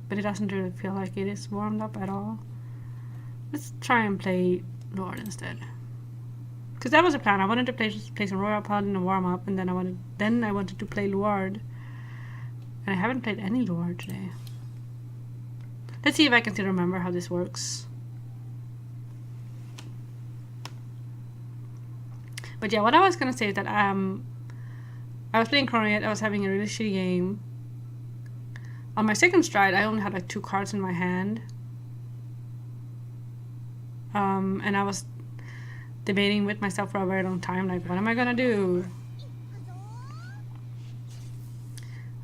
but it doesn't really feel like it is warmed up at all. Let's try and play Lord instead. Because that was the plan. I wanted to play some Royal Paladin and warm up, and then I wanted to play Luard. And I haven't played any Luard today. Let's see if I can still remember how this works. But yeah, what I was gonna say is that I was playing Chronojet. I was having a really shitty game. On my second stride, I only had like 2 cards in my hand. And I was debating with myself for a very long time, like, what am I gonna do?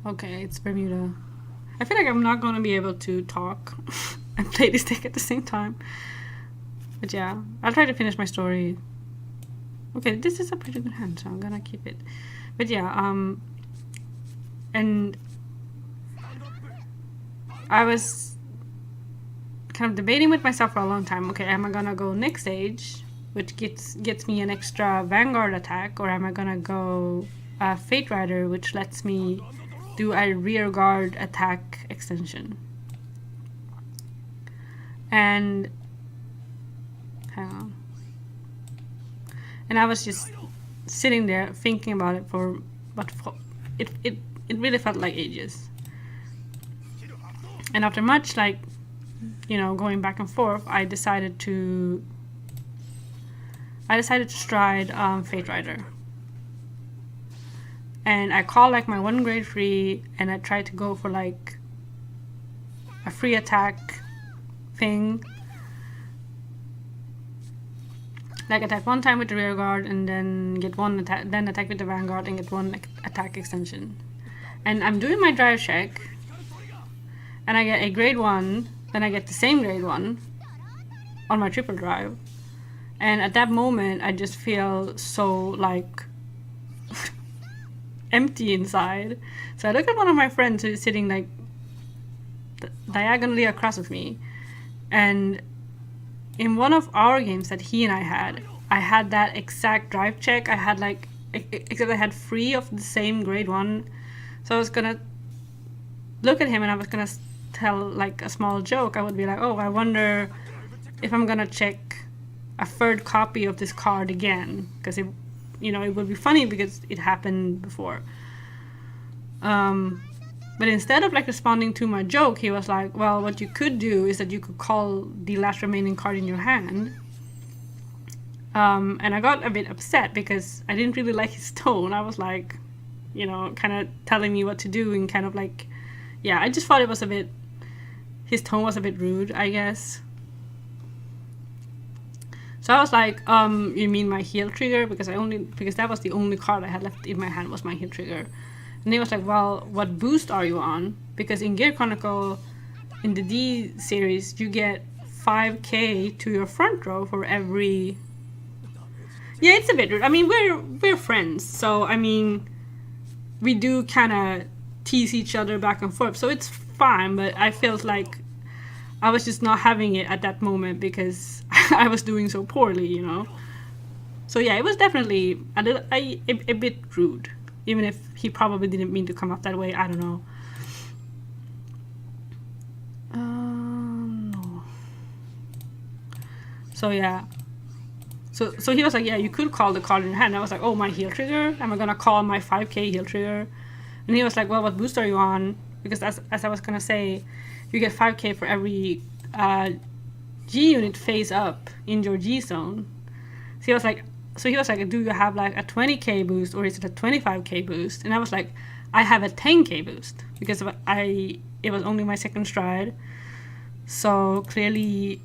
Okay, it's Bermuda. I feel like I'm not gonna be able to talk and play this deck at the same time. But yeah, I'll try to finish my story. Okay, this is a pretty good hand, so I'm gonna keep it. But yeah, and I was kind of debating with myself for a long time. Okay, am I gonna go next stage, which gets me an extra Vanguard attack, or am I gonna go Fate Rider, which lets me do a rear guard attack extension? And hang on. And I was just sitting there thinking about it it really felt like ages. And after much, like, you know, going back and forth, I decided to stride Fate Rider. And I called like my 1 grade free, and I tried to go for like a free attack thing. Like attack 1 time with the rear guard, and then get 1 attack, then attack with the Vanguard and get 1 attack extension. And I'm doing my drive check, and I get a grade 1, then I get the same grade 1 on my triple drive. And at that moment, I just feel so like empty inside. So I look at one of my friends who's sitting like diagonally across of me, and in one of our games that he and I had, I had that exact drive check. I had like, except I had 3 of the same grade 1. So I was gonna look at him and I was gonna tell like a small joke. I would be like, oh, I wonder if I'm gonna check a 3rd copy of this card again, because it would be funny because it happened before. But instead of like responding to my joke, he was like, well, what you could do is that you could call the last remaining card in your hand. And I got a bit upset because I didn't really like his tone. I was like, kind of telling me what to do, and kind of like, yeah, I just thought it was his tone was a bit rude, I guess. So I was like, you mean my heel trigger? Because that was the only card I had left in my hand was my heel trigger. And he was like, well, what boost are you on? Because in Gear Chronicle, in the D series, you get 5k to your front row for every... Yeah, it's a bit rude. I mean, we're friends, so I mean, we do kind of tease each other back and forth, so it's fine, but I felt like I was just not having it at that moment because I was doing so poorly, So yeah, it was definitely a bit rude. Even if he probably didn't mean to come off that way, I don't know. No. So yeah. So he was like, yeah, you could call the card in your hand. I was like, oh, my heel trigger? Am I gonna call my 5k heel trigger? And he was like, well, what boost are you on? Because as I was gonna say, you get 5k for every G unit phase up in your G zone. So he was like, do you have like a 20k boost or is it a 25k boost? And I was like, I have a 10k boost because it was only my 2nd stride. So clearly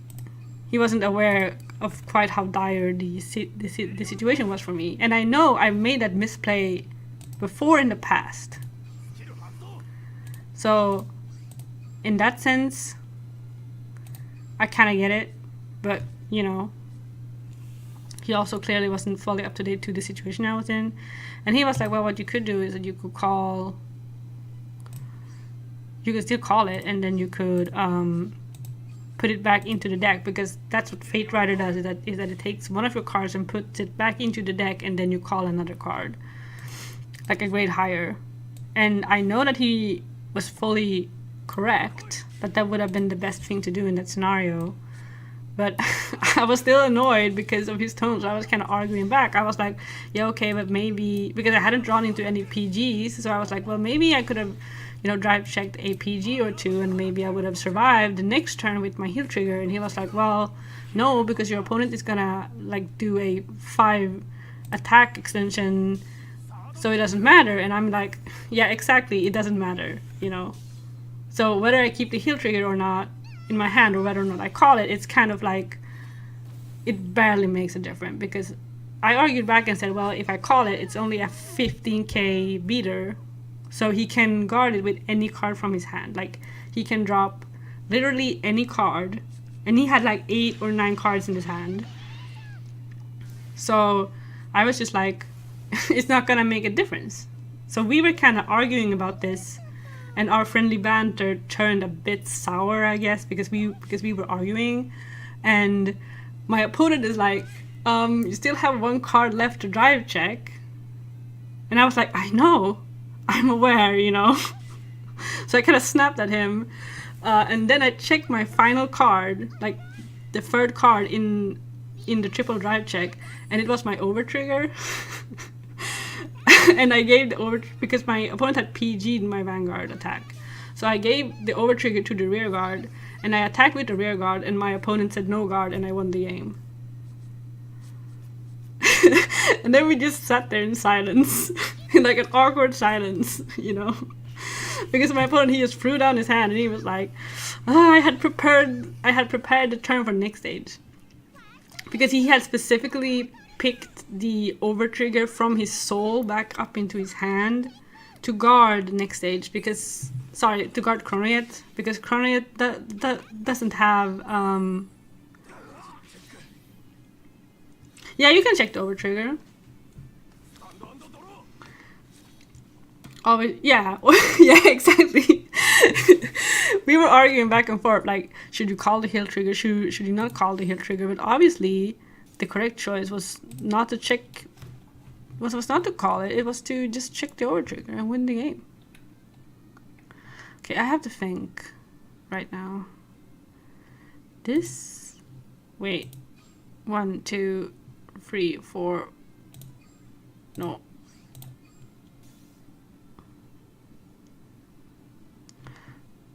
he wasn't aware of quite how dire the situation was for me. And I know I've made that misplay before in the past. So in that sense, I kind of get it. But, he also clearly wasn't fully up to date to the situation I was in. And he was like, well, what you could do is that you could still call it, and then you could put it back into the deck, because that's what Fate Rider does, is that it takes one of your cards and puts it back into the deck, and then you call another card, like a grade higher. And I know that he was fully correct, that would have been the best thing to do in that scenario. But I was still annoyed because of his tone, so I was kind of arguing back. I was like, yeah, okay, but maybe... Because I hadn't drawn into any PGs, so I was like, well, maybe I could have, drive checked a PG or 2, and maybe I would have survived the next turn with my heel trigger. And he was like, well, no, because your opponent is gonna, do a 5 attack extension, so it doesn't matter. And I'm like, yeah, exactly, it doesn't matter, So whether I keep the heel trigger or not in my hand, or whether or not I call it, it's kind of like, it barely makes a difference, because I argued back and said, well, if I call it, it's only a 15k beater, so he can guard it with any card from his hand. He can drop literally any card, and he had 8 or 9 cards in his hand. So I was just like, it's not gonna make a difference. So we were kind of arguing about this, and our friendly banter turned a bit sour, I guess, because we were arguing. And my opponent is like, you still have 1 card left to drive check. And I was like, I know, I'm aware, So I kind of snapped at him. And then I checked my final card, the 3rd card in the triple drive check, and it was my over trigger. And I gave the over, because my opponent had PG'd my Vanguard attack. So I gave the over trigger to the rear guard, and I attacked with the rear guard, and my opponent said no guard, and I won the game. And then we just sat there in silence, in an awkward silence, Because my opponent, he just threw down his hand, and he was like, I had prepared the turn for next stage. Because he had specifically picked the over trigger from his soul back up into his hand to guard next stage, to guard Chronoyet, because Chronoyet doesn't have yeah, you can check the over trigger. Always, yeah. Yeah, exactly. We were arguing back and forth, should you call the heel trigger, should you not call the heel trigger? But obviously the correct choice was not to check, was not to call it, it was to just check the overtrigger and win the game. Okay, I have to think right now. This, wait, 1, 2, 3, 4, no.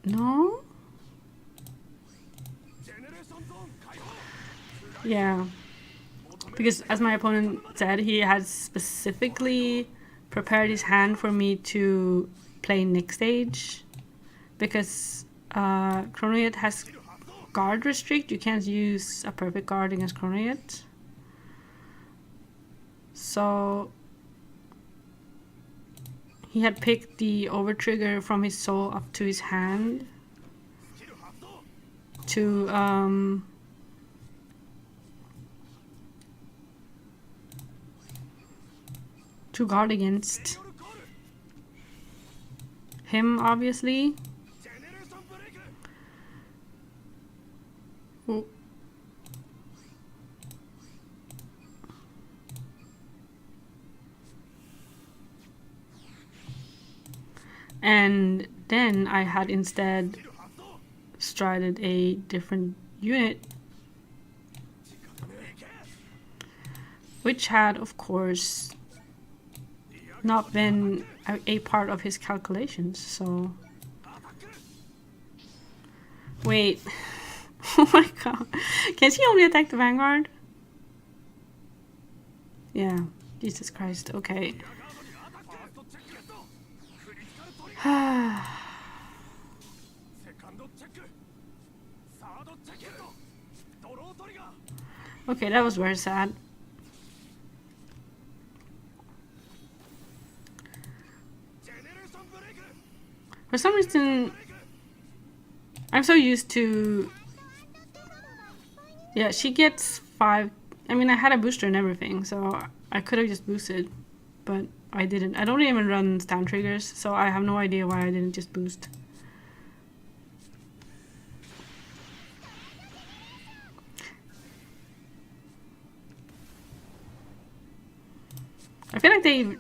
No? Yeah. Because as my opponent said, he had specifically prepared his hand for me to play next stage. Because Chronoyet has guard restrict. You can't use a perfect guard against Chronoyet. So he had picked the overtrigger from his soul up to his hand to guard against him, obviously. Ooh. And then I had instead strided a different unit, which had, of course, not been a part of his calculations, so... Wait. Oh my god. Can she only attack the Vanguard? Yeah. Jesus Christ. Okay. Okay, that was very sad. For some reason, I'm so used to... Yeah, she gets 5... I mean, I had a booster and everything, so I could have just boosted, but I didn't. I don't even run stand triggers, so I have no idea why I didn't just boost. I feel like they...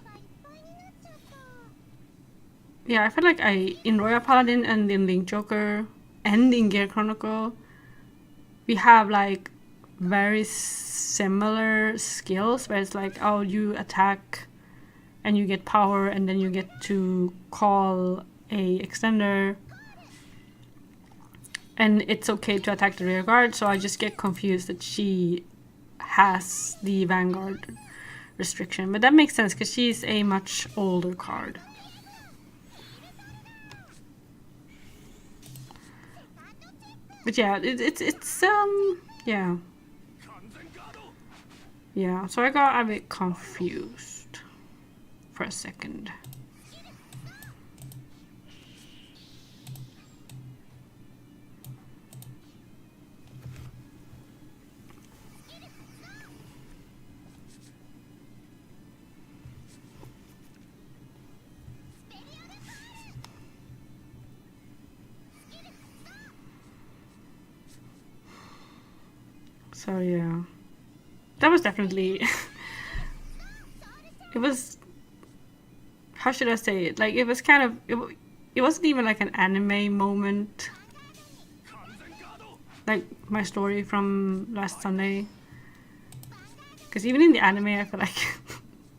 Yeah, I feel like in Royal Paladin and in Link Joker and in Gear Chronicle, we have like very similar skills where it's like, oh, you attack and you get power and then you get to call a extender. And it's okay to attack the rear guard, so I just get confused that she has the Vanguard restriction. But that makes sense because she's a much older card. But yeah, it's yeah. Yeah, so I got a bit confused for a second. So yeah, that was definitely, it was, how should I say it? Like, it was kind of, it wasn't even like an anime moment, like my story from last Sunday. Because even in the anime, I feel like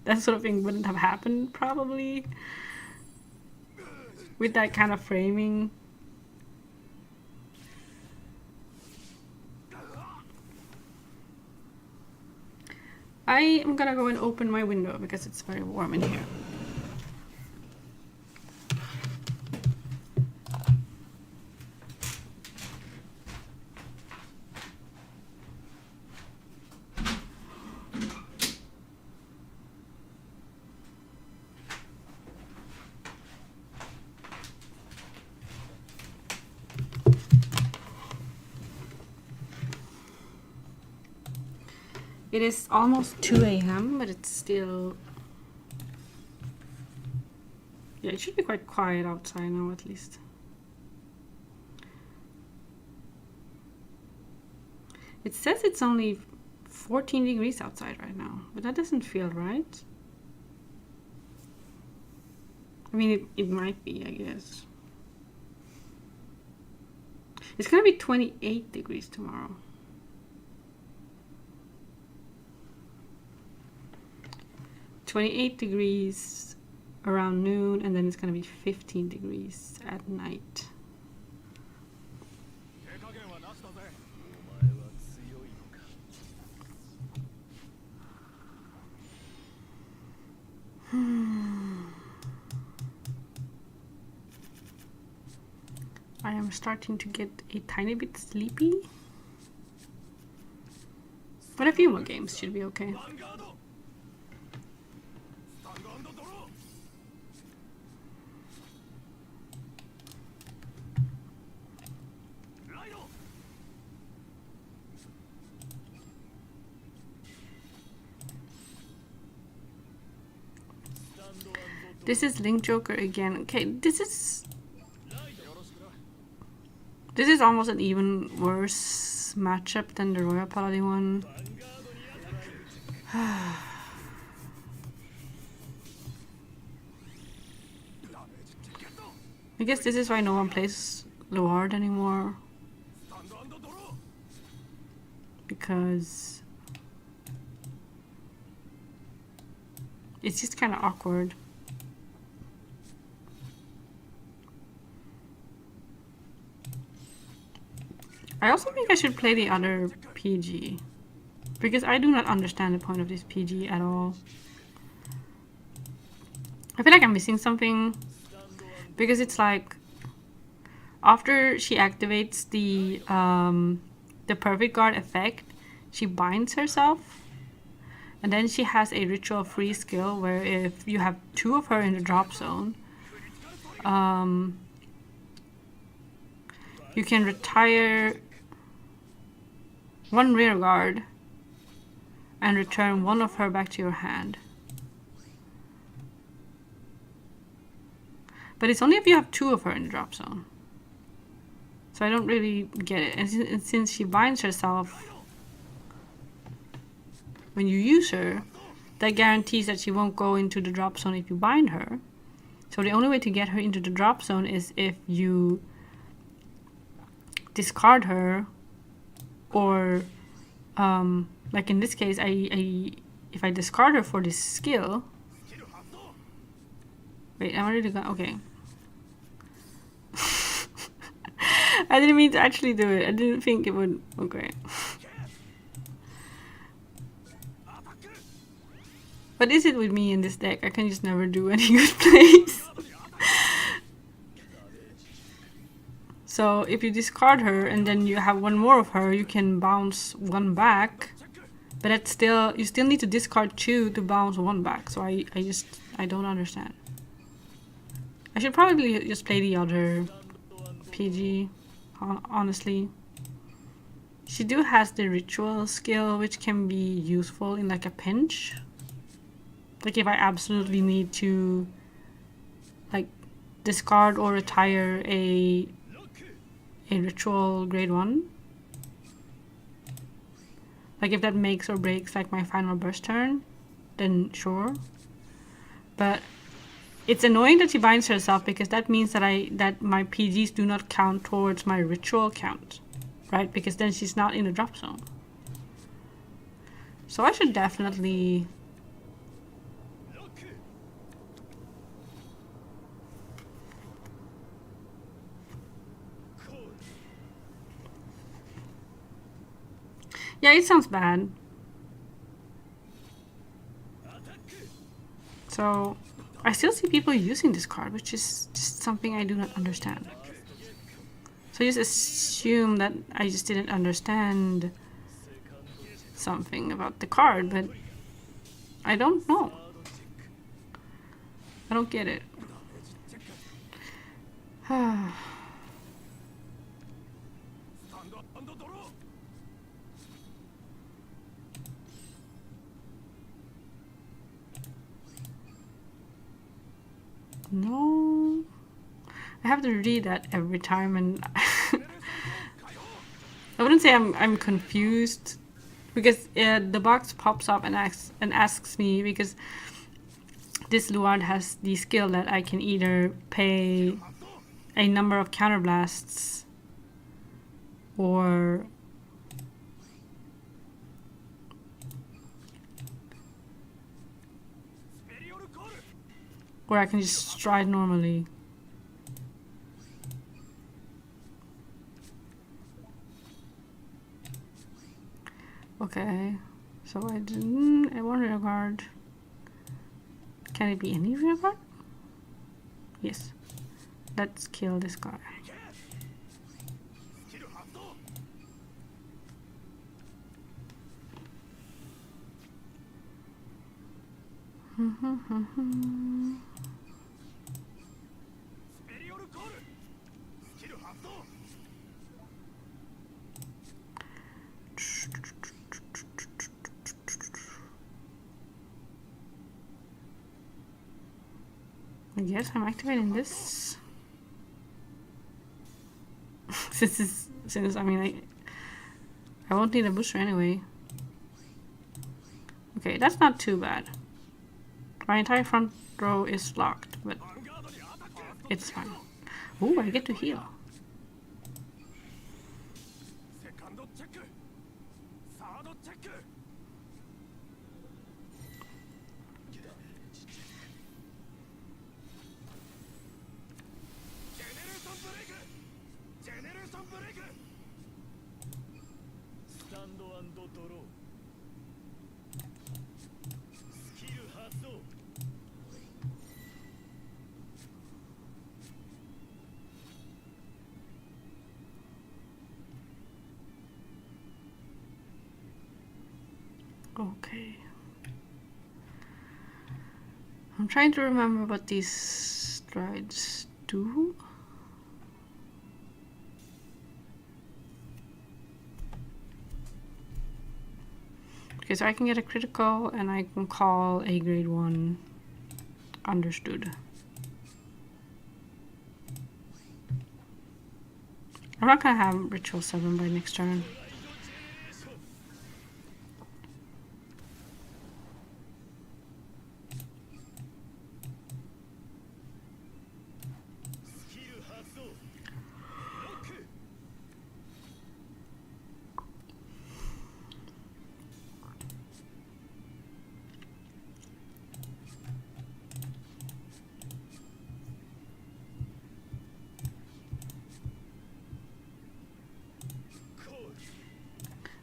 that sort of thing wouldn't have happened, probably, with that kind of framing. I am gonna go and open my window because it's very warm in here. It is almost 2 a.m., but it's still... Yeah, it should be quite quiet outside now, at least. It says it's only 14 degrees outside right now, but that doesn't feel right. I mean, it might be, I guess. It's gonna be 28 degrees tomorrow. $28 around noon, and then it's gonna be 15 degrees at night. I am starting to get a tiny bit sleepy, but a few more games should be okay. This is Link Joker again. Okay, this is almost an even worse matchup than the Royal Paladin one. I guess this is why no one plays Loard anymore. Because it's just kind of awkward. I also think I should play the other PG, because I do not understand the point of this PG at all. I feel like I'm missing something, because it's like after she activates the perfect guard effect, she binds herself, and then she has a ritual free skill where if you have 2 of her in the drop zone, you can retire 1 rear guard and return 1 of her back to your hand. But it's only if you have 2 of her in the drop zone. So I don't really get it. And since she binds herself when you use her, that guarantees that she won't go into the drop zone if you bind her. So the only way to get her into the drop zone is if you discard her, or like in this case, if I discard her for this skill. Wait, I'm already gone. Okay. I didn't mean to actually do it. I didn't think it would. Okay. What is it with me in this deck? I can just never do any good plays. So if you discard her and then you have 1 more of her, you can bounce 1 back. But that's still, you still need to discard 2 to bounce 1 back. So I don't understand. I should probably just play the other PG, honestly. She has the ritual skill, which can be useful in like a pinch. Like if I absolutely need to like discard or retire a ritual grade 1. Like if that makes or breaks like my final burst turn, then sure. But it's annoying that she binds herself, because that means that my PGs do not count towards my ritual count, right? Because then she's not in the drop zone. So I should definitely yeah, it sounds bad. So I still see people using this card, which is just something I do not understand. So I just assume that I just didn't understand something about the card, but I don't know. I don't get it. No, I have to read that every time, and I wouldn't say I'm confused Because the box pops up and asks me, because this Luard has the skill that I can either pay a number of counterblasts or I can just stride normally. Okay, so I want rear guard. Can it be any rear guard? Yes. Let's kill this guy. I guess I'm activating this. since I mean I won't need a booster anyway. Okay, that's not too bad. My entire front row is locked, but it's fine. Ooh, I get to heal. Okay. I'm trying to remember what these strides do. Okay, so I can get a critical and I can call a grade 1. Understood. I'm not gonna have Ritual 7 by next turn.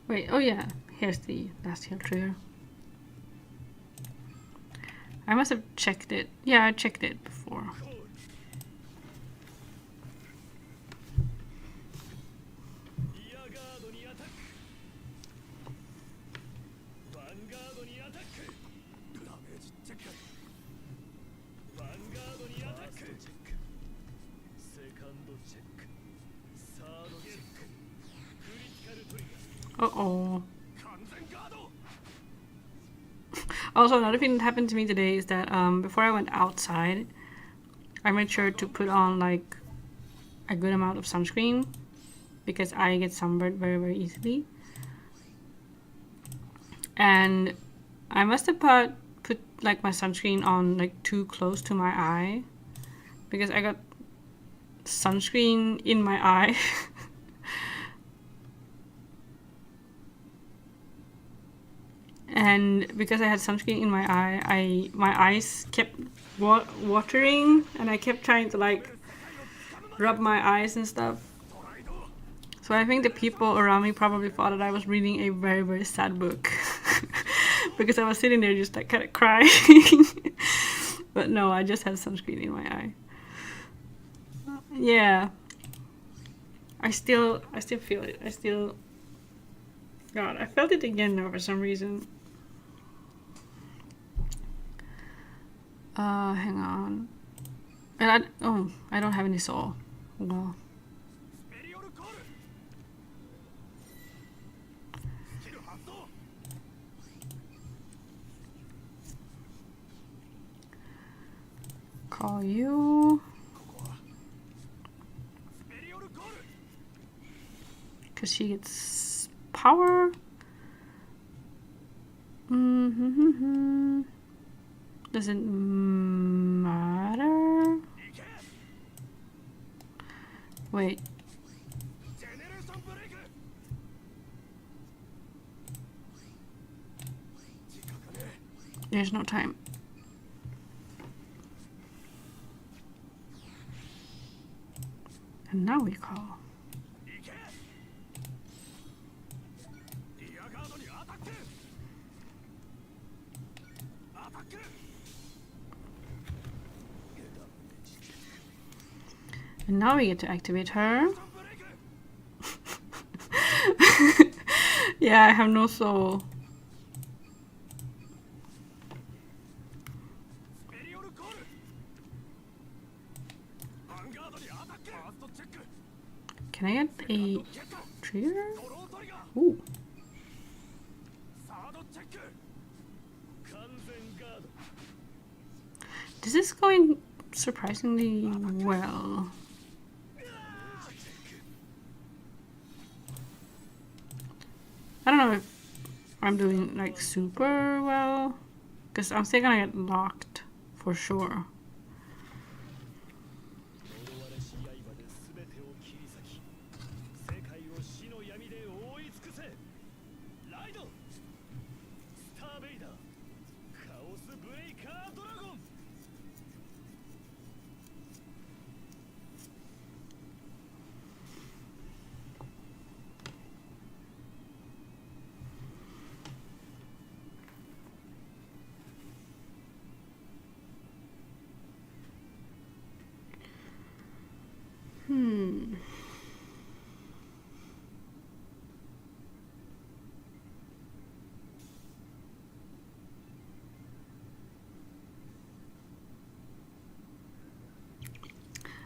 Wait, oh yeah, here's the last heal trigger. I must have checked it. Yeah, I checked it before. Uh-oh. Also, another thing that happened to me today is that before I went outside, I made sure to put on like a good amount of sunscreen because I get sunburned very, very easily. And I must have put like my sunscreen on like too close to my eye because I got sunscreen in my eye. And because I had sunscreen in my eye, my eyes kept watering, and I kept trying to like rub my eyes and stuff. So I think the people around me probably thought that I was reading a very, very sad book because I was sitting there just like kind of crying. But no, I just had sunscreen in my eye. Yeah, I still feel it. God, I felt it again now for some reason. Hang on. And I don't have any soul. Well. Call you. Because she gets power. Mm-hmm. Doesn't matter. Wait. There's no time. And now we call. And now we get to activate her. Yeah, I have no soul. Can I get a trigger? Ooh. This is going surprisingly well. I don't know if I'm doing like super well, because I'm still gonna get locked for sure.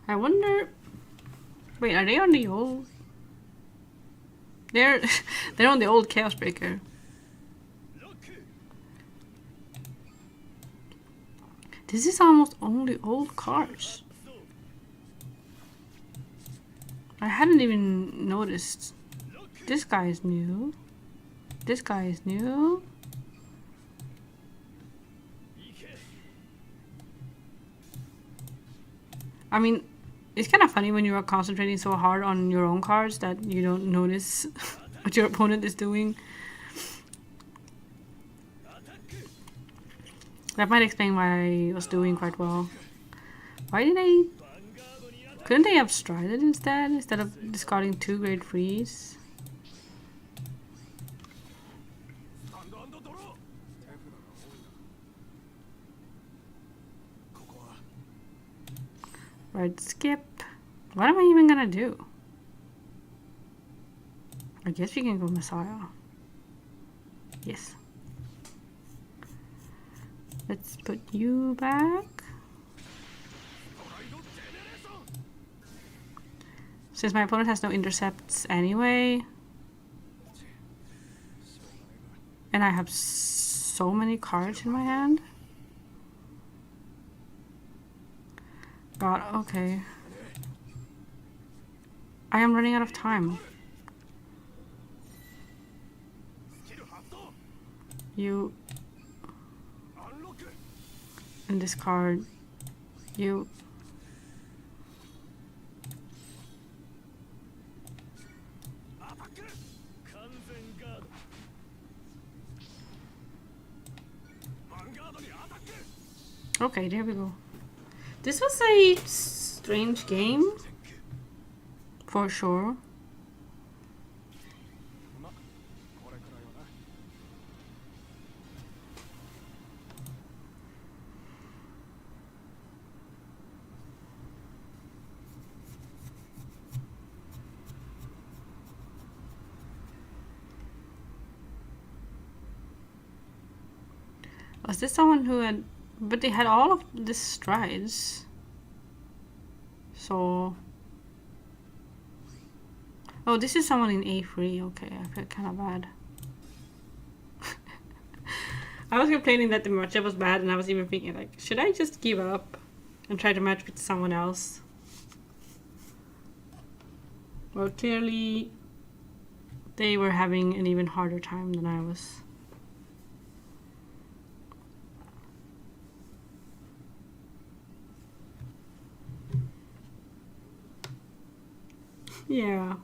I wonder. Wait, are they on the old? They're on the old Chaos Breaker. This is almost only old cards. I hadn't even noticed. This guy is new. This guy is new. I mean, it's kind of funny when you are concentrating so hard on your own cards that you don't notice what your opponent is doing. That might explain why I was doing quite well. Why did I... Couldn't they have strided instead of discarding 2 Great Freeze? Right, skip. What am I even gonna do? I guess we can go Messiah. Yes. Let's put you back. Since my opponent has no intercepts anyway. And I have so many cards in my hand. God, okay. I am running out of time. You... And this card. You... Okay, there we go. This was a strange game, for sure. Was this someone who had... But they had all of the strides. So... Oh, this is someone in A3. Okay, I feel kind of bad. I was complaining that the matchup was bad, and I was even thinking, like, should I just give up and try to match with someone else? Well, clearly, they were having an even harder time than I was. Yeah.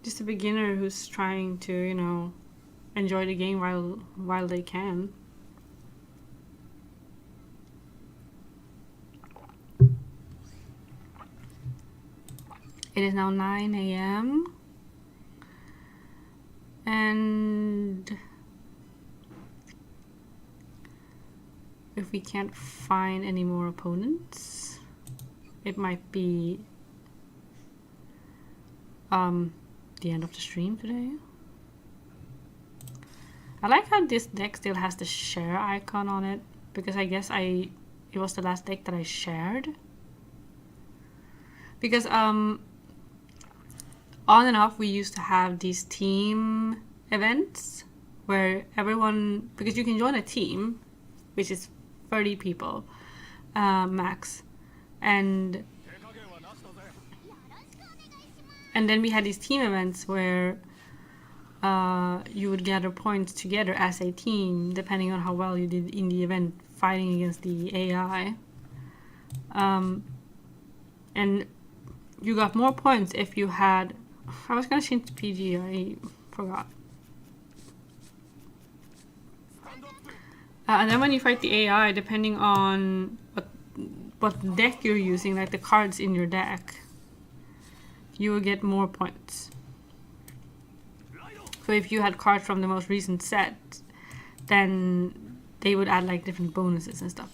Just a beginner who's trying to, you know, enjoy the game while they can. It is now 9 a.m. and if we can't find any more opponents, it might be the end of the stream today. I like how this deck still has the share icon on it, because I guess it was the last deck that I shared. Because on and off we used to have these team events where everyone, because you can join a team which is 30 people max, and then we had these team events where you would gather points together as a team depending on how well you did in the event fighting against the AI. And you got more points if you had... I was gonna change to PG, I forgot. And then when you fight the AI, depending on what deck you're using, like the cards in your deck, you will get more points. So if you had cards from the most recent set, then they would add like different bonuses and stuff.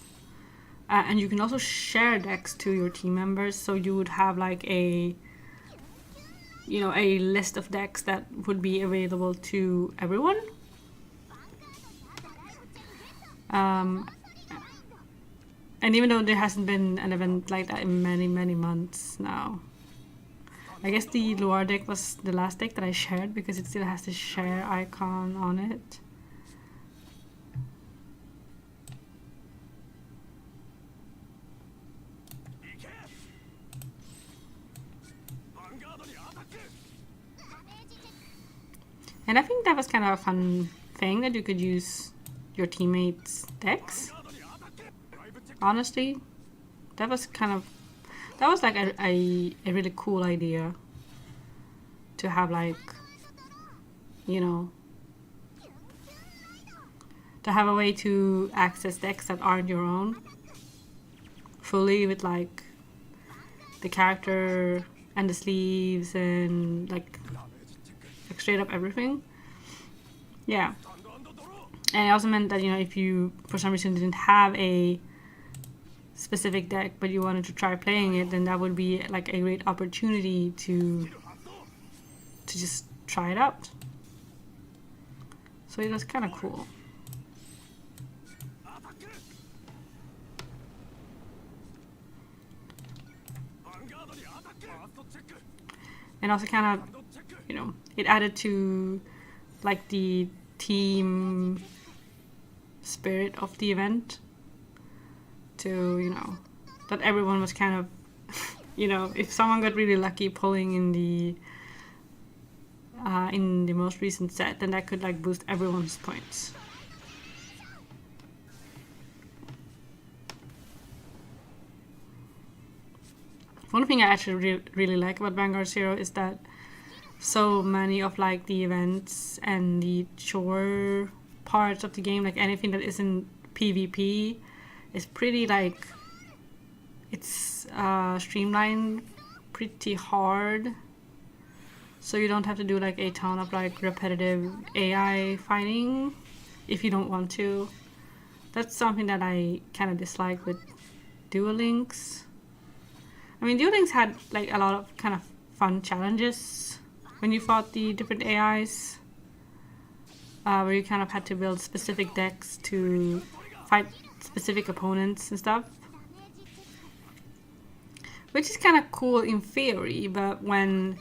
And you can also share decks to your team members, so you would have like a list of decks that would be available to everyone. And even though there hasn't been an event like that in many months now, I guess the Loire deck was the last deck that I shared because it still has the share icon on it. And I think that was kind of a fun thing, that you could use your teammates' decks. Honestly, that was like a really cool idea to have, like, to have a way to access decks that aren't your own fully, with like the character and the sleeves and like straight up everything. Yeah. And it also meant that, if you for some reason didn't have a specific deck but you wanted to try playing it, then that would be like a great opportunity to just try it out. So it was kind of cool. And also kind of, it added to like the team spirit of the event, to that everyone was kind of if someone got really lucky pulling in the most recent set, then that could like boost everyone's points. One thing I actually really like about Vanguard Zero is that so many of like the events and the chore parts of the game, like anything that isn't PvP, is pretty like, it's streamlined pretty hard, so you don't have to do like a ton of like repetitive AI fighting if you don't want to. That's something that I kind of dislike with Duel Links. I mean, Duel Links had like a lot of kind of fun challenges when you fought the different AIs, where you kind of had to build specific decks to fight specific opponents and stuff, which is kind of cool in theory, but when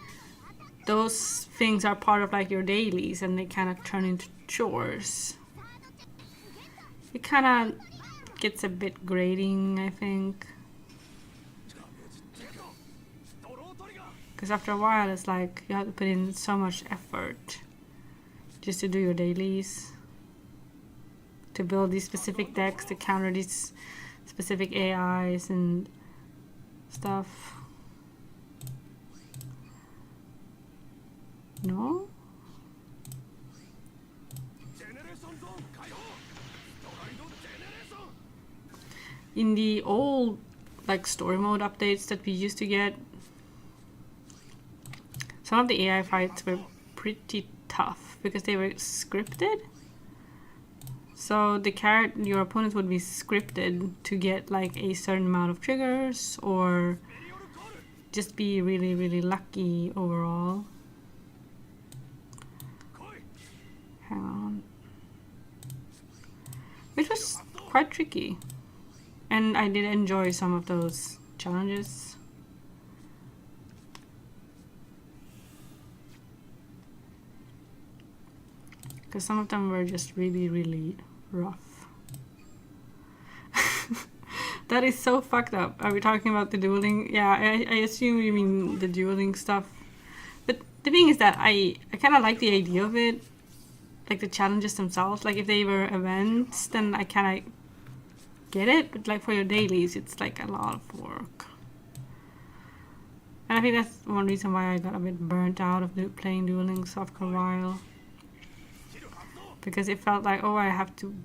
those things are part of like your dailies and they kind of turn into chores, it kind of gets a bit grating, I think. Because after a while, it's like you have to put in so much effort just to do your dailies, to build these specific decks to counter these specific AIs and stuff. No? In the old like story mode updates that we used to get, some of the AI fights were pretty tough because they were scripted. So your opponents would be scripted to get like a certain amount of triggers or just be really, really lucky overall. Hang on. Which was quite tricky. And I did enjoy some of those challenges. Because some of them were just really, really rough. That is so fucked up. Are we talking about the dueling? Yeah, I assume you mean the dueling stuff. But the thing is that I kind of like the idea of it. Like the challenges themselves. Like if they were events, then I kind of get it. But like for your dailies, it's like a lot of work. And I think that's one reason why I got a bit burnt out of playing dueling after a while. Because it felt like, oh, I have to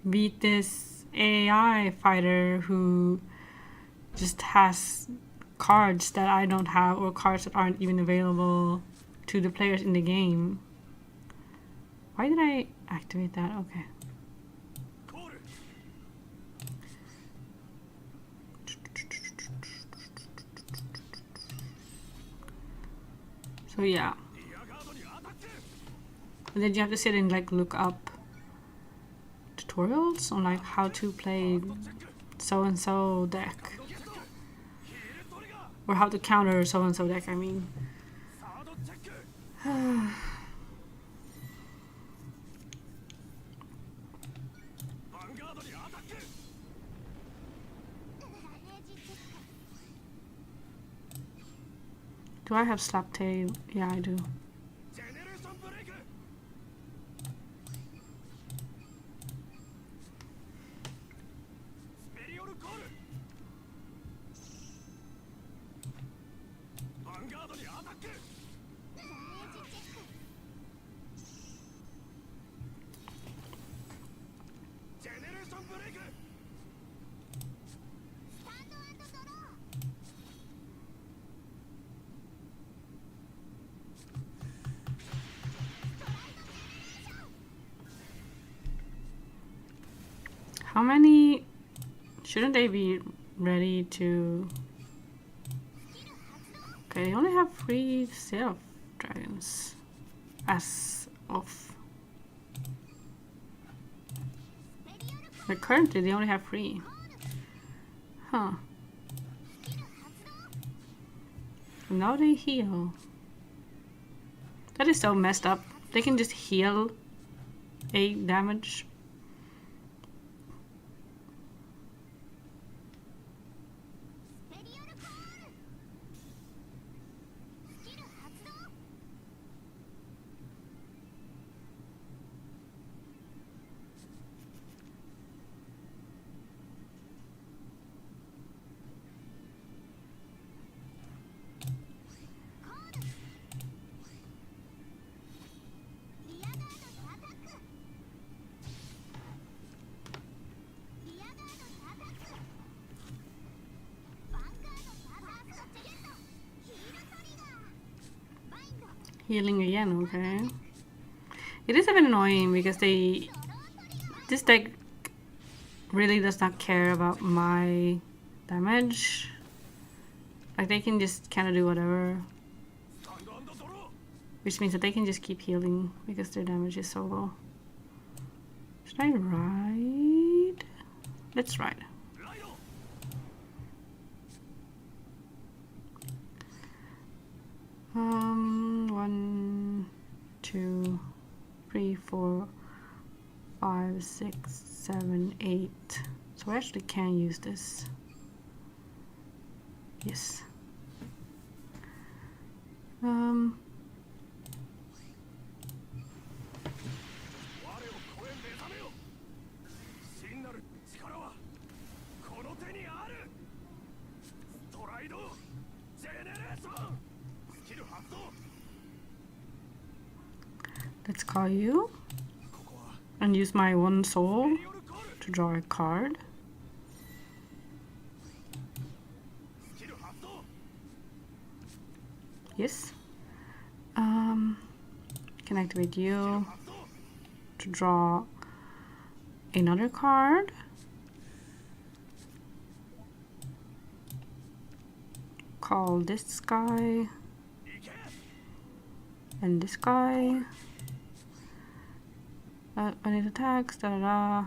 beat this AI fighter who just has cards that I don't have or cards that aren't even available to the players in the game. Why did I activate that? Okay. So yeah. And then you have to sit and like look up tutorials on like how to play so-and-so deck. Or how to counter so-and-so deck, I mean. Do I have slap tail? Yeah, I do. How many? Shouldn't they be ready to? Okay, they only have 3 set of dragons as of. But currently they only have 3. Huh. Now they heal. That is so messed up. They can just heal 8 damage. Healing again, okay. It is a bit annoying because this deck really does not care about my damage. Like they can just kind of do whatever. Which means that they can just keep healing because their damage is so low. Should I ride? Let's ride. 1, 2, 3, 4, 5, 6, 7, 8. So I actually can use this. Yes. Let's call you and use my 1 soul to draw a card. Yes. Can activate you to draw another card. Call this guy and this guy. I need attacks. Da da da.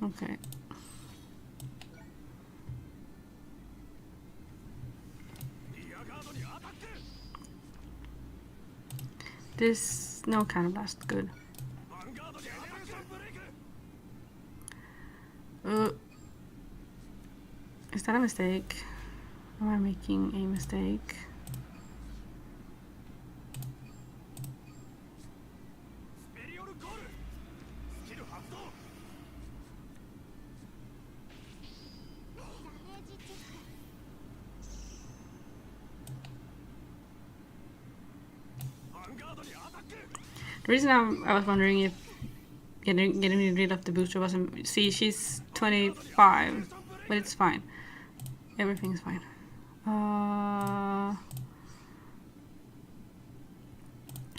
Okay. This no counterblast, good. Is that a mistake? Am I making a mistake? The reason I was wondering if getting rid of the booster wasn't... See, she's 25, but it's fine. Everything's fine. I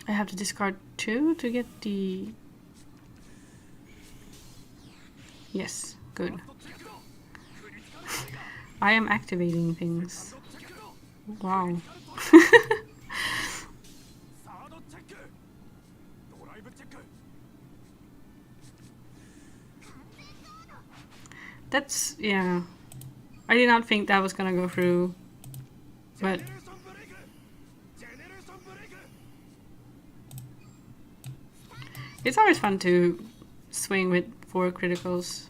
have to discard 2 to get the... Yes, good. I am activating things. Wow. That's, yeah. I did not think that was gonna go through, but it's always fun to swing with 4 criticals.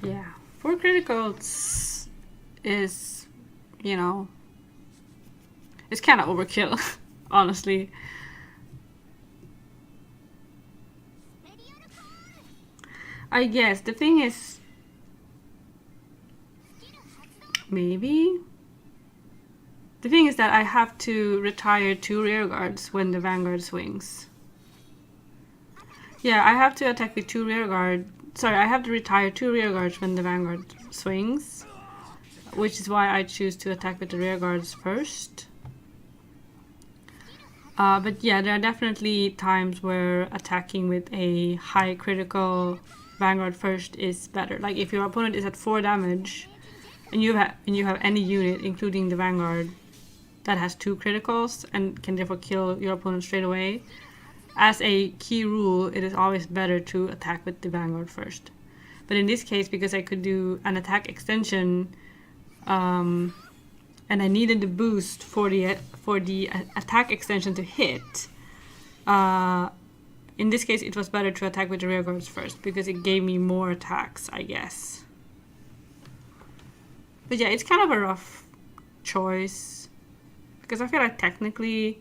Yeah, 4 criticals is, you know, it's kind of overkill, honestly. I guess the thing is, maybe the thing is that I have to retire 2 rear guards when the Vanguard swings. Yeah, I have to attack with 2 rear guard. Sorry, I have to retire 2 rear guards when the Vanguard swings, which is why I choose to attack with the rear guards first. But yeah, there are definitely times where attacking with a high critical Vanguard first is better. Like if your opponent is at 4 damage and you have any unit, including the Vanguard, that has 2 criticals and can therefore kill your opponent straight away. As a key rule, it is always better to attack with the Vanguard first. But in this case, because I could do an attack extension, and I needed the boost for the attack extension to hit, in this case it was better to attack with the rear guards first, because it gave me more attacks, I guess. But yeah, it's kind of a rough choice, because I feel like technically...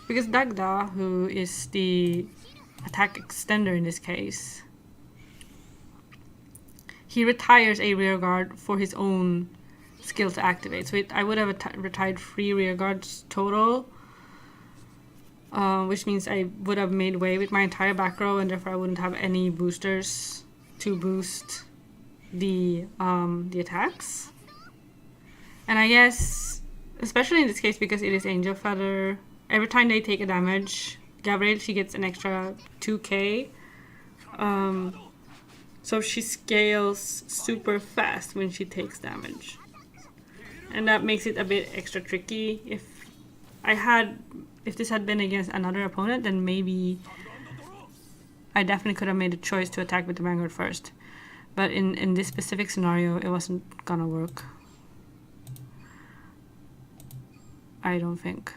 Because Dagda, who is the attack extender in this case, he retires a rear guard for his own skill to activate. So I would have retired 3 rear guards total, which means I would have made way with my entire back row, and therefore I wouldn't have any boosters to boost the attacks. And I guess, especially in this case, because it is Angel Feather, every time they take a damage, Gabrielle, she gets an extra 2k. So she scales super fast when she takes damage. And that makes it a bit extra tricky. If this had been against another opponent, then maybe I definitely could have made a choice to attack with the Vanguard first. But in this specific scenario, it wasn't gonna work. I don't think.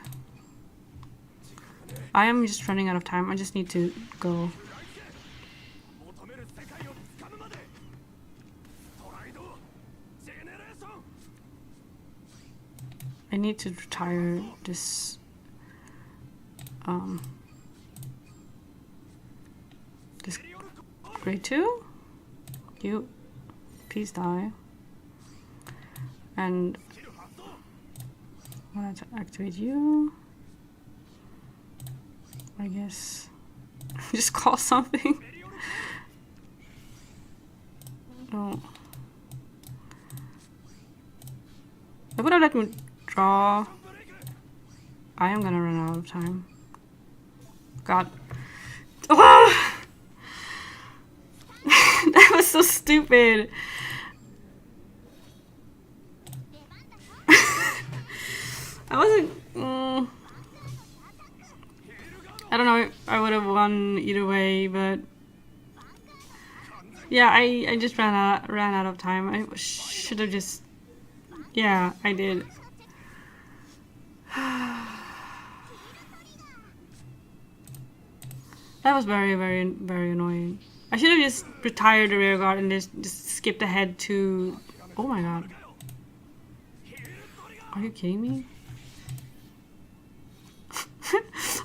I am just running out of time. I just need to go. I need to retire this this grade 2. You please die. And I want to activate you. I guess just call something. Oh. They would have let me draw. I am gonna run out of time. God. Oh! That was so stupid. I wasn't. I don't know if I would have won either way, but yeah, I just ran out of time. I should have just. Yeah, I did. That was very, very, very annoying. I should have just retired the rear guard and just skipped ahead to... Oh my god. Are you kidding me?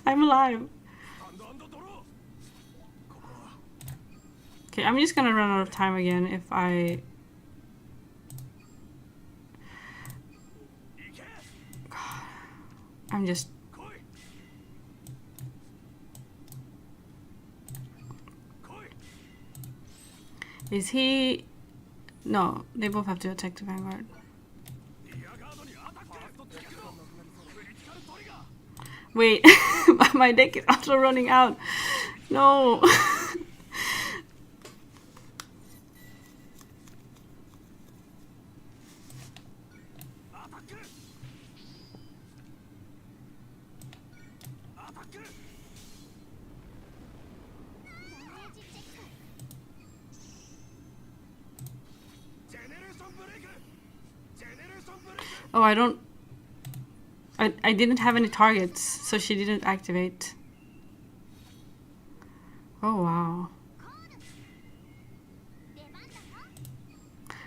I'm alive. Okay, I'm just gonna run out of time again if I... God. I'm just... Is he... No, they both have to attack the Vanguard. Wait, my deck is also running out. No. Oh, I didn't have any targets, so she didn't activate. Oh, wow.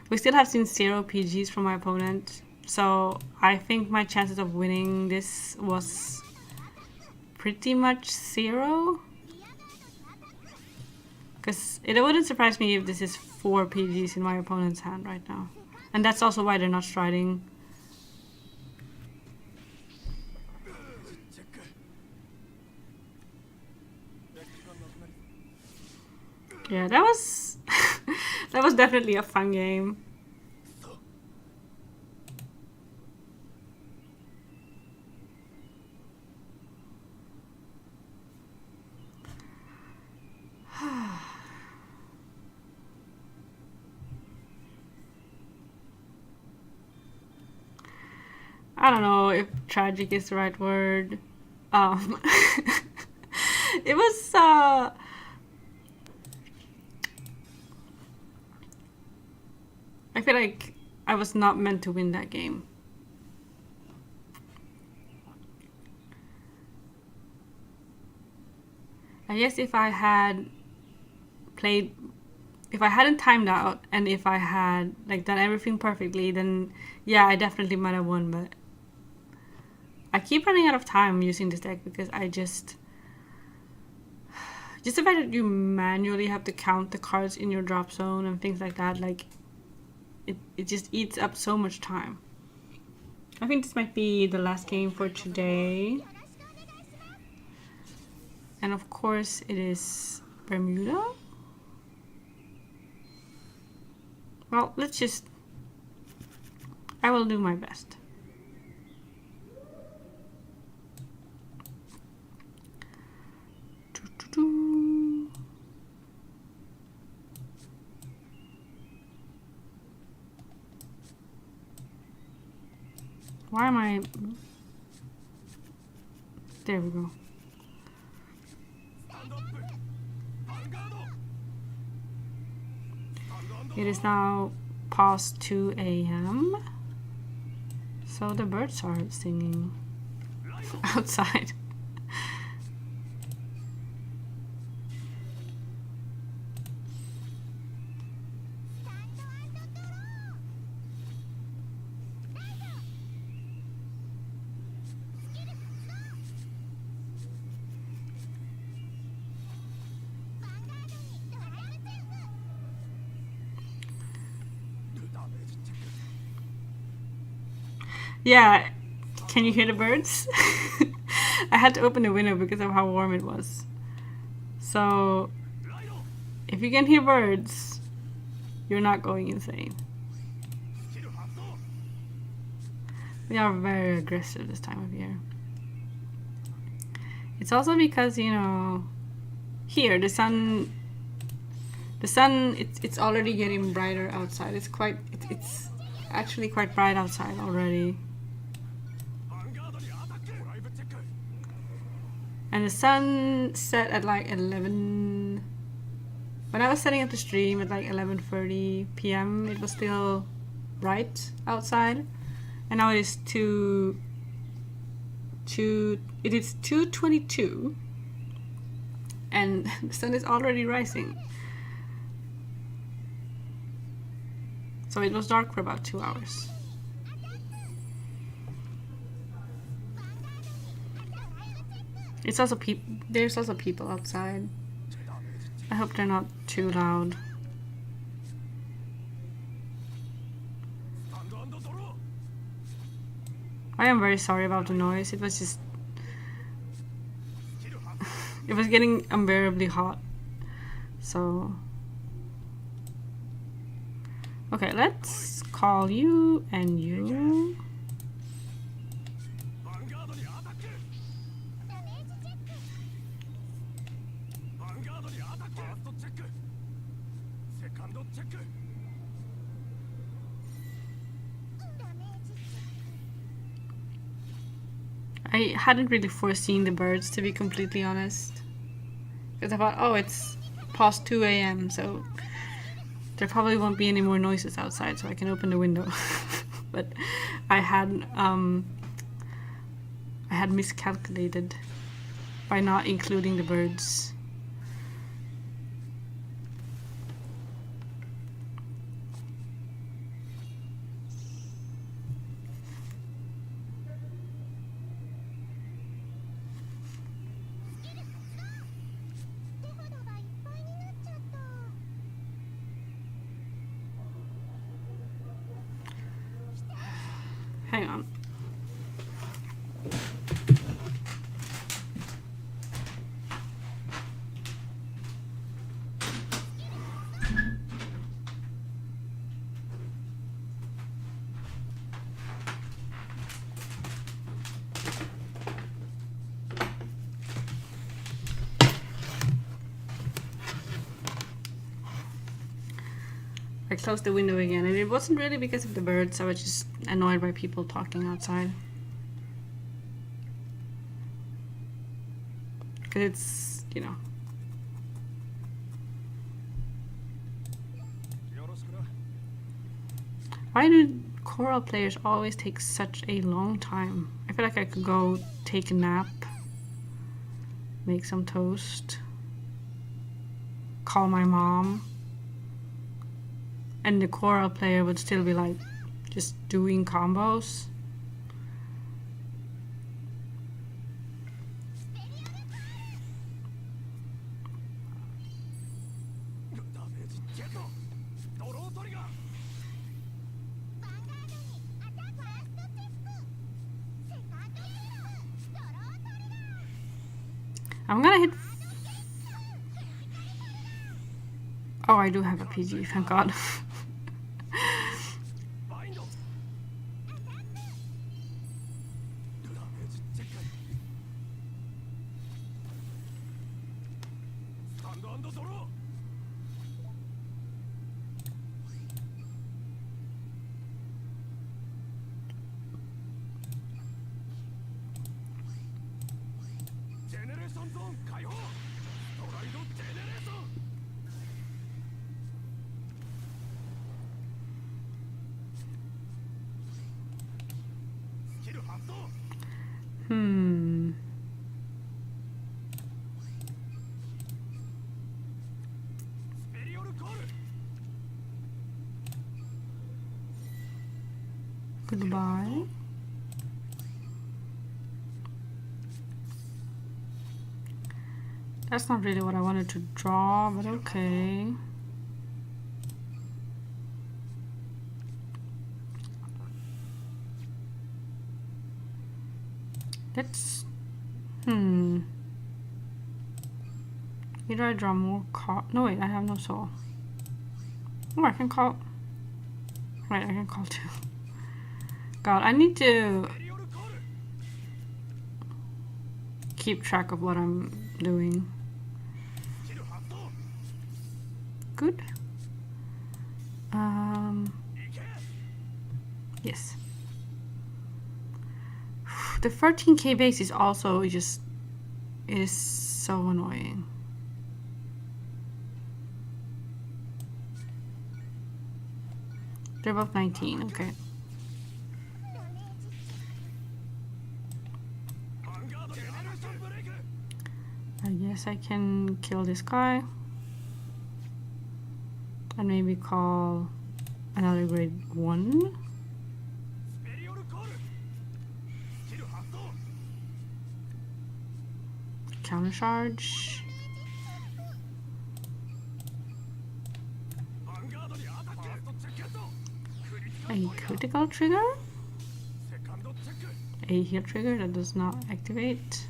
We still have seen 0 PGs from my opponent, so I think my chances of winning this was pretty much 0. Because it wouldn't surprise me if this is 4 PGs in my opponent's hand right now. And that's also why they're not striding. Yeah, that was that was definitely a fun game. I don't know if tragic is the right word. It was I feel like I was not meant to win that game. I guess if I had played, if I hadn't timed out and if I had like done everything perfectly, then yeah, I definitely might have won, but I keep running out of time using this deck because I just the fact that you manually have to count the cards in your drop zone and things like that, like it just eats up so much time. I think this might be the last game for today. And of course it is Bermuda. Well, let's just... I will do my best. Why am I... There we go. It is now past 2 a.m. So the birds are singing outside. Yeah, can you hear the birds? I had to open the window because of how warm it was. So, if you can hear birds, you're not going insane. They are very aggressive this time of year. It's also because, you know, here the sun it's already getting brighter outside. It's actually quite bright outside already. And the sun set at like 11. When I was setting up the stream at like 11:30 p.m., it was still bright outside, and now it is 2:22, and the sun is already rising. So it was dark for about 2 hours. It's also there's also people outside. I hope they're not too loud. I am very sorry about the noise. It was just it was getting unbearably hot. So okay, let's call you and you. I hadn't really foreseen the birds, to be completely honest. Because I thought, oh, it's past 2 a.m., so there probably won't be any more noises outside, so I can open the window. But I had miscalculated by not including the birds. Hang on. I closed the window again, and it wasn't really because of the birds. I was just annoyed by people talking outside. Because it's, you know. Why do choral players always take such a long time? I feel like I could go take a nap, make some toast, call my mom, and the choral player would still be like just doing combos. I'm gonna hit. Oh, I do have a PG, thank God. Goodbye. That's not really what I wanted to draw, but okay. Let's... Either I draw more card... No, wait, I have no soul. Oh, I can call... Right, I can call two. God, I need to keep track of what I'm doing. Good. Yes. The 13k base is also just... It is so annoying. They're both 19, okay. I guess I can kill this guy. And maybe call another grade 1. Counter charge. A critical trigger? A heal trigger that does not activate.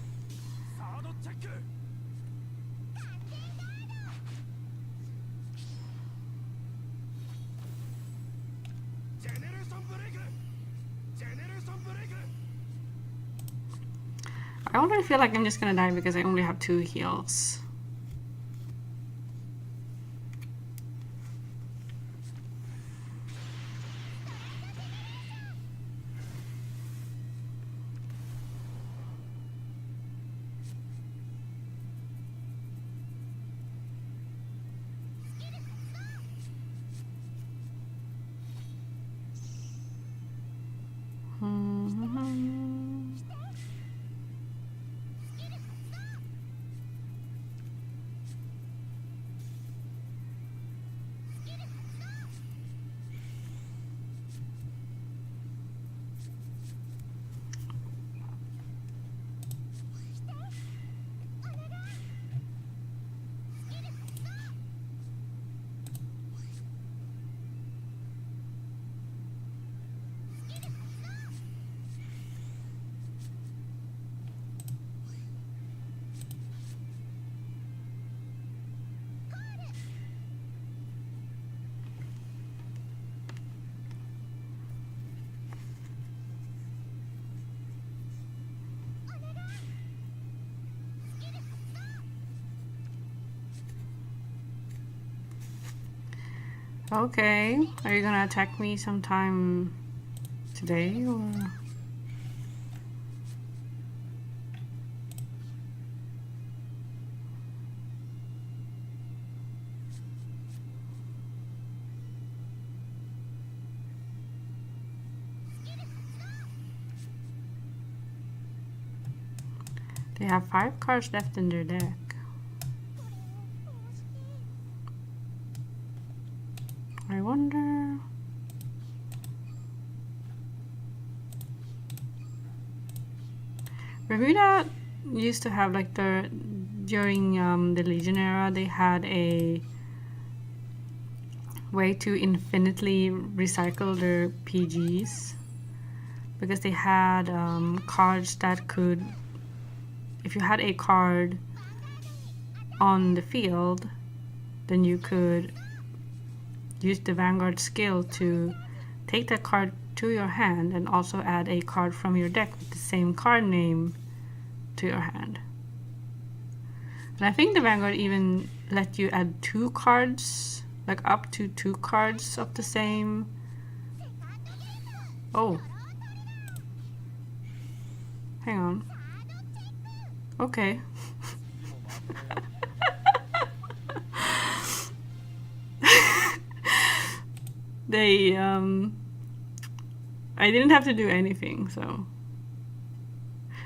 I already feel like I'm just gonna die because I only have 2 heals. Okay, are you gonna attack me sometime today or? They have 5 cards left in their deck. I wonder... Bermuda used to have like during the Legion era, they had a way to infinitely recycle their PGs because they had cards that could, if you had a card on the field, then you could use the Vanguard skill to take that card to your hand and also add a card from your deck with the same card name to your hand. And I think the Vanguard even let you add 2 cards, like up to 2 cards of the same. Oh. Hang on. Okay. They, I didn't have to do anything, so.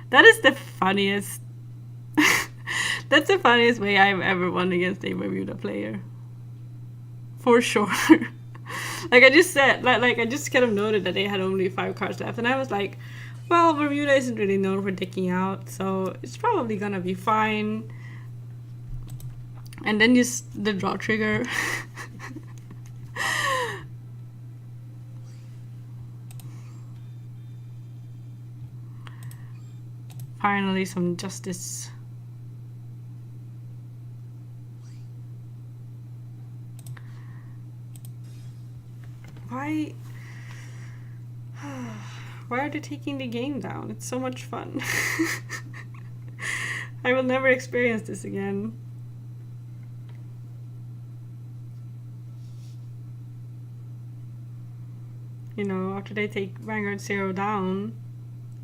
That is the funniest, that's the funniest way I've ever won against a Bermuda player. For sure. Like I just said, like I just kind of noted that they had only 5 cards left, and I was like, well, Bermuda isn't really known for dicking out, so it's probably gonna be fine. And then just the draw trigger. finally some justice. Why? Why are they taking the game down? It's so much fun. I will never experience this again. You know, after they take Vanguard Zero down,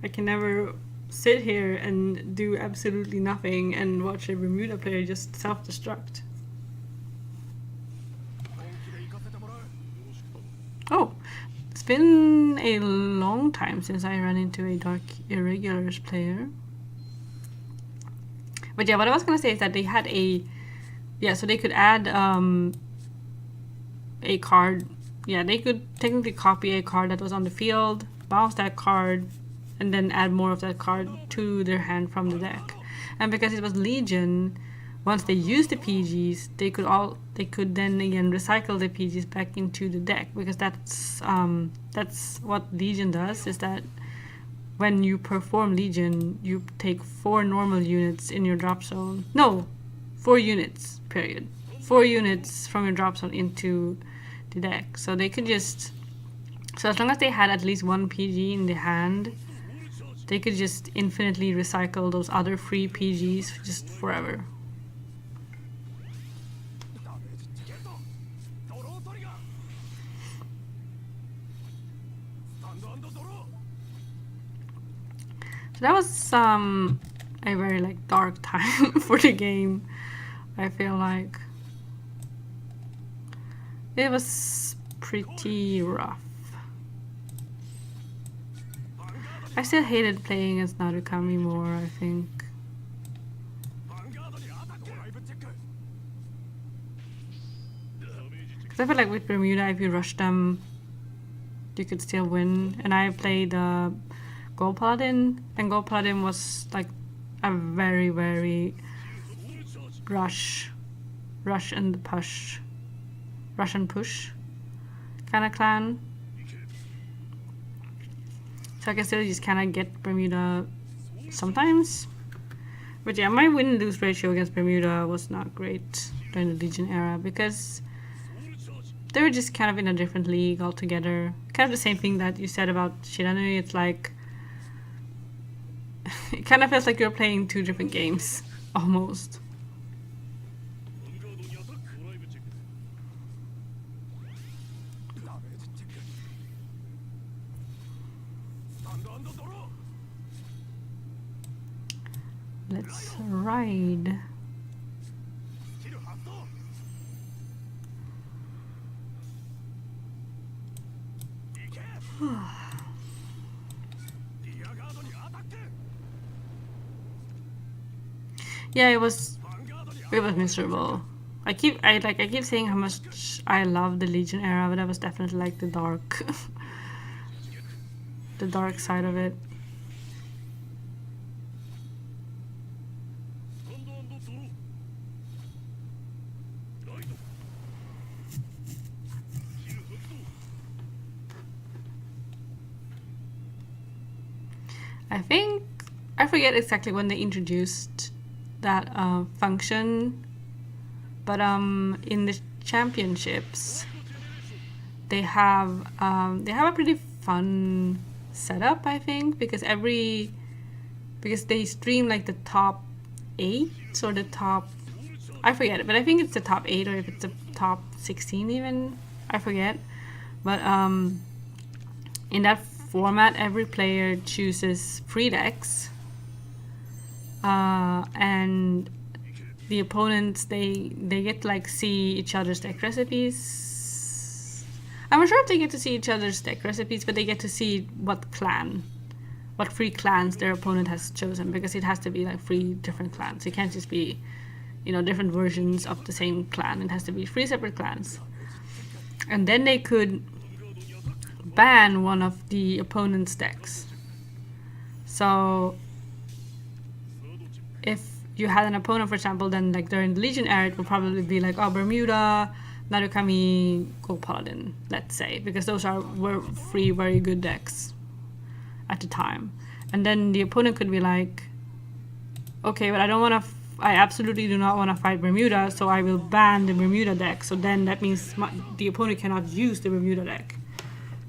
I can never sit here and do absolutely nothing and watch a Bermuda player just self-destruct. Oh, it's been a long time since I ran into a Dark Irregulars player. But yeah, what I was gonna say is that they had a... Yeah, so they could add a card. Yeah, they could technically copy a card that was on the field, bounce that card, and then add more of that card to their hand from the deck. And because it was Legion, once they used the PGs, they could then again recycle the PGs back into the deck, because that's what Legion does, is that when you perform Legion, you take 4 normal units in your drop zone. No, 4 units, period. 4 units from your drop zone into the deck. So they could just... So as long as they had at least 1 PG in the hand, they could just infinitely recycle those other free PGs just forever. So that was a very dark time for the game. I feel like it was pretty rough. I still hated playing as Narukami more, I think. Because I feel like with Bermuda, if you rush them, you could still win. And I played Gold Paladin, and Gold Paladin was like a very, very rush and push kind of clan. So I can still just kind of get Bermuda sometimes. But yeah, my win-lose ratio against Bermuda was not great during the Legion era, because they were just kind of in a different league altogether. Kind of the same thing that you said about Shiranui. It's like... it kind of feels like you're playing 2 different games, almost. Let's ride. Yeah, it was miserable. I keep saying how much I love the Legion era, but that was definitely like the dark the dark side of it. I forget exactly when they introduced that function, but in the championships they have a pretty fun setup, I think, because they stream like the top 8 or the top, I forget it, but I think it's the top 8 or if it's the top 16 even, I forget. But in that format, every player chooses free decks, and the opponents they get to like see each other's deck recipes. I'm not sure if they get to see each other's deck recipes, but they get to see what free clans their opponent has chosen, because it has to be like 3 different clans. It can't just be, you know, different versions of the same clan. It has to be 3 separate clans. And then they could ban one of the opponent's decks. So if you had an opponent, for example, then like during the Legion era, it would probably be like, oh, Bermuda, Narukami, Gold Paladin, let's say, because those were 3 very good decks at the time. And then the opponent could be like, okay, but I don't want to. I absolutely do not want to fight Bermuda, so I will ban the Bermuda deck. So then that means the opponent cannot use the Bermuda deck,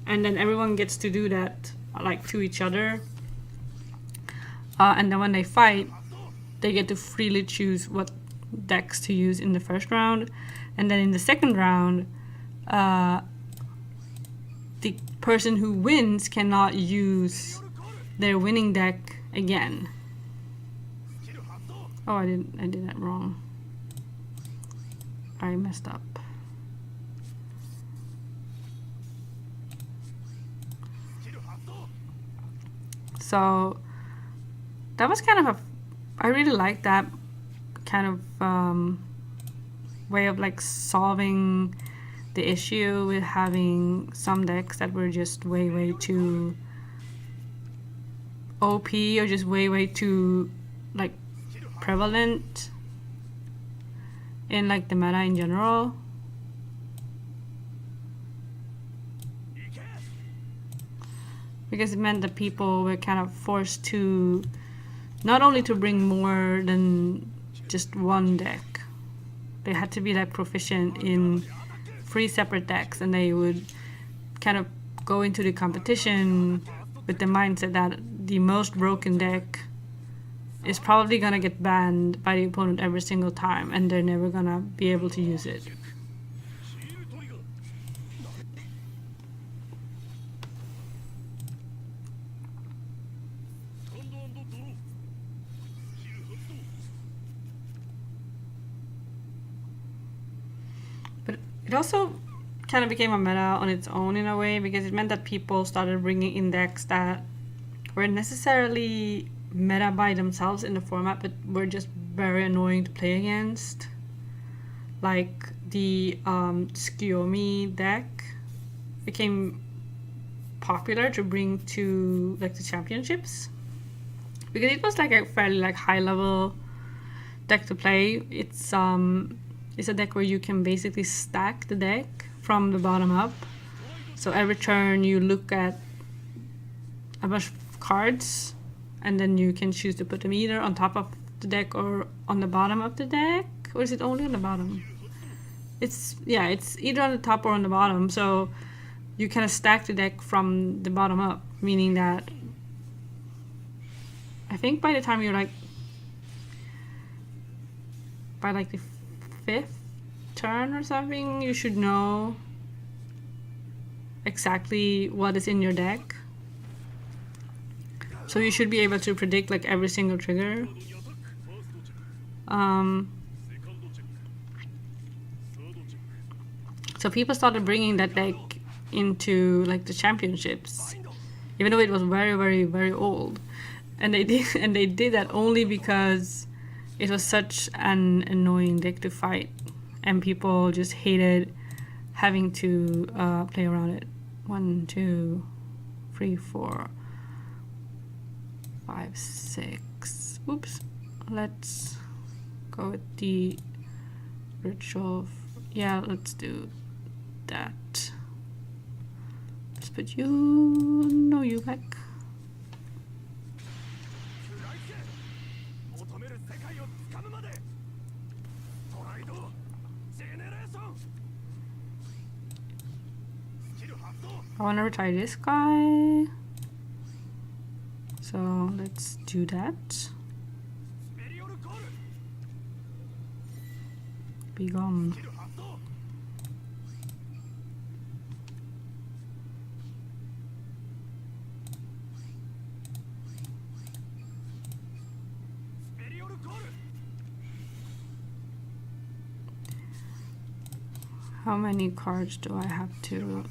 and then everyone gets to do that like to each other. And then when they fight, they get to freely choose what decks to use in the first round, and then in the second round, the person who wins cannot use their winning deck again. Oh, I did that wrong. I messed up. So that was kind of I really like that kind of way of like solving the issue with having some decks that were just way too OP or just way too like prevalent in like the meta in general. Because it meant that people were kind of forced to not only to bring more than just one deck. They had to be like proficient in 3 separate decks, and they would kind of go into the competition with the mindset that the most broken deck is probably gonna get banned by the opponent every single time, and they're never gonna be able to use it. But it also kind of became a meta on its own in a way, because it meant that people started bringing in decks that were necessarily meta by themselves in the format, but were just very annoying to play against. Like the Skiomi deck became popular to bring to like the championships because it was like a fairly like high level deck to play. It's a deck where you can basically stack the deck from the bottom up. So every turn you look at a bunch of cards, and then you can choose to put them either on top of the deck or on the bottom of the deck. Or is it only on the bottom? It's either on the top or on the bottom. So you kind of stack the deck from the bottom up, meaning that I think by the time you're like by like the 5th turn or something, you should know exactly what is in your deck. So you should be able to predict like every single trigger. So people started bringing that deck into like the championships, even though it was very old. And they did that only because it was such an annoying deck to fight, and people just hated having to play around it. 1, 2, 3, 4, 5, 6. Oops. Let's go with the ritual. Yeah, let's do that. Let's put you back. I want to retire this guy, so let's do that. Be gone. How many cards do I have to?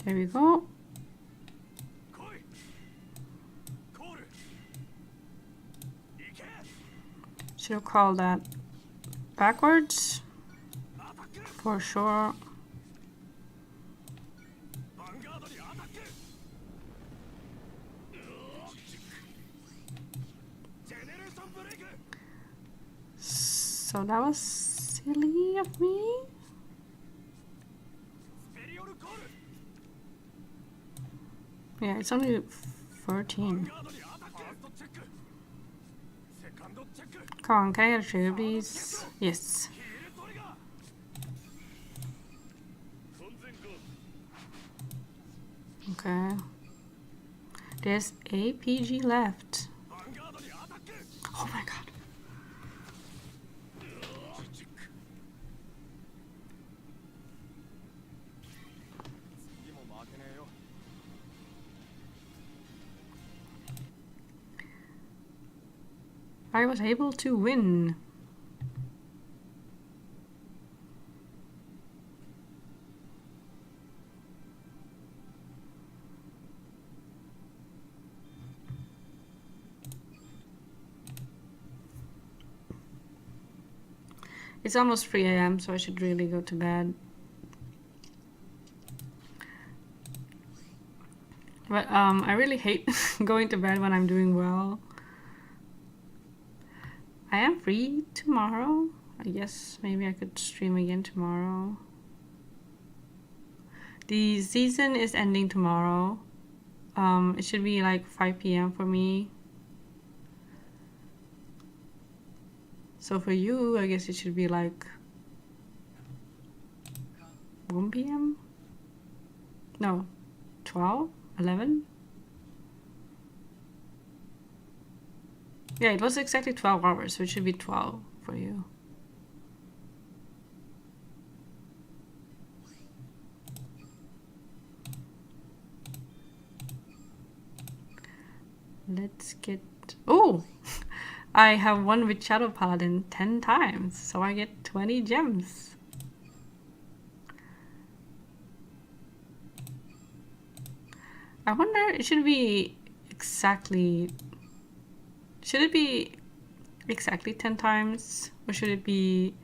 There we go. Should have called that backwards for sure. So that was silly of me. Yeah, it's only 14. Come on, can I get a trigger, please? Yes. Okay. There's a PG left. Oh my god. I was able to win. It's almost 3 AM, so I should really go to bed. But I really hate going to bed when I'm doing well. I am free tomorrow. I guess maybe I could stream again tomorrow. The season is ending tomorrow. It should be like 5 PM for me. So for you, I guess it should be like 1 PM? No, 12? 11? Yeah, it was exactly 12 hours, so it should be 12 for you. Let's get... Oh! I have won with Shadow Paladin 10 times, so I get 20 gems. I wonder, it should be exactly... Should it be exactly 10 times? Or should it be...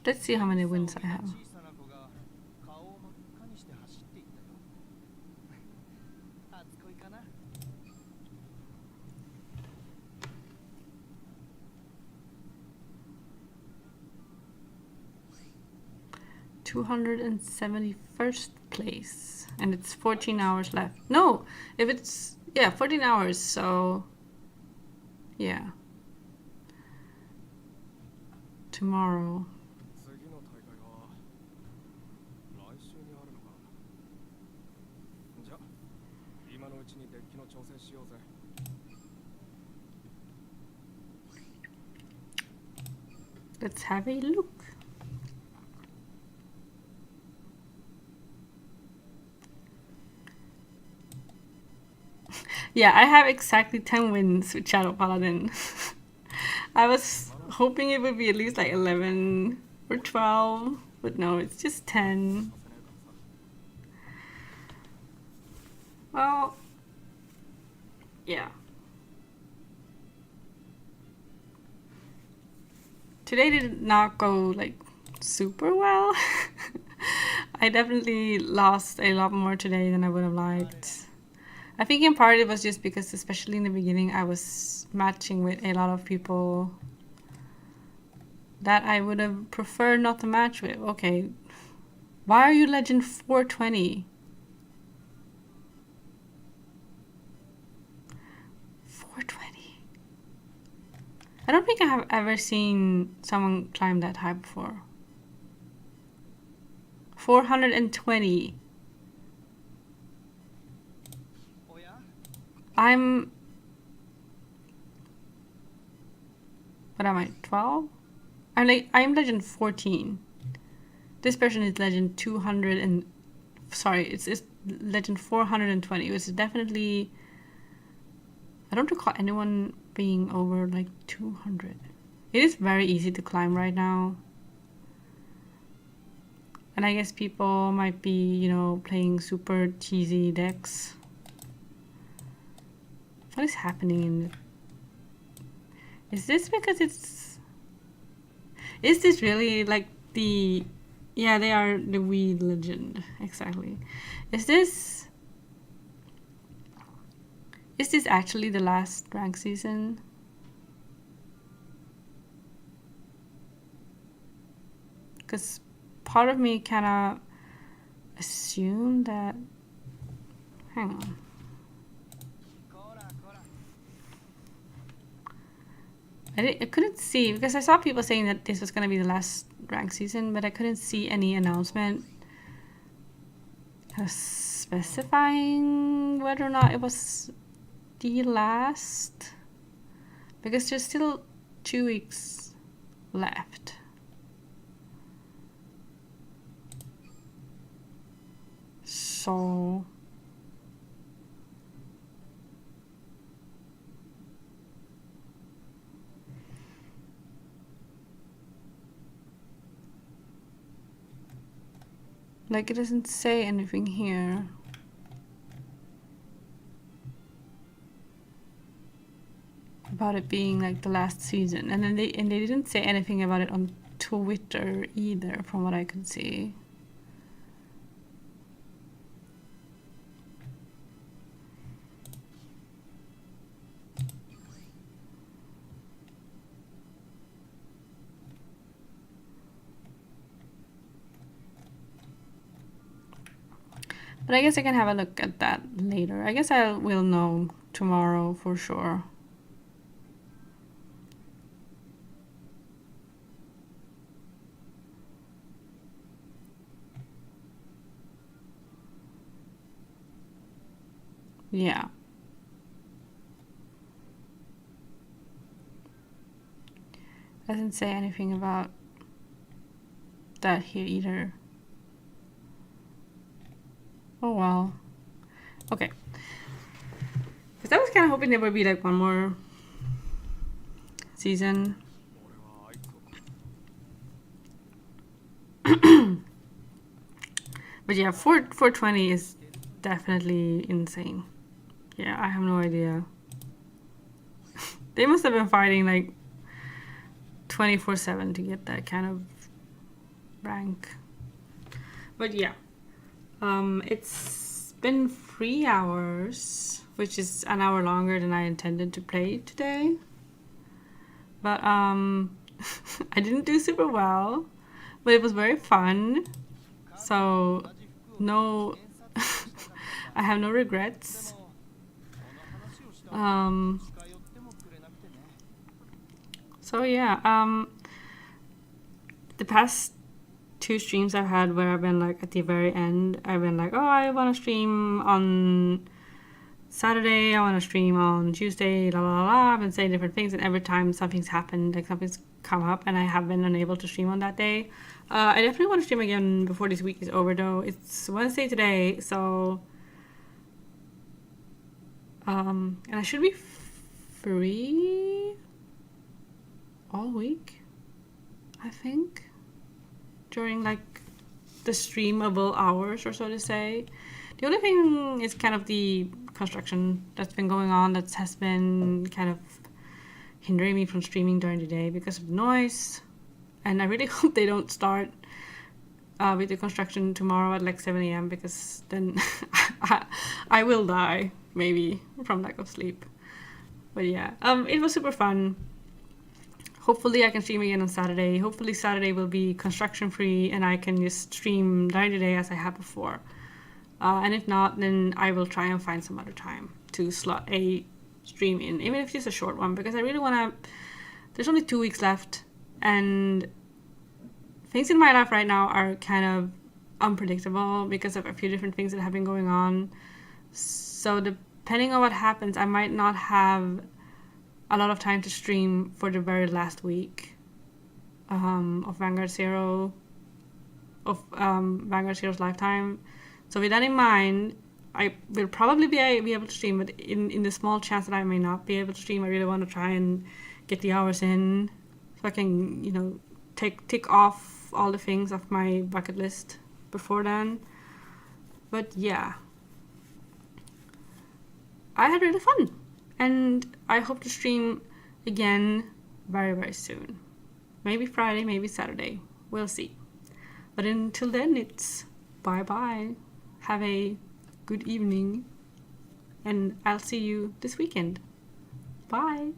Let's see how many wins I have. $271st place, and it's 14 hours left. No, if it's, yeah, 14 hours, so yeah, tomorrow. Let's have a look. Yeah, I have exactly 10 wins with Shadow Paladin. I was hoping it would be at least like 11 or 12, but no, it's just 10. Well, yeah. Today did not go like super well. I definitely lost a lot more today than I would have liked. I think in part it was just because, especially in the beginning, I was matching with a lot of people that I would have preferred not to match with. Okay, why are you legend 420? 420. I don't think I have ever seen someone climb that high before. 420. I'm... What am I? 12? I'm legend 14. This person is legend 200 and... Sorry, it's legend 420. It was definitely... I don't recall anyone being over like 200. It is very easy to climb right now. And I guess people might be, you know, playing super cheesy decks. What is happening? Is this because it's... Is this really like the... Yeah, they are the weed legend. Exactly. Is this actually the last rank season? Because part of me kind of assumed that... Hang on. I couldn't see, because I saw people saying that this was going to be the last rank season, but I couldn't see any announcement specifying whether or not it was the last, because there's still 2 weeks left. So like, it doesn't say anything here. About it being like the last season. And then they didn't say anything about it on Twitter either, from what I could see. But I guess I can have a look at that later. I guess I will know tomorrow for sure. Yeah. Doesn't say anything about that here either. Oh well. Okay. Because I was kind of hoping there would be like one more season. But yeah, 420 is definitely insane. Yeah, I have no idea. They must have been fighting like 24/7 to get that kind of rank. But yeah. It's been 3 hours, which is an hour longer than I intended to play today. But I didn't do super well, but it was very fun. So no, I have no regrets. So yeah, the past 2 streams I've had where I've been like at the very end, I've been like, oh, I want to stream on Saturday, I want to stream on Tuesday, la la la. I've been saying different things, and every time something's happened, like something's come up, and I have been unable to stream on that day. I definitely want to stream again before this week is over, though. It's Wednesday today, so and I should be free all week, I think, during like the streamable hours, or so to say. The only thing is kind of the construction that's been going on that has been kind of hindering me from streaming during the day because of noise. And I really hope they don't start with the construction tomorrow at like 7 a.m. because then I will die, maybe, from lack of sleep. But yeah, it was super fun. Hopefully I can stream again on Saturday. Hopefully Saturday will be construction free and I can just stream during the day as I have before. And if not, then I will try and find some other time to slot a stream in, even if it's just a short one, because I really want to... There's only 2 weeks left, and things in my life right now are kind of unpredictable because of a few different things that have been going on. So depending on what happens, I might not have a lot of time to stream for the very last week of Vanguard Zero, of Vanguard Zero's lifetime. So with that in mind, I will probably be able to stream, but in the small chance that I may not be able to stream, I really want to try and get the hours in so I can, you know, tick off all the things off my bucket list before then. But yeah, I had really fun, and I hope to stream again very, very soon. Maybe Friday, maybe Saturday. We'll see. But until then, it's bye-bye. Have a good evening, and I'll see you this weekend. Bye.